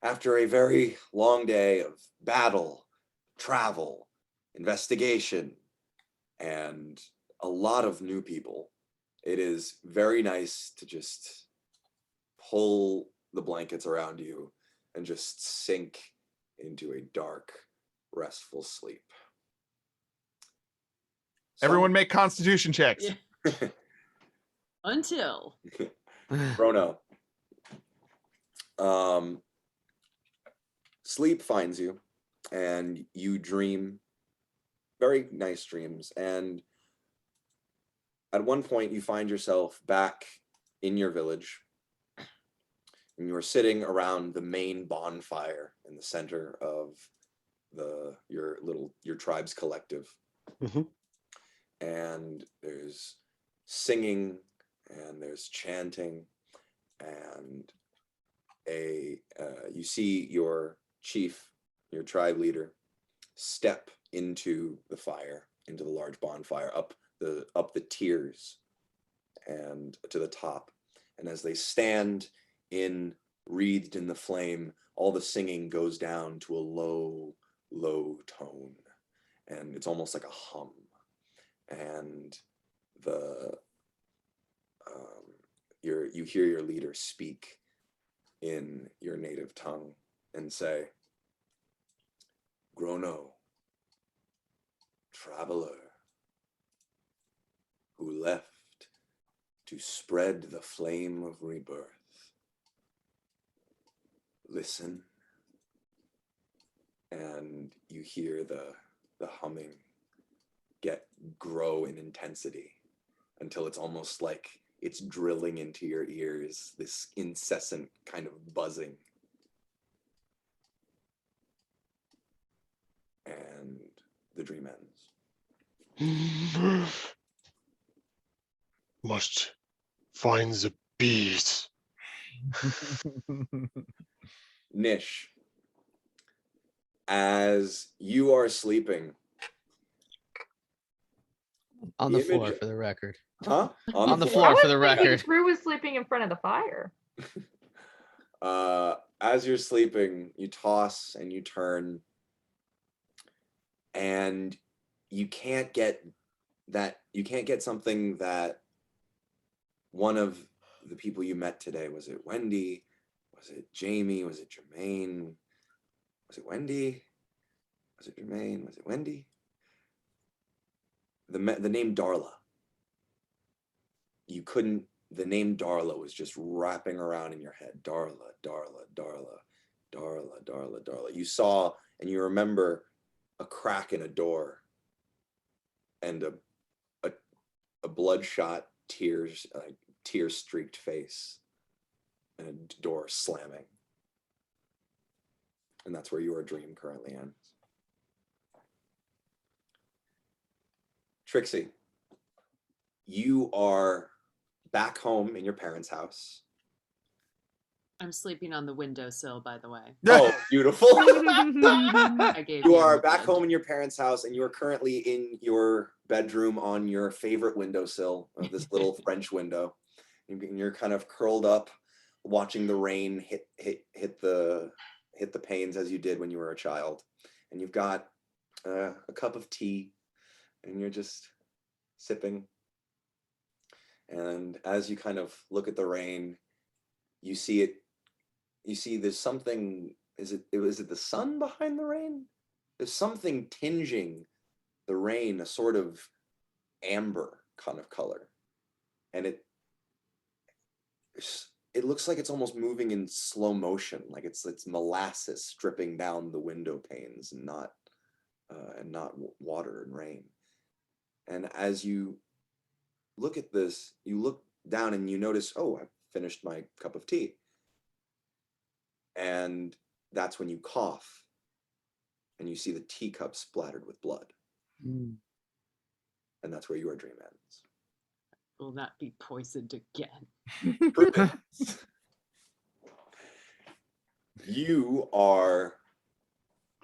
after a very long day of battle, travel, investigation, and a lot of new people, it is very nice to just pull the blankets around you and just sink into a dark, restful sleep. Everyone make constitution checks. Yeah. Until Bruno. Sleep finds you and you dream very nice dreams. And at one point you find yourself back in your village and you are sitting around the main bonfire in the center of your tribe's collective. Mhm. And there's singing and there's chanting, and you see your chief, your tribe leader, step into the fire, into the large bonfire, up the tiers and to the top. And as they stand wreathed in the flame, all the singing goes down to a low tone, and it's almost like a hum. And you hear your leader speak in your native tongue and say, "Grono, traveler, who left to spread the flame of rebirth, listen." And you hear the humming grow in intensity until it's almost like it's drilling into your ears, this incessant kind of buzzing. And the dream ends. Must find the bees. Nish, as you are sleeping, on the the floor image- for the record. huh? On the I floor was for the thinking record. Prue was sleeping in front of the fire. As you're sleeping, you toss and you turn, and you can't get something that one of the people you met today, was it Wendy? Was it Jamie? Was it Jermaine? Was it Wendy? Was it Jermaine? Was it Wendy? The name Darla. The name Darla was just wrapping around in your head. Darla, Darla, Darla, Darla, Darla, Darla. You saw and you remember a crack in a door and a bloodshot, tear-streaked face and a door slamming. And that's where your dream currently ends. Trixie, you are back home in your parents' house. I'm sleeping on the windowsill, by the way. Oh, beautiful. I gave You a are back moment. home in your parents' house, and you are currently in your bedroom on your favorite windowsill of this little French window. And you're kind of curled up, watching the rain hit hit the panes as you did when you were a child, and you've got a cup of tea, and you're just sipping. And as you kind of look at the rain, you see there's something, is it the sun behind the rain? There's something tinging the rain, a sort of amber kind of color. And it looks like it's almost moving in slow motion, like it's molasses dripping down the window panes, and not water and rain. And as you look at this, you look down and you notice, oh, I've finished my cup of tea. And that's when you cough and you see the teacup splattered with blood. And that's where your dream ends. Will that be poisoned again? Prudence. You are...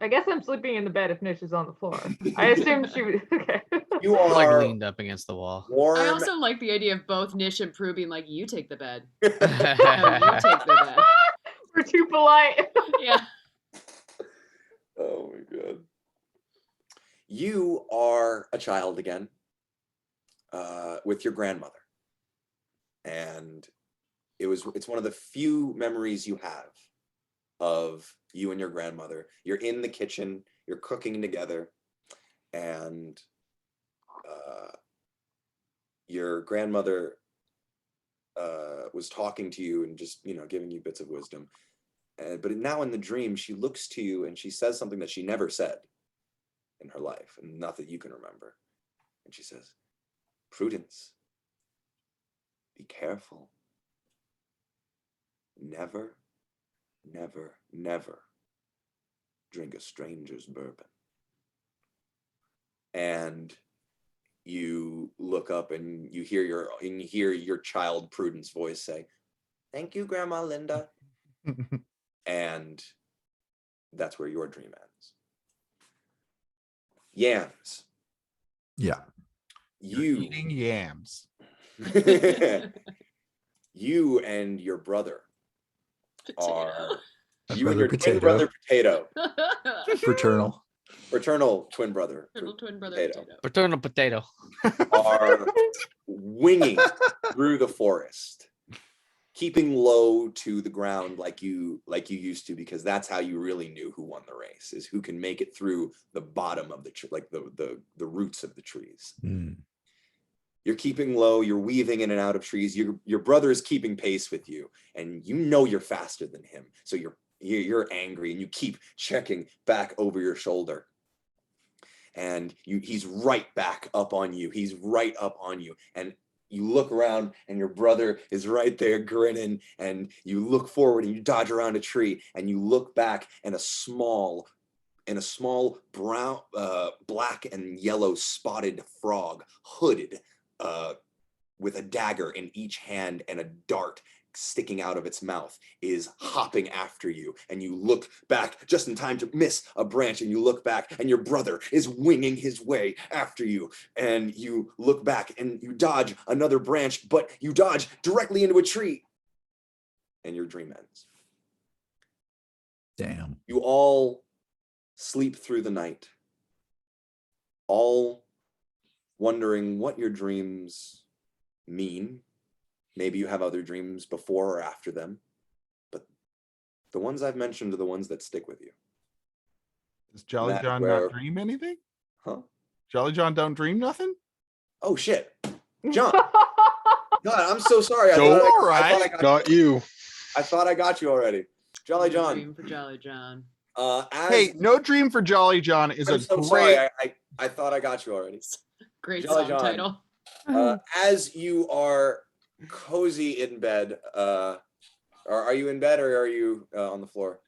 I guess I'm sleeping in the bed if Nish is on the floor. I assume she would. Okay. You are Like leaned up against the wall. warm. I also like the idea of both Nish and Prue being like, you take the bed. No, you take the bed. We're too polite. Yeah. Oh my God. You are a child again, with your grandmother. And it's one of the few memories you have of you and your grandmother. You're in the kitchen, you're cooking together, and your grandmother was talking to you and just, giving you bits of wisdom. But now in the dream, she looks to you and she says something that she never said in her life, and not that you can remember. And she says, Prudence, be careful. Never, never, never drink a stranger's bourbon. And you look up and you hear your child Prudence voice say, "Thank you, Grandma Linda." And that's where your dream ends. Yams. Yeah. You Eating yams. You and your brother are you and Brother your twin Potato. brother Potato, Fraternal. twin brother Little twin brother Potato. Paternal potato. Are winging through the forest, keeping low to the ground like you used to, because that's how you really knew who won the race, is who can make it through the bottom of the tree, like the roots of the trees. You're keeping low, you're weaving in and out of trees. Your brother is keeping pace with you, and you're faster than him. So you're angry and you keep checking back over your shoulder. And he's right back up on you. He's right up on you. And you look around and your brother is right there grinning, and you look forward and you dodge around a tree, and you look back, and a small brown, black and yellow spotted frog, hooded, with a dagger in each hand and a dart sticking out of its mouth, is hopping after you. And you look back just in time to miss a branch, and you look back and your brother is winging his way after you. And you look back and you dodge another branch, but you dodge directly into a tree, and your dream ends. Damn. You all sleep through the night, all wondering what your dreams mean. Maybe you have other dreams before or after them, but the ones I've mentioned are the ones that stick with you. Does Jolly That's John where- not dream anything? Huh? Jolly John don't dream nothing? Oh shit, John. God, I'm so sorry. I Not you. thought I got you already. Jolly No John. dream for Jolly John. Hey, no dream for Jolly John is I'm a so great. sorry. I thought I got you already. Great Jolly song John. title. As you are cozy in bed, are you in bed or are you on the floor?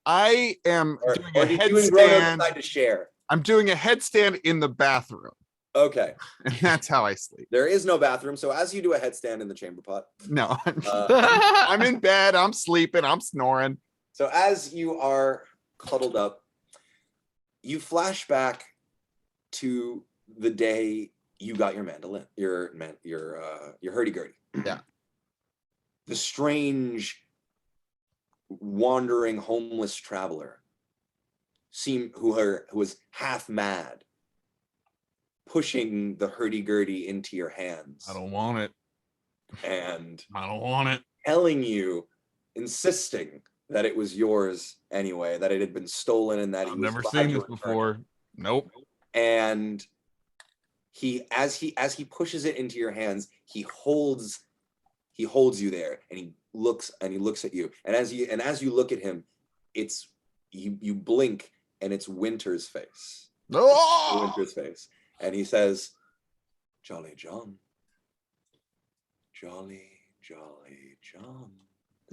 I am Or doing a did you and Grown headstand. decide to share? I'm doing a headstand in the bathroom, Okay. and that's how I sleep. There is no bathroom, so as you do a headstand in the chamber pot, No, uh, I'm in bed. I'm sleeping. I'm snoring. so as you are cuddled up, you flash back to the day you got your mandolin, your hurdy-gurdy. Yeah. The strange wandering homeless traveler, who was half mad, pushing the hurdy-gurdy into your hands. I don't want it. And I don't want it. telling you, insisting that it was yours anyway, that it had been stolen and that I've he was never glad seen you this returned before. it. Nope. And as he pushes it into your hands, he holds you there, and he looks at you. And as you look at him, it's you blink, and it's Winter's face. Oh! Winter's face. And he says, "Jolly John. Jolly John."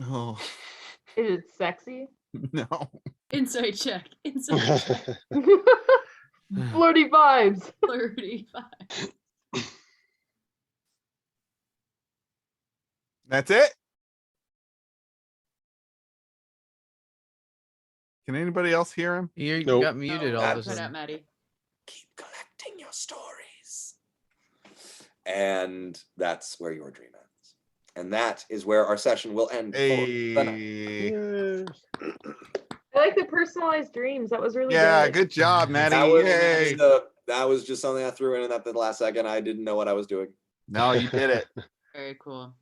Oh. Is it sexy? No. Inside check. Inside check. Flirty vibes. 35. That's it? Can anybody else hear him? You Nope. got muted all of a Cut out, sudden. Maddie. Keep collecting your stories. And that's where your dream ends. And that is where our session will end. For the night. Hey. I like the personalized dreams. That was really Yeah, good. good job, Maddie. That was just something I threw in at the last second. I didn't know what I was doing. No, you did it. Very cool.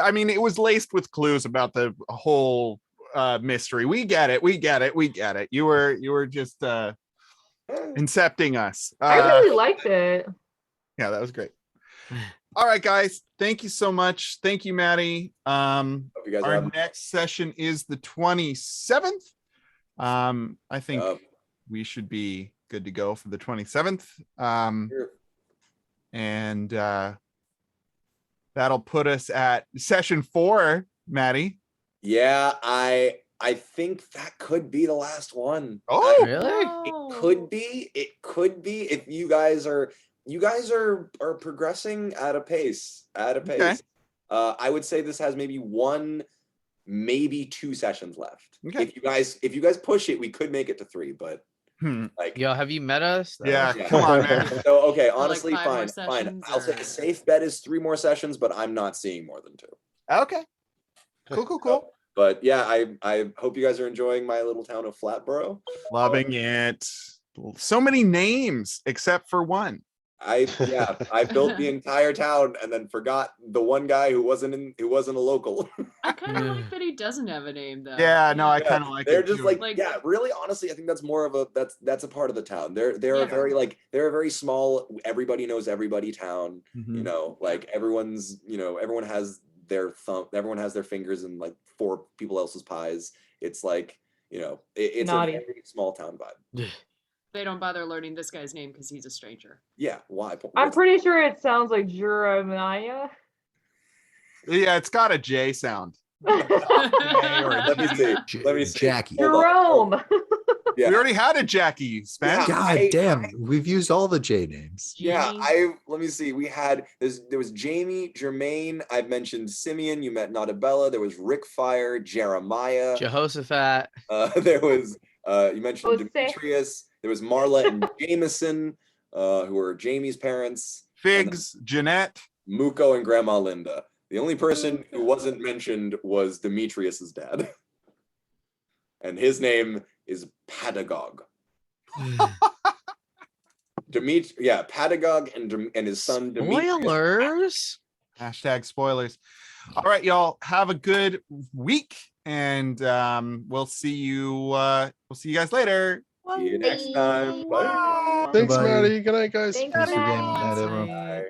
I mean, it was laced with clues about the whole mystery. We get it. You were just incepting us. I really liked it. Yeah, that was great. All right, guys. Thank you so much. Thank you, Maddie. Hope you guys Our are next session is the 27th. I think we should be good to go for the 27th. Sure. And that'll put us at session 4, Maddie. Yeah, I think that could be the last one. Oh, Really? It could be. It could be if you guys are progressing at a pace. Okay. I would say this has maybe 1, maybe 2 sessions left. Okay. If you guys push it, we could make it to 3, but like Yo, have you met us? Yeah, come on, man. So okay, like honestly, 5 more fine. sessions, I'll say or- a safe bet is 3 more sessions, but I'm not seeing more than 2. Okay. Cool. But yeah, I hope you guys are enjoying my little town of Flatboro. Loving it. So many names except for one. I built the entire town and then forgot the one guy who wasn't a local. I kind of like that he doesn't have a name though. Yeah, no, I kind of like They're it just too. like, yeah, really honestly, I think that's more of a that's a part of the town. They're a very small, everybody knows everybody town. Mhm. You know, like everyone has their fingers in like 4 people else's pies. It's like, it's Naughty. a very small town vibe. They don't bother learning this guy's name because he's a stranger. Yeah, why? I'm pretty sure it sounds like Jeremiah. Yeah, it's got a J sound. Let me see. Jackie. Hold on. Jerome. Yeah. We already had a Jackie, Spence. Yeah. God damn, we've used all the J names. Yeah, Jamie. let me see. We had there was Jamie, Jermaine. I've mentioned Simeon. You met Nautabella. There was Rick Fire, Jeremiah. Jehoshaphat. There was you mentioned Jose. Demetrius. There was Marla and Jameson, who were Jamie's parents. Figs, Jeanette. Muko and Grandma Linda. The only person who wasn't mentioned was Demetrius's dad, and his name is Pedagog. Pedagog and his son Demetrius. Spoilers. Hashtag spoilers. All right, y'all. Have a good week, and we'll see you guys later. See you next time. Bye. Thanks, Bye. Maddie. Good night, guys. Thank Thanks you, for Maddie. gaming. Night, everyone. Bye.